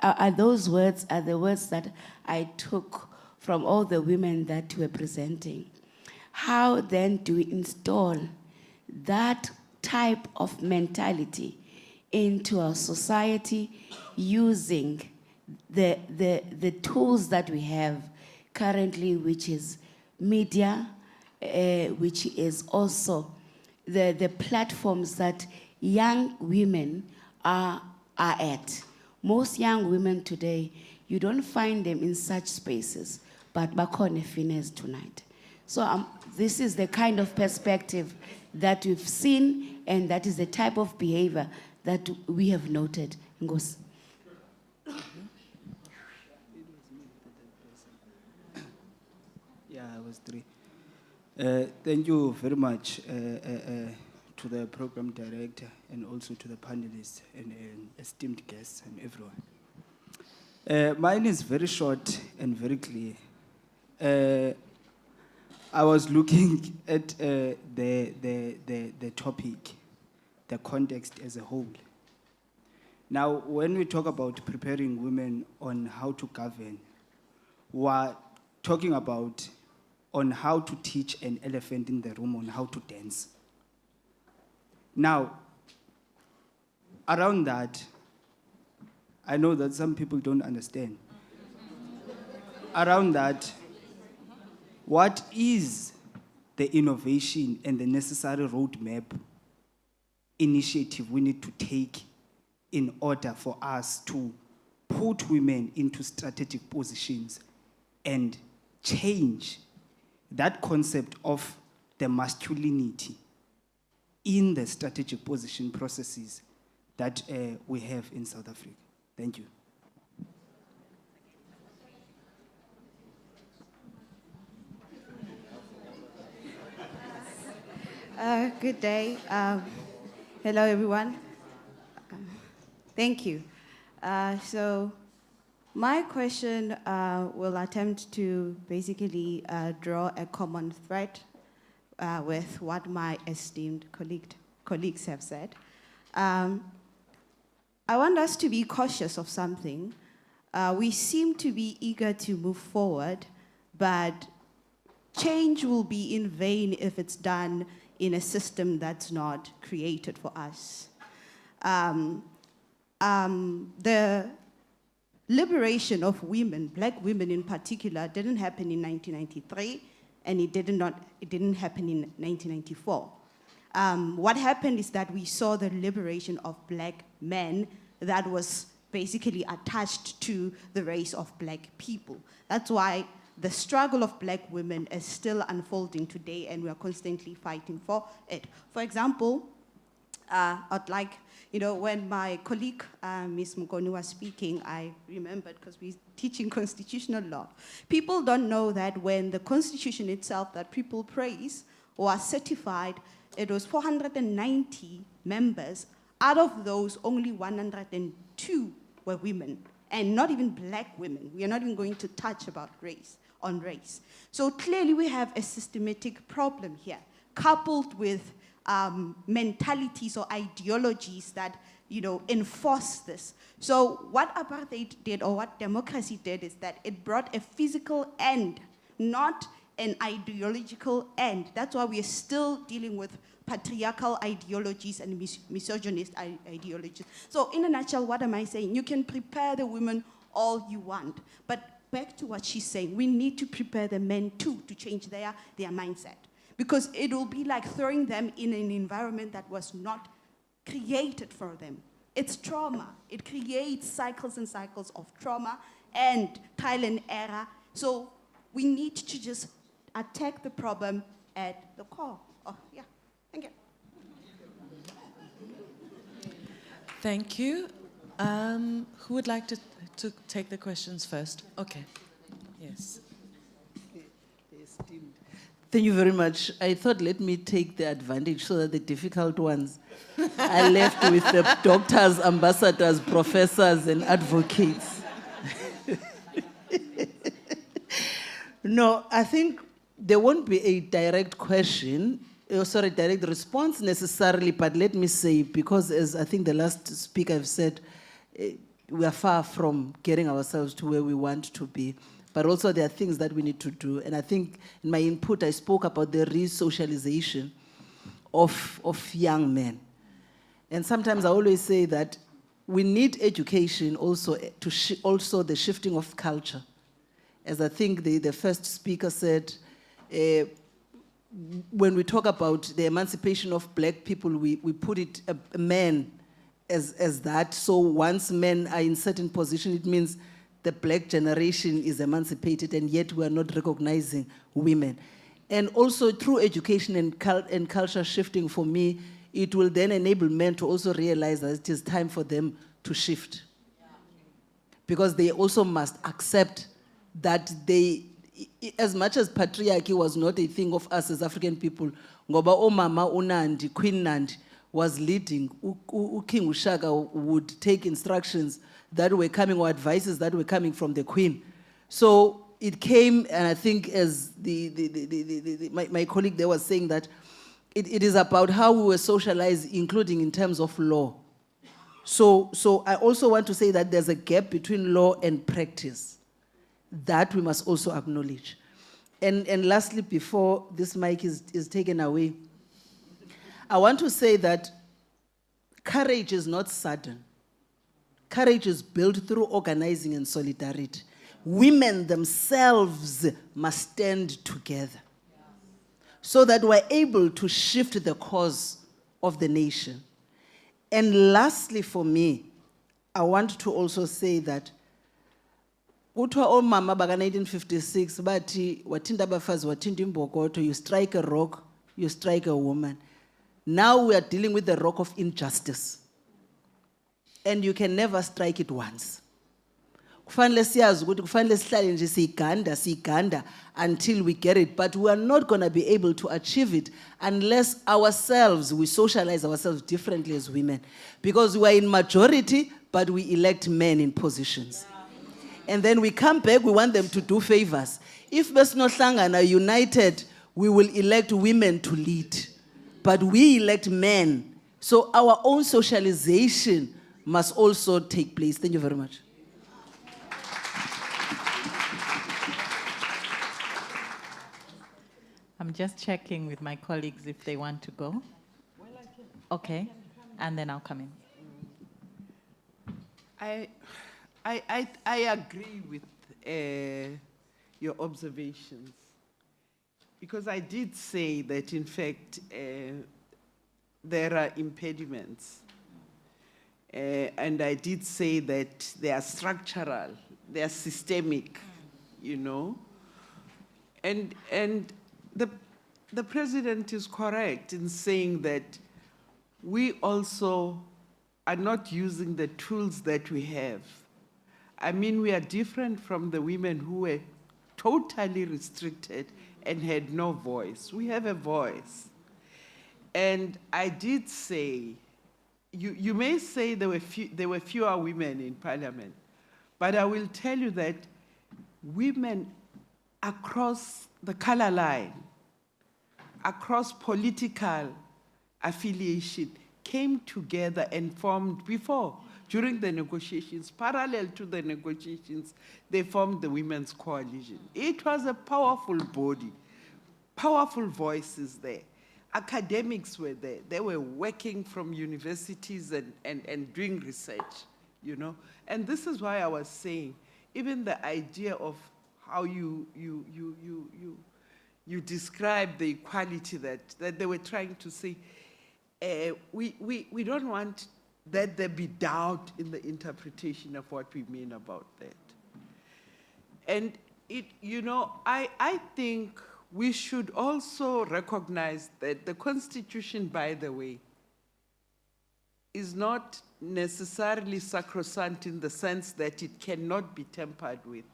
are those words are the words that I took from all the women that were presenting. How then do we install that type of mentality into our society using the tools that we have currently, which is media, which is also the platforms that young women are at. Most young women today, you don't find them in such spaces, but bakhona finesse tonight. So this is the kind of perspective that we've seen, and that is the type of behavior that we have noted. Ngosi. Yeah, I was 3. Thank you very much to the program director and also to the panelists and esteemed guests and everyone. Mine is very short and very clear. I was looking at the topic, the context as a whole. Now, when we talk about preparing women on how to govern, we're talking about on how to teach an elephant in the room on how to dance. Now, around that, I know that some people don't understand. Around that, what is the innovation and the necessary roadmap initiative we need to take in order for us to put women into strategic positions and change that concept of the masculinity in the strategic position processes that we have in South Africa? Thank you. Good day. Hello, everyone. Thank you. So my question will attempt to basically draw a common thread with what my esteemed colleagues have said. I want us to be cautious of something. We seem to be eager to move forward, but change will be in vain if it's done in a system that's not created for us. The liberation of women, black women in particular, didn't happen in 1993, and it didn't happen in 1994. What happened is that we saw the liberation of black men that was basically attached to the race of black people. That's why the struggle of black women is still unfolding today, and we are constantly fighting for it. For example, I'd like, when my colleague, Ms. Mukoni, was speaking, I remembered, because we're teaching constitutional law. People don't know that when the Constitution itself that people praise was certified, it was 490 members. Out of those, only 102 were women, and not even black women. We are not even going to touch about race. So clearly we have a systematic problem here, coupled with mentalities or ideologies that enforce this. So what apartheid did, or what democracy did, is that it brought a physical end, not an ideological end. That's why we are still dealing with patriarchal ideologies and misogynist ideologies. So in a nutshell, what am I saying? You can prepare the women all you want, but back to what she's saying, we need to prepare the men too to change their mindset. Because it will be like throwing them in an environment that was not created for them. It's trauma. It creates cycles and cycles of trauma and trial and error. So we need to just attack the problem at the core. Oh, yeah. Thank you. Thank you. Who would like to take the questions first? Okay. Yes. Thank you very much. I thought let me take the advantage so that the difficult ones are left with the doctors, ambassadors, professors, and advocates. No, I think there won't be a direct question, direct response necessarily, but let me say, because as I think the last speaker have said, we are far from getting ourselves to where we want to be. But also there are things that we need to do. And I think in my input, I spoke about the re-socialization of young men. And sometimes I always say that we need education also to also the shifting of culture. As I think the first speaker said, when we talk about the emancipation of black people, we put it a man as that. So once men are in certain position, it means the black generation is emancipated, and yet we are not recognizing women. And also through education and culture shifting, for me, it will then enable men to also realize that it is time for them to shift. Because they also must accept that they, as much as patriarchy was not a thing of us as African people, ngoba omama uNandi, Queen Nandi was leading, King Ushaka would take instructions that were coming, or advices that were coming from the Queen. So it came, and I think as my colleague there was saying that it is about how we were socialized, including in terms of law. So I also want to say that there's a gap between law and practice that we must also acknowledge. And lastly, before this mic is taken away, I want to say that courage is not sudden. Courage is built through organizing and solidarity. Women themselves must stand together so that we're able to shift the course of the nation. And lastly, for me, I want to also say that kuthiwa omama baka 1956 bathi wathinta abafazi wathinta imbokodo, you strike a rock, you strike a woman. Now we are dealing with the rock of injustice. And you can never strike it once. Kufanele siyazi ukuthi kufanele sihlale nje siganda until we get it, but we are not going to be able to achieve it unless ourselves, we socialize ourselves differently as women. Because we are in majority, but we elect men in positions. And then we come back, we want them to do favors. If Besnohlangana are united, we will elect women to lead. But we elect men. So our own socialization must also take place. Thank you very much. I'm just checking with my colleagues if they want to go. Okay, and then I'll come in. I agree with your observations, because I did say that, in fact, there are impediments. And I did say that they are structural, they are systemic, you know. And the president is correct in saying that we also are not using the tools that we have. I mean, we are different from the women who were totally restricted and had no voice. We have a voice. And I did say, you may say there were fewer women in parliament, but I will tell you that women across the color line, across political affiliation, came together and formed during the negotiations, parallel to the negotiations, they formed the Women's Coalition. It was a powerful body, powerful voices there. Academics were there. They were working from universities and doing research, you know. And this is why I was saying, even the idea of how you describe the equality that they were trying to say, we don't want that there be doubt in the interpretation of what we mean about that. And you know, I think we should also recognize that the Constitution, by the way, is not necessarily sacrosanct in the sense that it cannot be tampered with.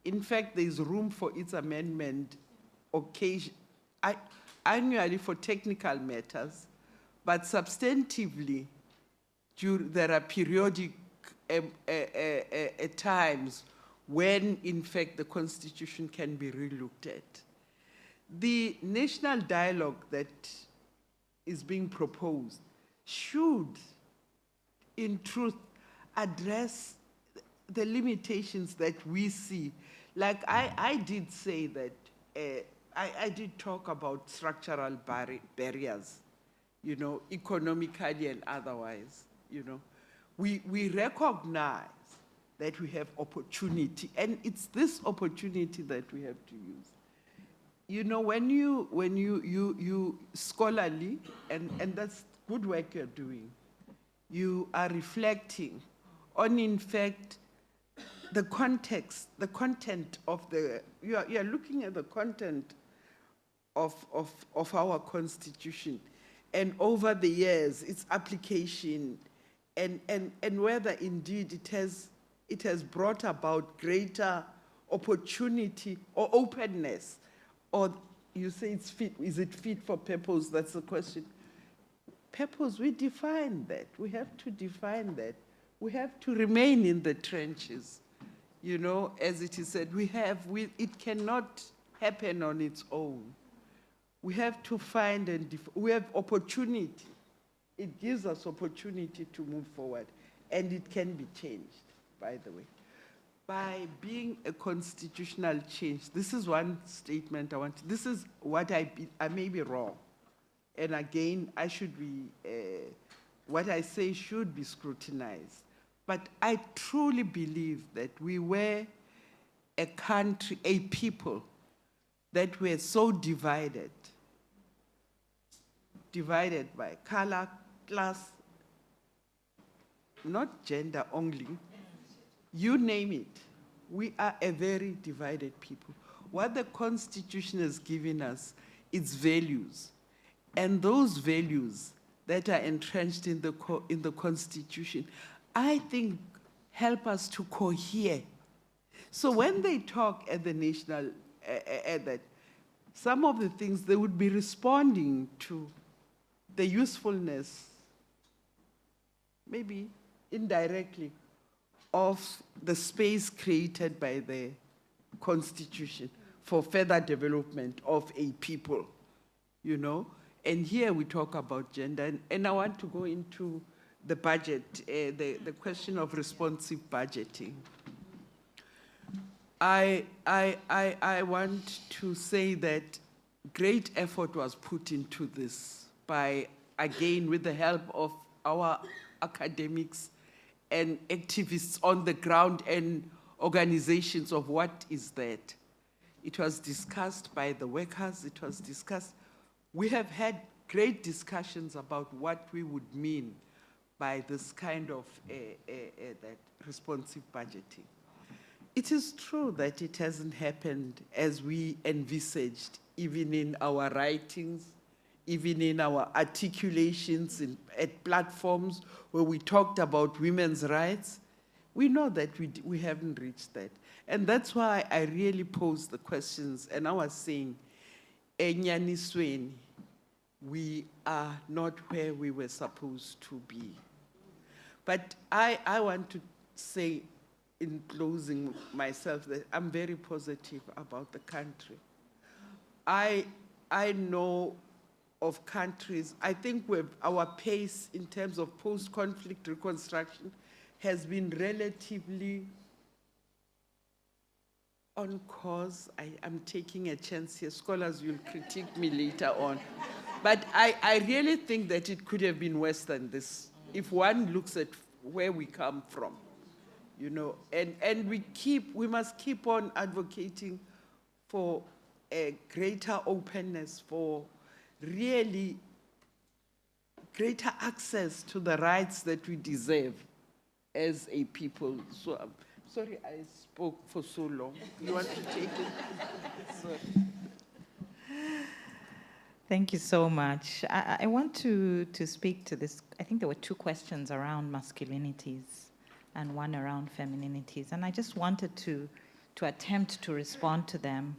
In fact, there is room for its amendment annually for technical matters, but substantively, there are periodic times when, in fact, the Constitution can be relooked at. The national dialogue that is being proposed should, in truth, address the limitations that we see. Like I did say that, I did talk about structural barriers, you know, economically and otherwise, you know. We recognize that we have opportunity, and it's this opportunity that we have to use. You know, when you scholarly, and that's good work you're doing, you are reflecting on, in fact, the context, the content of the, you are looking at the content of our constitution, and over the years, its application, and whether indeed it has brought about greater opportunity or openness, or you say it's fit, is it fit for purpose? That's the question. Purpose, we define that. We have to define that. We have to remain in the trenches. You know, as it is said, it cannot happen on its own. We have to find and we have opportunity. It gives us opportunity to move forward, and it can be changed, by the way. By being a constitutional change, this is one statement I want, this is what I may be wrong. And again, I should be, what I say should be scrutinized. But I truly believe that we were a country, a people that were so divided by color, class, not gender only, you name it. We are a very divided people. What the Constitution has given us is values. And those values that are entrenched in the Constitution, I think, help us to cohere. So when they talk at the national, that some of the things they would be responding to the usefulness, maybe indirectly, of the space created by the Constitution for further development of a people, you know? And here we talk about gender, and I want to go into the budget, the question of responsive budgeting. I want to say that great effort was put into this by, again, with the help of our academics and activists on the ground and organizations of what is that. It was discussed by the workers, it was discussed. We have had great discussions about what we would mean by this kind of that responsive budgeting. It is true that it hasn't happened as we envisaged, even in our writings, even in our articulations at platforms where we talked about women's rights. We know that we haven't reached that. And that's why I really posed the questions, and I was saying, enyanisweni, we are not where we were supposed to be. But I want to say, in closing myself, that I'm very positive about the country. I know of countries, I think our pace in terms of post-conflict reconstruction has been relatively on course. I'm taking a chance here. Scholars will critique me later on. But I really think that it could have been worse than this, if one looks at where we come from, you know. And we must keep on advocating for a greater openness, for really greater access to the rights that we deserve as a people. So I'm sorry I spoke for so long. You want to take it? Sorry. Thank you so much. I want to speak to this. I think there were two questions around masculinities and one around femininities. And I just wanted to attempt to respond to them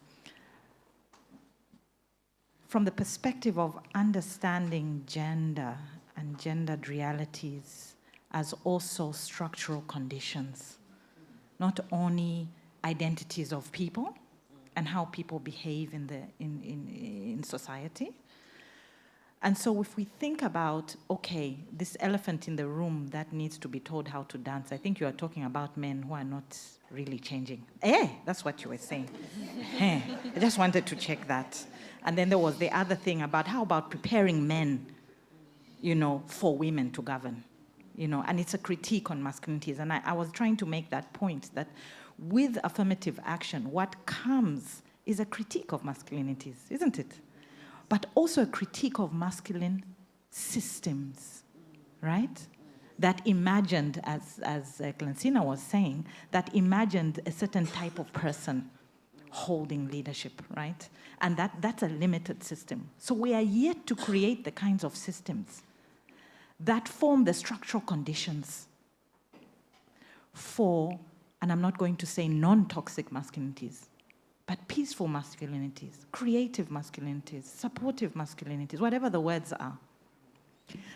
from the perspective of understanding gender and gendered realities as also structural conditions, not only identities of people and how people behave in society. And so if we think about, okay, this elephant in the room that needs to be told how to dance, I think you are talking about men who are not really changing. That's what you were saying. I just wanted to check that. And then there was the other thing about how about preparing men, you know, for women to govern, you know, and it's a critique on masculinities. And I was trying to make that point that with affirmative action, what comes is a critique of masculinities, isn't it? But also a critique of masculine systems, right? that imagined, as Clancina was saying, that imagined a certain type of person holding leadership, right? And that's a limited system. So we are yet to create the kinds of systems that form the structural conditions for, and I'm not going to say non-toxic masculinities, but peaceful masculinities, creative masculinities, supportive masculinities, whatever the words are.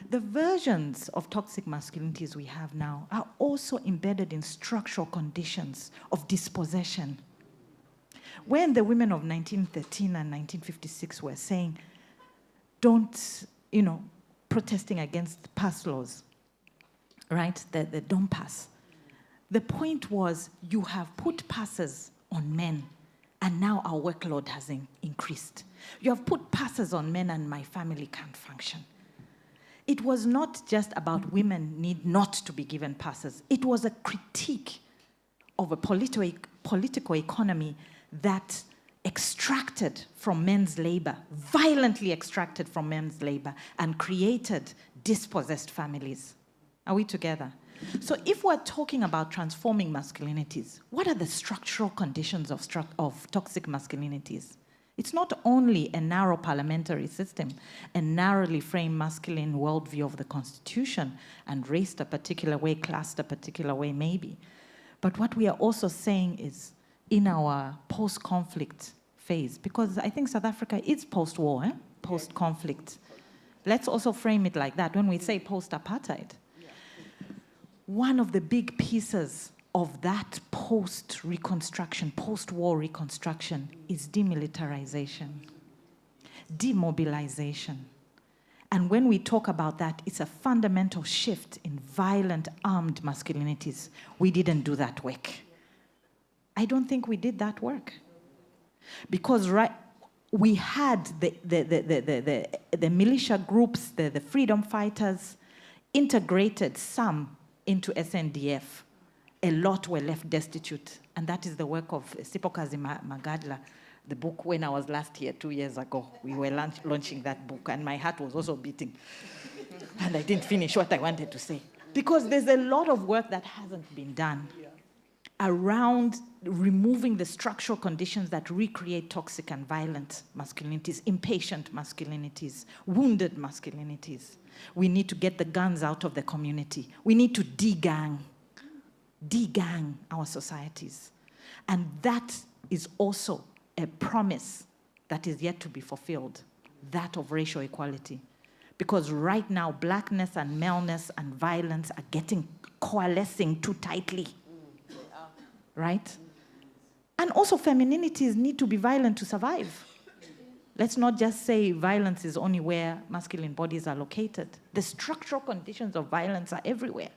The versions of toxic masculinities we have now are also embedded in structural conditions of dispossession. When the women of 1913 and 1956 were saying, don't, protesting against pass laws, right, the don't pass, the point was you have put passes on men and now our workload has increased. You have put passes on men and my family can't function. It was not just about women need not to be given passes. It was a critique of a political economy that extracted from men's labor, violently extracted from men's labor, and created dispossessed families. Are we together? So if we're talking about transforming masculinities, what are the structural conditions of toxic masculinities? It's not only a narrow parliamentary system, a narrowly framed masculine worldview of the Constitution, and raced a particular way, classed a particular way, maybe. But what we are also saying is, in our post-conflict phase, because I think South Africa is post-war, post-conflict. Let's also frame it like that when we say post-apartheid. One of the big pieces of that post-reconstruction, post-war reconstruction is demilitarization, demobilization. And when we talk about that, it's a fundamental shift in violent armed masculinities. We didn't do that work. I don't think we did that work. Because we had the militia groups, the freedom fighters, integrated some into SNDF. A lot were left destitute. And that is the work of Sipokazi Magadla, the book when I was last here 2 years ago. We were launching that book, and my heart was also beating. And I didn't finish what I wanted to say. Because there's a lot of work that hasn't been done around removing the structural conditions that recreate toxic and violent masculinities, impatient masculinities, wounded masculinities. We need to get the guns out of the community. We need to de-gang our societies. And that is also a promise that is yet to be fulfilled, that of racial equality. Because right now, blackness and maleness and violence are coalescing too tightly. Right? And also femininities need to be violent to survive. Let's not just say violence is only where masculine bodies are located. The structural conditions of violence are everywhere.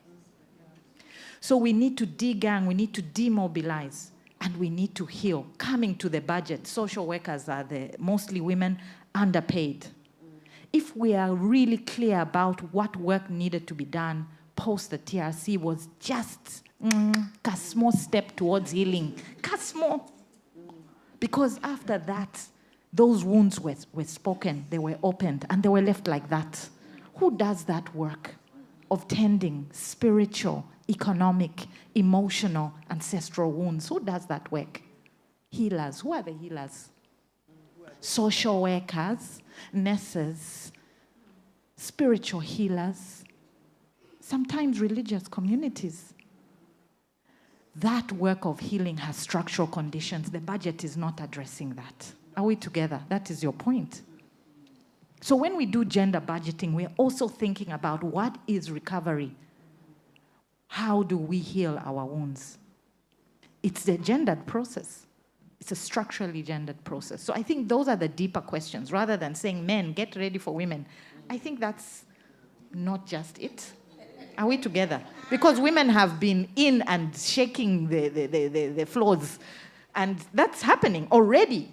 So we need to de-gang, we need to demobilize, and we need to heal. Coming to the budget, social workers are mostly women, underpaid. If we are really clear about what work needed to be done post the TRC was just a small step towards healing. Small. Because after that, those wounds were spoken, they were opened, and they were left like that. Who does that work of tending spiritual, economic, emotional, ancestral wounds? Who does that work? Healers. Who are the healers? Social workers, nurses, spiritual healers, sometimes religious communities. That work of healing has structural conditions. The budget is not addressing that. Are we together? That is your point. So when we do gender budgeting, we're also thinking about what is recovery? How do we heal our wounds? It's a gendered process. It's a structurally gendered process. So I think those are the deeper questions. Rather than saying, men, get ready for women, I think that's not just it. Are we together? Because women have been in and shaking the floors. And that's happening already.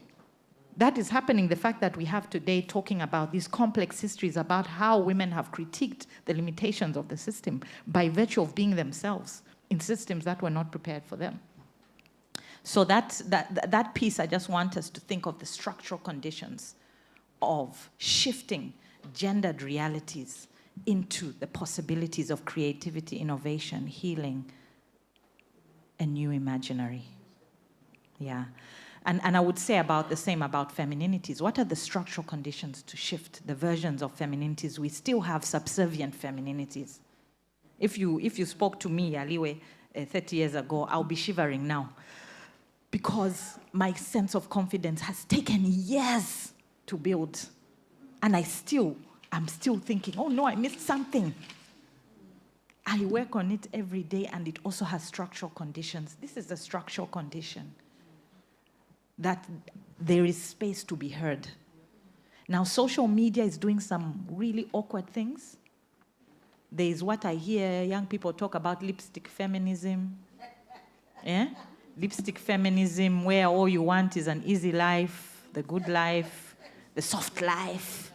That is happening. The fact that we have today talking about these complex histories about how women have critiqued the limitations of the system by virtue of being themselves in systems that were not prepared for them. So that piece, I just want us to think of the structural conditions of shifting gendered realities into the possibilities of creativity, innovation, healing, a new imaginary. Yeah. And I would say about the same about femininities. What are the structural conditions to shift the versions of femininities? We still have subservient femininities. If you spoke to me, Aliwe, 30 years ago, I'll be shivering now. Because my sense of confidence has taken years to build. And I'm still thinking, oh no, I missed something. I work on it every day, and it also has structural conditions. This is a structural condition, that there is space to be heard. Now, social media is doing some really awkward things. There is what I hear young people talk about, lipstick feminism. Yeah? Lipstick feminism, where all you want is an easy life, the good life, the soft life.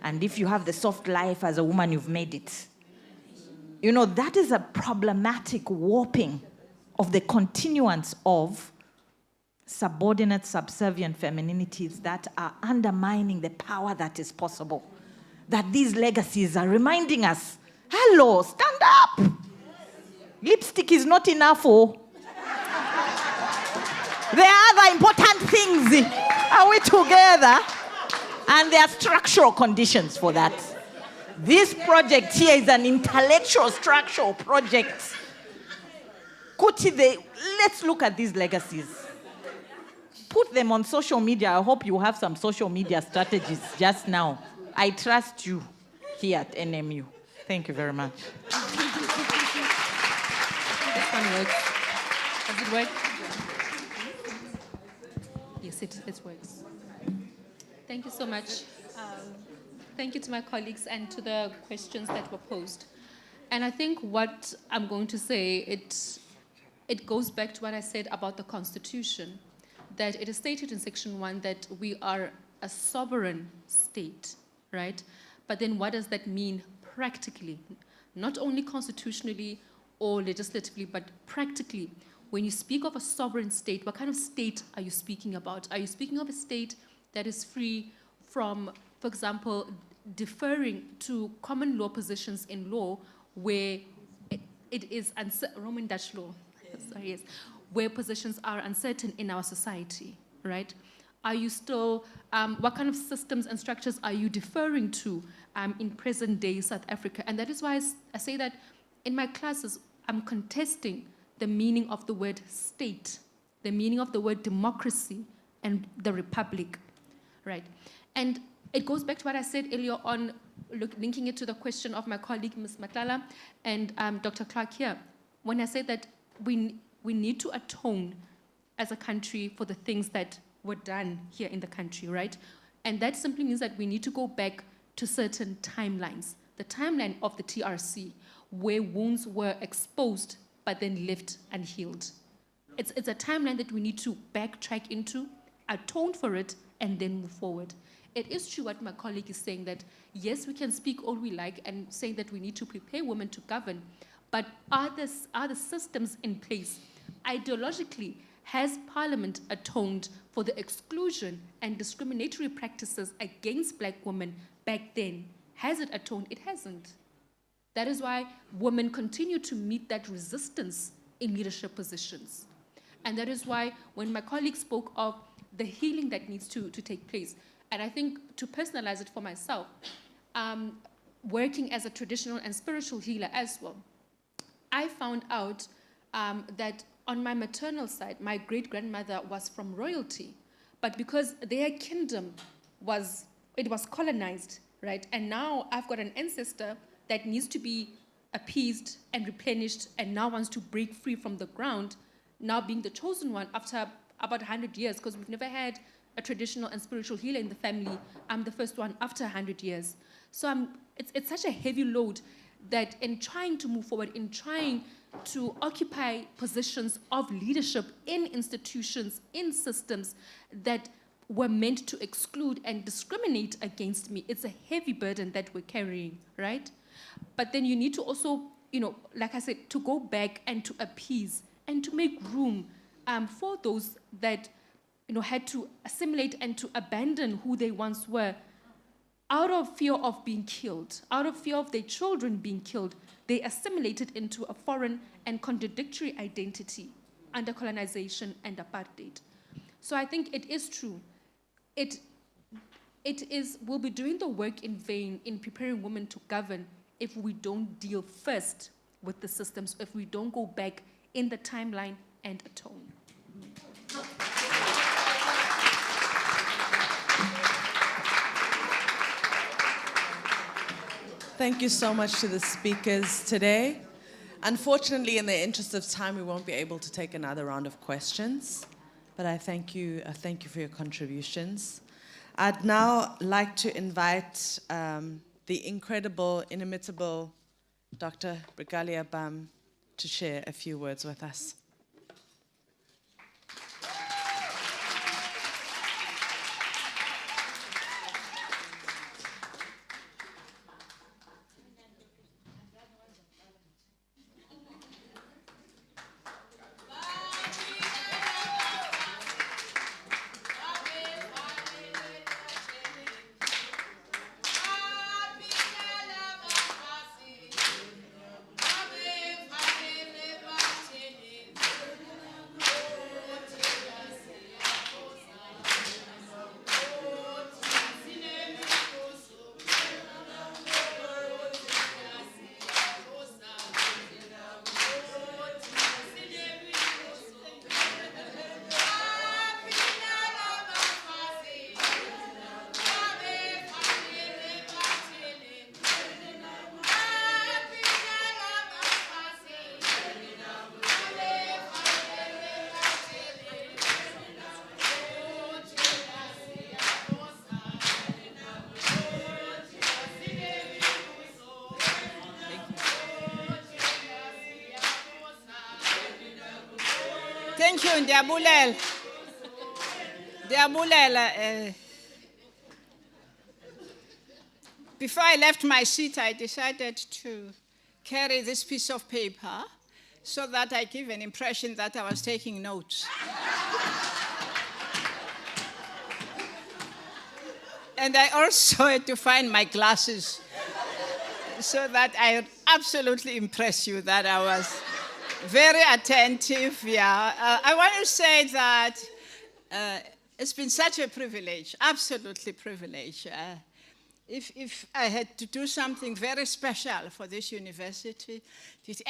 And if you have the soft life as a woman, you've made it. You know, that is a problematic warping of the continuance of subordinate, subservient femininities that are undermining the power that is possible. That these legacies are reminding us, hello, stand up. Lipstick is not enough. Oh. There are other important things. Are we together? And there are structural conditions for that. This project here is an intellectual structural project. Let's look at these legacies. Put them on social media. I hope you have some social media strategies just now. I trust you here at NMU. Thank you very much. This one works. Does it work? Yes, it works. Thank you so much. Thank you to my colleagues and to the questions that were posed. And I think what I'm going to say, it goes back to what I said about the Constitution, that it is stated in Section 1 that we are a sovereign state, right? But then what does that mean practically? Not only constitutionally or legislatively, but practically. When you speak of a sovereign state, what kind of state are you speaking about? Are you speaking of a state that is free from, for example, deferring to common law positions in law where it is Roman Dutch law, sorry, yes, where positions are uncertain in our society, right? Are you still, what kind of systems and structures are you deferring to in present day South Africa? And that is why I say that in my classes, I'm contesting the meaning of the word state, the meaning of the word democracy and the republic, right? And it goes back to what I said earlier on, linking it to the question of my colleague, Ms. Matlala, and Dr. Clark here, when I said that we need to atone as a country for the things that were done here in the country, right? And that simply means that we need to go back to certain timelines. The timeline of the TRC, where wounds were exposed but then left unhealed. It's a timeline that we need to backtrack into, atone for it, and then move forward. It is true what my colleague is saying, that yes, we can speak all we like and say that we need to prepare women to govern, but are the systems in place? Ideologically, has Parliament atoned for the exclusion and discriminatory practices against Black women back then? Has it atoned? It hasn't. That is why women continue to meet that resistance in leadership positions. And that is why when my colleague spoke of the healing that needs to take place, and I think to personalize it for myself, working as a traditional and spiritual healer as well, I found out that on my maternal side, my great-grandmother was from royalty, but because their kingdom was colonized, right? And now I've got an ancestor that needs to be appeased and replenished and now wants to break free from the ground, now being the chosen one after about 100 years, because we've never had a traditional and spiritual healer in the family. I'm the first one after 100 years. So it's such a heavy load that in trying to move forward, in trying to occupy positions of leadership in institutions, in systems that were meant to exclude and discriminate against me, it's a heavy burden that we're carrying, right? But then you need to also, like I said, to go back and to appease and to make room for those that, had to assimilate and to abandon who they once were out of fear of being killed, out of fear of their children being killed, they assimilated into a foreign and contradictory identity under colonization and apartheid. So I think it is true. We'll be doing the work in vain in preparing women to govern if we don't deal first with the systems, if we don't go back in the timeline and atone. Thank you so much to the speakers today. Unfortunately, in the interest of time, we won't be able to take another round of questions, but I thank you for your contributions. I'd now like to invite the incredible, inimitable Dr. Brigalia Bam to share a few words with us. Thank you, Ndiabulela. Ndiabulela. Before I left my seat, I decided to carry this piece of paper so that I give an impression that I was taking notes. And I also had to find my glasses so that I absolutely impress you that I was very attentive, yeah. I want to say that it's been such a privilege, absolutely privilege. If I had to do something very special for this university, but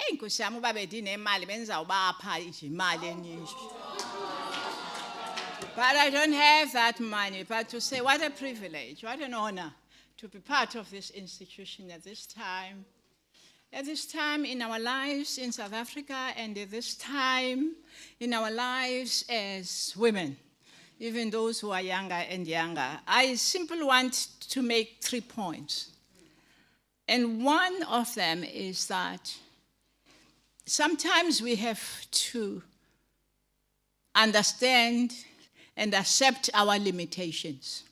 I don't have that money. But to say what a privilege, what an honor to be part of this institution at this time. At this time in our lives in South Africa, and at this time in our lives as women, even those who are younger and younger, I simply want to make 3 points. And one of them is that sometimes we have to understand and accept our limitations.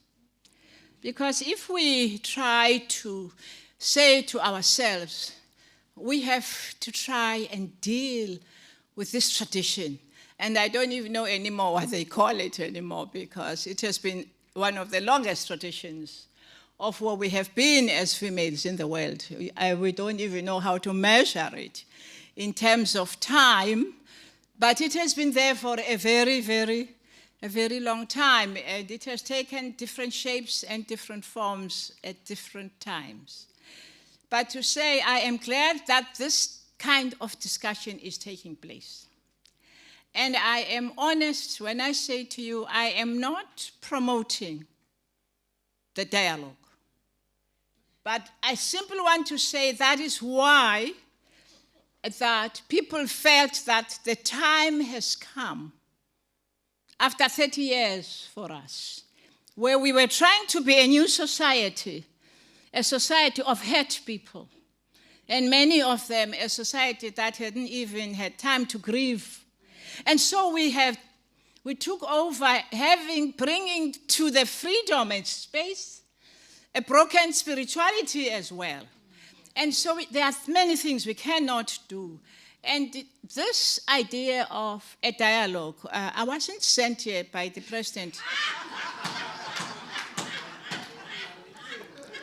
Because if we try to say to ourselves, we have to try and deal with this tradition. And I don't even know anymore what they call it anymore, because it has been one of the longest traditions of what we have been as females in the world. We don't even know how to measure it in terms of time, but it has been there for a very long time, and it has taken different shapes and different forms at different times. But to say, I am glad that this kind of discussion is taking place. And I am honest when I say to you, I am not promoting the dialogue. But I simply want to say that is why that people felt that the time has come, after 30 years for us, where we were trying to be a new society, a society of hurt people, and many of them a society that hadn't even had time to grieve. And so we took over bringing to the freedom and space a broken spirituality as well. And so there are many things we cannot do. And this idea of a dialogue, I wasn't sent here by the president.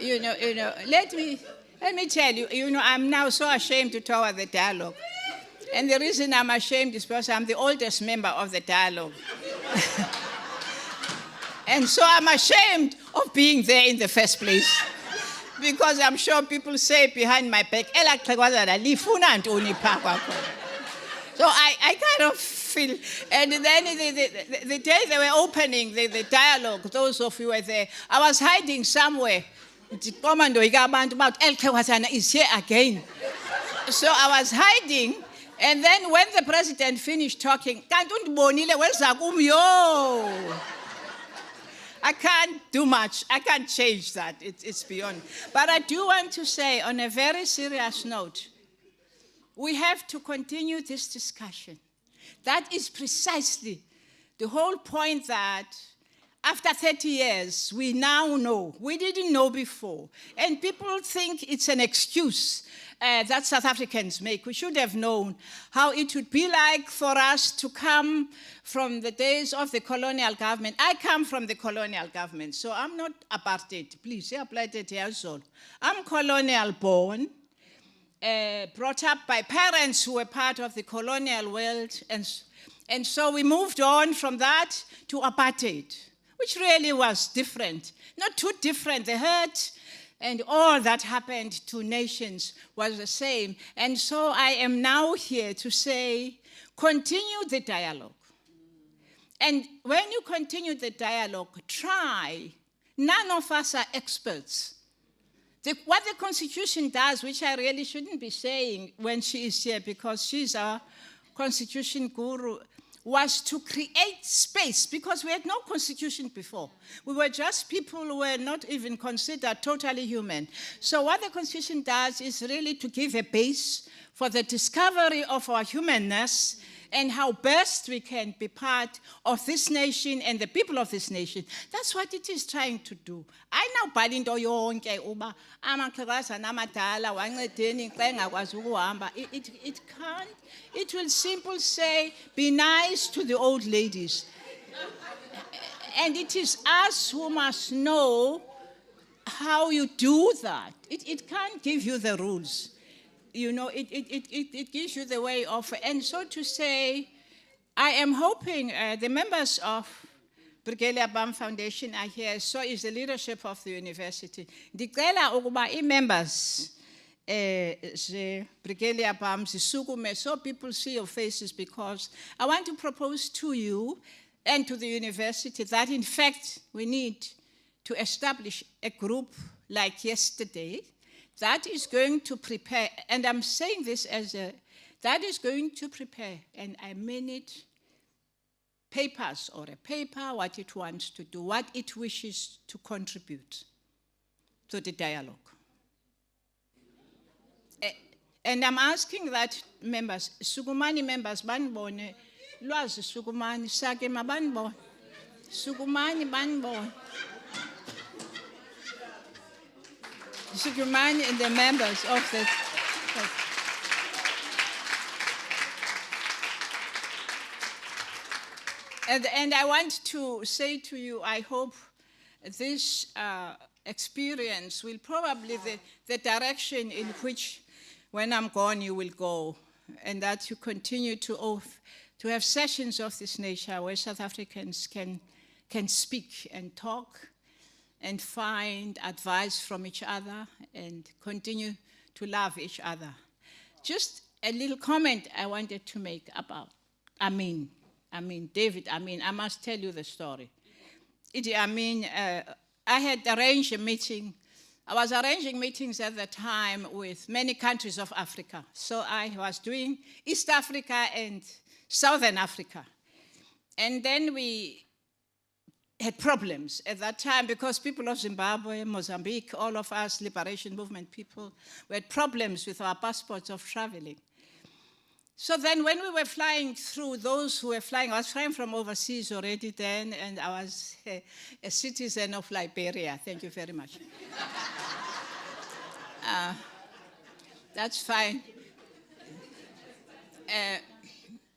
let me tell you, I'm now so ashamed to talk about the dialogue. And the reason I'm ashamed is because I'm the oldest member of the dialogue. And so I'm ashamed of being there in the first place. Because I'm sure people say behind my back, so I kind of feel, and then the day they were opening the dialogue, those of you who were there, I was hiding somewhere. About is here again. So I was hiding, and then when the president finished talking, I can't do much. I can't change that. It's beyond. But I do want to say, on a very serious note, we have to continue this discussion. That is precisely the whole point, that after 30 years, we now know. We didn't know before. And people think it's an excuse that South Africans make. We should have known how it would be like for us to come from the days of the colonial government. I come from the colonial government, so I'm not apartheid. Please, apartheid here also. I'm colonial born, brought up by parents who were part of the colonial world, and so we moved on from that to apartheid, which really was different. Not too different. The hurt and all that happened to nations was the same. And so I am now here to say, continue the dialogue. And when you continue the dialogue, try. None of us are experts. What the Constitution does, which I really shouldn't be saying when she is here, because she's our Constitution guru, was to create space, because we had no constitution before. We were just people who were not even considered totally human. So what the Constitution does is really to give a base for the discovery of our humanness and how best we can be part of this nation and the people of this nation. That's what it is trying to do. I know balinto yonke uba amaxhakaza namadala wancedeni xa engakwazi ukuhamba. It can't. It will simply say, be nice to the old ladies. And it is us who must know how you do that. It can't give you the rules. It gives you the way of, and so to say, I am hoping the members of Brigalia BAM Foundation are here, so is the leadership of the university. Ndicela ukuba i-members Brigalia BAM zisukume so people see your faces, because I want to propose to you and to the university that in fact we need to establish a group like yesterday that is going to prepare, and I'm saying this that is going to prepare, and I mean it, papers or a paper, what it wants to do, what it wishes to contribute to the dialogue. And I'm asking that members, Sukumani members, banbone, lwazi Sukumani, sake mabanbone, Sukumani banbone. Sukumani and the members of the... And I want to say to you, I hope this experience will probably the direction in which, when I'm gone, you will go, and that you continue to have sessions of this nature where South Africans can speak and talk and find advice from each other and continue to love each other. Just a little comment I wanted to make about David Amin. I must tell you the story. I had arranged a meeting. I was arranging meetings at the time with many countries of Africa. So I was doing East Africa and Southern Africa. And then we had problems at that time because people of Zimbabwe, Mozambique, all of us liberation movement people, we had problems with our passports of traveling. So then when we were flying through, those who were flying, I was flying from overseas already then, and I was a citizen of Liberia. Thank you very much. That's fine.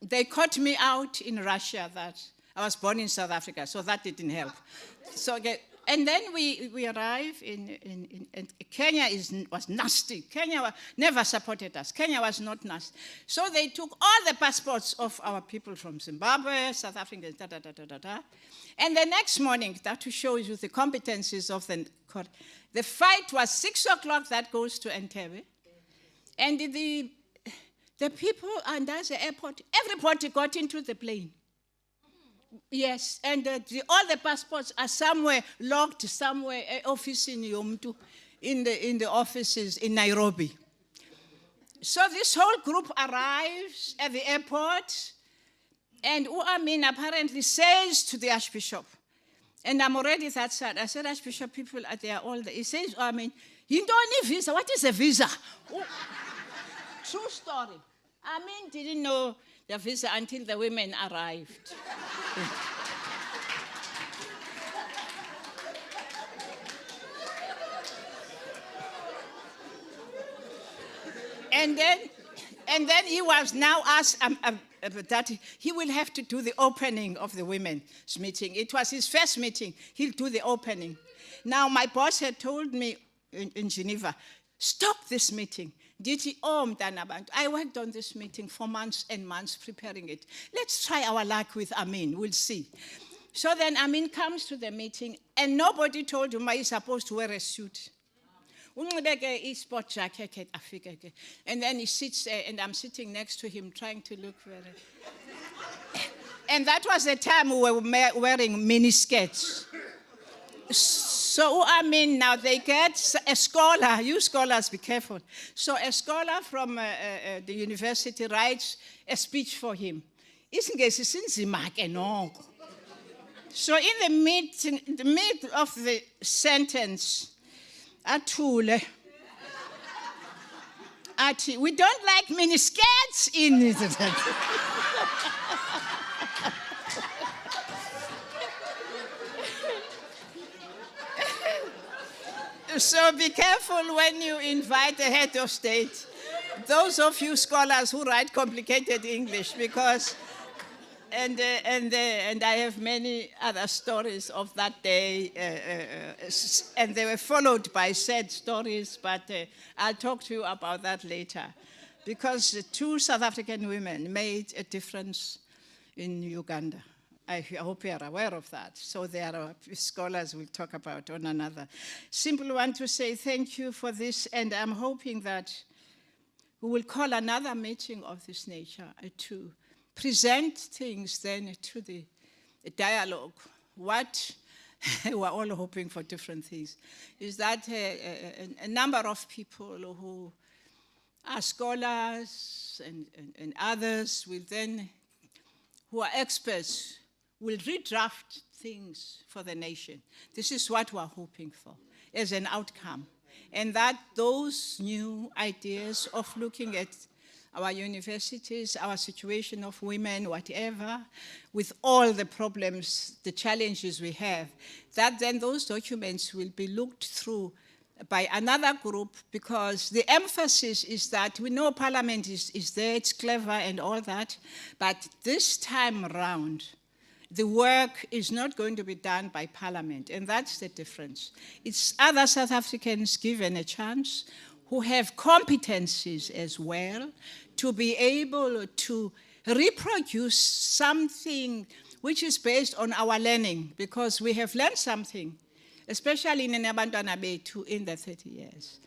They caught me out in Russia that I was born in South Africa, so that didn't help. So And then we arrive in Kenya was nasty. Kenya never supported us. Kenya was not nasty. So they took all the passports of our people from Zimbabwe, South Africa, And the next morning, that shows you the competencies of the court. The fight was 6 o'clock, that goes to Entebbe. And the people under the airport, everybody got into the plane. Yes, and all the passports are somewhere locked, somewhere office in Yomtu, in the offices in Nairobi. So this whole group arrives at the airport, and Amin apparently says to the Archbishop, and I'm already that sad. I said, Archbishop, people are there all day. He says, Amin, you don't need visa. What is a visa? True story. Amin didn't know the visa until the women arrived. And then he was now asked that he will have to do the opening of the women's meeting. It was his first meeting. He'll do the opening. Now, my boss had told me in Geneva, stop this meeting. I worked on this meeting for months and months preparing it. Let's try our luck with Amin. We'll see. So then Amin comes to the meeting, and nobody told him he's supposed to wear a suit. And then he sits there, and I'm sitting next to him trying to look very... And that was the time we were wearing mini skirts. So, now they get a scholar. You scholars, be careful. So a scholar from the university writes a speech for him. So in the mid of the sentence, Atule, we don't like mini skirts in it. So be careful when you invite a head of state. Those of you scholars who write complicated English, because, and I have many other stories of that day, and they were followed by sad stories, but I'll talk to you about that later. Because the 2 South African women made a difference in Uganda. I hope you are aware of that. So there are scholars we'll talk about on another. Simply want to say thank you for this, and I'm hoping that we will call another meeting of this nature to present things then to the dialogue. What we're all hoping for different things is that a number of people who are scholars and others will then, who are experts, will redraft things for the nation. This is what we're hoping for as an outcome. And that those new ideas of looking at our universities, our situation of women, whatever, with all the problems, the challenges we have, that then those documents will be looked through by another group, because the emphasis is that we know Parliament is there, it's clever and all that, but this time around, the work is not going to be done by Parliament, and that's the difference. It's other South Africans given a chance who have competencies as well to be able to reproduce something which is based on our learning, because we have learned something, especially in Abantwana Bethu in the 30 years.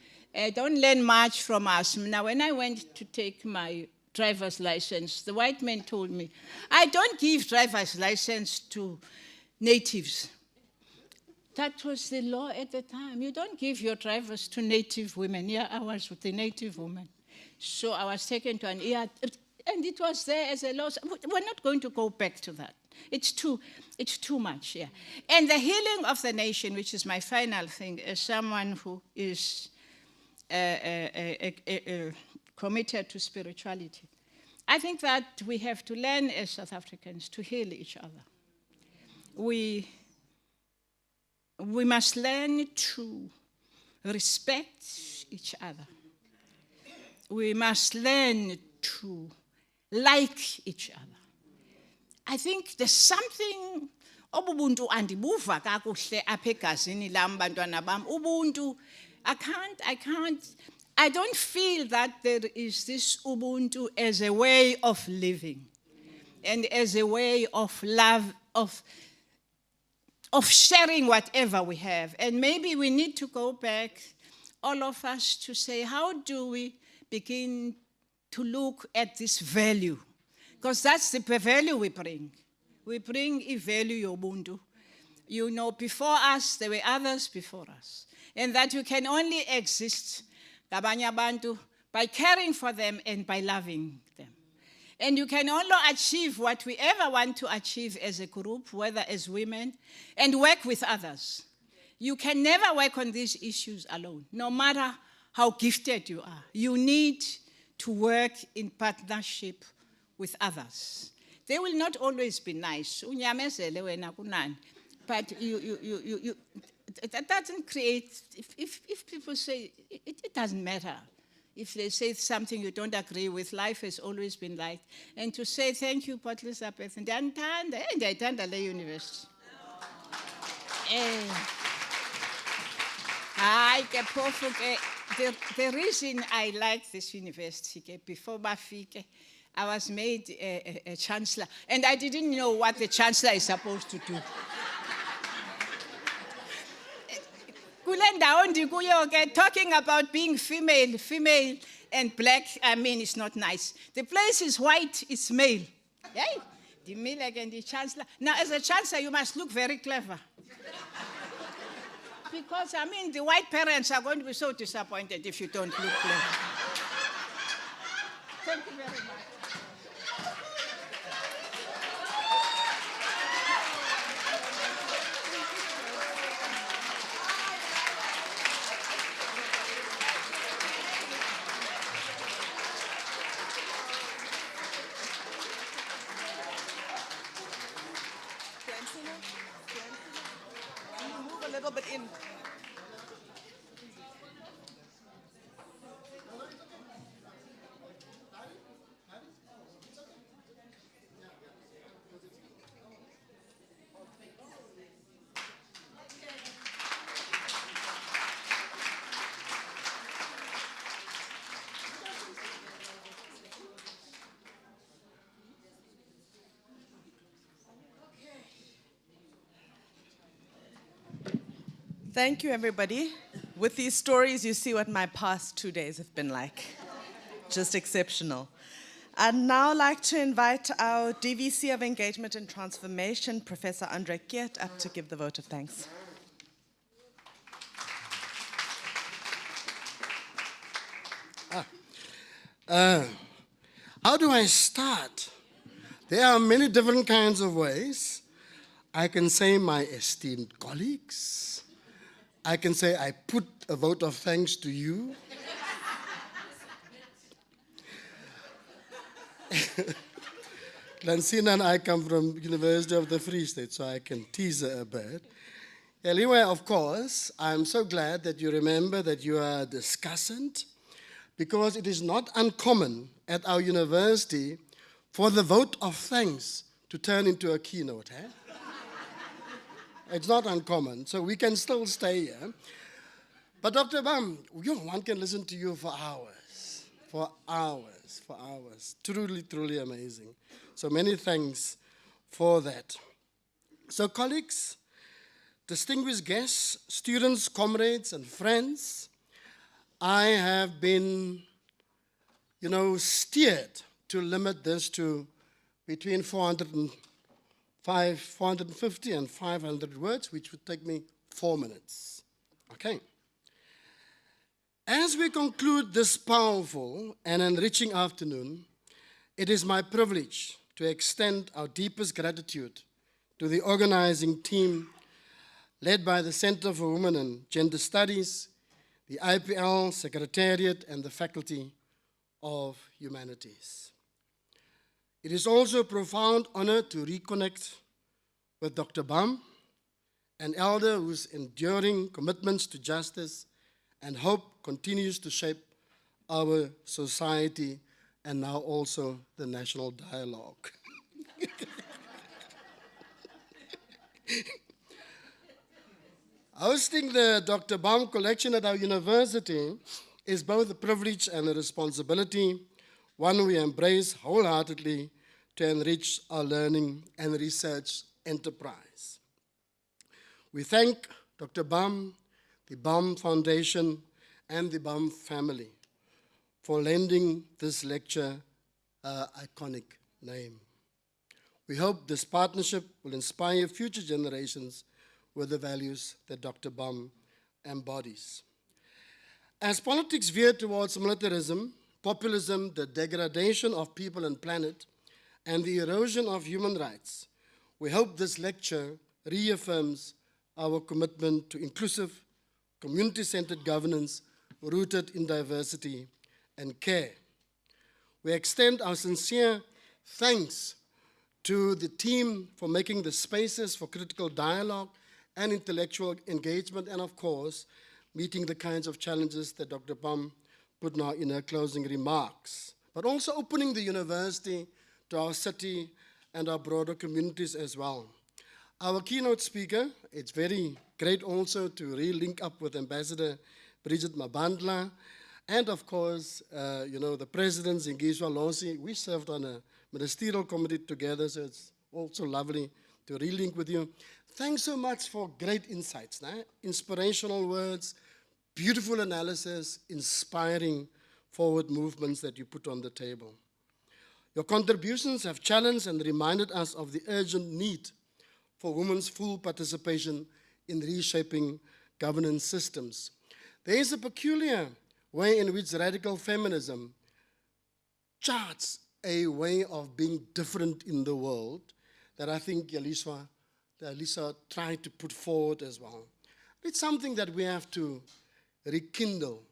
Don't learn much from us. Now, when I went to take my driver's license, the white man told me, I don't give driver's license to natives. That was the law at the time. You don't give your drivers to native women. Yeah, I was with the native woman. So I was taken to an ER, and it was there as a law. We're not going to go back to that. It's too much, yeah. And the healing of the nation, which is my final thing, as someone who is committed to spirituality, I think that we have to learn as South Africans to heal each other. We must learn to respect each other. We must learn to like each other. I think there's something Obubuntu andibuva kakuhle apha egazini lam bantwana bam. Ubuntu, I don't feel that there is this Ubuntu as a way of living and as a way of love, of sharing whatever we have. And maybe we need to go back, all of us, to say, how do we begin to look at this value? Because that's the value we bring. We bring a value, Ubuntu. You know, before us, there were others before us. And that you can only exist, ngabanye abantu, by caring for them and by loving them. And you can only achieve what we ever want to achieve as a group, whether as women, and work with others. You can never work on these issues alone, no matter how gifted you are. You need to work in partnership with others. They will not always be nice. Unyamezele wena kunani. But that doesn't create, if people say, it doesn't matter. If they say something you don't agree with, life has always been like. And to say thank you, Port Elizabeth, and ndiyayithanda le university. Hayi ke phofu ke, the reason I like this university ke, before bafike, I was made a chancellor, and I didn't know what the chancellor is supposed to do. Talking about being female and black, I mean, it's not nice. The place is white, it's male. Yay, the male again, the chancellor. Now, as a chancellor, you must look very clever. Because, I mean, the white parents are going to be so disappointed if you don't look clever. Thank you very much. Thank you, everybody. With these stories, you see what my past 2 days have been like. Just exceptional. I'd now like to invite our DVC of Engagement and Transformation, Professor Andre Keert, up to give the vote of thanks. How do I start? There are many different kinds of ways. I can say my esteemed colleagues. I can say I put a vote of thanks to you. Lansina and I come from University of the Free State, so I can tease her a bit. Anyway, of course, I'm so glad that you remember that you are a discussant, because it is not uncommon at our university for the vote of thanks to turn into a keynote. Eh? It's not uncommon, so we can still stay here. But Dr. Bam, one can listen to you for hours, for hours, for hours. Truly, truly amazing. So many thanks for that. So colleagues, distinguished guests, students, comrades, and friends, I have been, steered to limit this to between 450 and 500 words, which would take me 4 minutes. Okay. As we conclude this powerful and enriching afternoon, it is my privilege to extend our deepest gratitude to the organizing team led by the Center for Women and Gender Studies, the IPL Secretariat, and the Faculty of Humanities. It is also a profound honor to reconnect with Dr. Bam, an elder whose enduring commitments to justice and hope continues to shape our society and now also the national dialogue. Hosting the Dr. Bam collection at our university is both a privilege and a responsibility, one we embrace wholeheartedly to enrich our learning and research enterprise. We thank Dr. Bam, the Bam Foundation, and the Bam family for lending this lecture an iconic name. We hope this partnership will inspire future generations with the values that Dr. Bam embodies. As politics veer towards militarism, populism, the degradation of people and planet, and the erosion of human rights, we hope this lecture reaffirms our commitment to inclusive, community-centered governance rooted in diversity and care. We extend our sincere thanks to the team for making the spaces for critical dialogue and intellectual engagement, and of course, meeting the kinds of challenges that Dr. Bam put now in her closing remarks, but also opening the university to our city and our broader communities as well. Our keynote speaker, it's very great also to re-link up with Ambassador Brigitte Mabandla, and of course, the President, Zingiswa Losi. We served on a ministerial committee together, so it's also lovely to re-link with you. Thanks so much for great insights, inspirational words, beautiful analysis, inspiring forward movements that you put on the table. Your contributions have challenged and reminded us of the urgent need for women's full participation in reshaping governance systems. There is a peculiar way in which radical feminism charts a way of being different in the world that I think Yaliswa tried to put forward as well. It's something that we have to rekindle.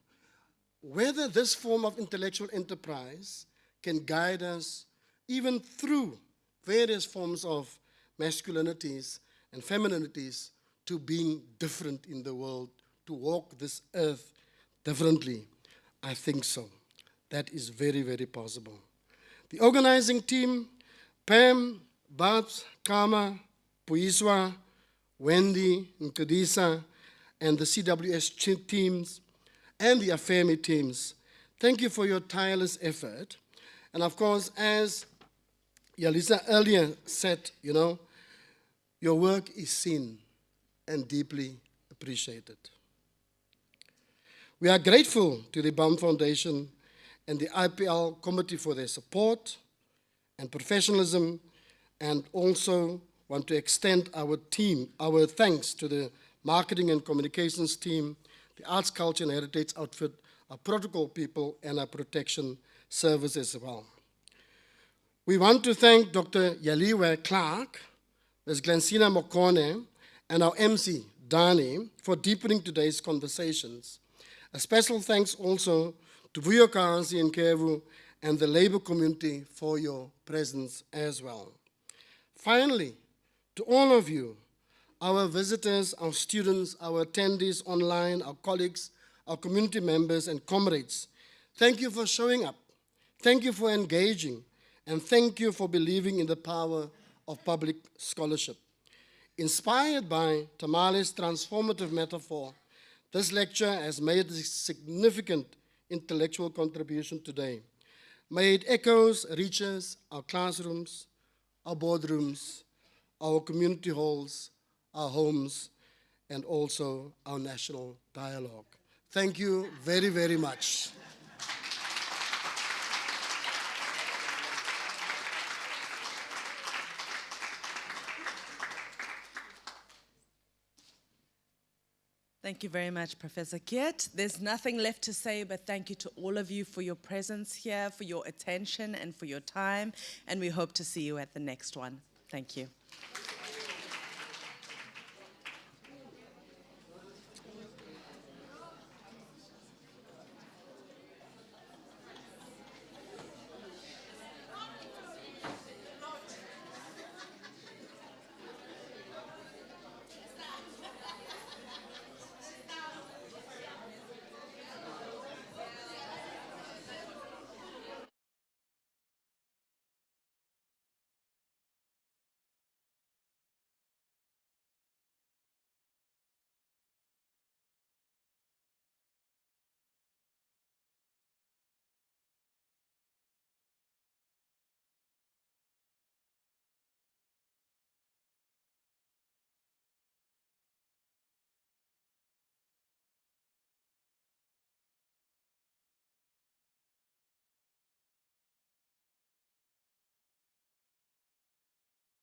Whether this form of intellectual enterprise can guide us even through various forms of masculinities and femininities to being different in the world, to walk this earth differently. I think so. That is very, very possible. The organizing team, Pam, Babs, Kama, Puiswa, Wendy, Nkadisa, and the CWS teams, and the AFEMI teams, thank you for your tireless effort. And of course, as Yalisa earlier said, your work is seen and deeply appreciated. We are grateful to the BAM Foundation and the IPL Committee for their support and professionalism, and also want to extend our thanks to the marketing and communications team, the arts, culture, and heritage outfit, our protocol people, and our protection service as well. We want to thank Dr. Yaliwe Clark, Ms. Glancina Mokone, and our MC, Dani, for deepening today's conversations. A special thanks also to Vuyo Karansi and Kevu and the labor community for your presence as well. Finally, to all of you, our visitors, our students, our attendees online, our colleagues, our community members and comrades, thank you for showing up. Thank you for engaging. And thank you for believing in the power of public scholarship. Inspired by Tamale's transformative metaphor, this lecture has made a significant intellectual contribution today. May it echoes, reaches our classrooms, our boardrooms, our community halls, our homes, and also our national dialogue. Thank you very, very much. Thank you very much, Professor Kiet. There's nothing left to say, but thank you to all of you for your presence here, for your attention, and for your time. And we hope to see you at the next one. Thank you.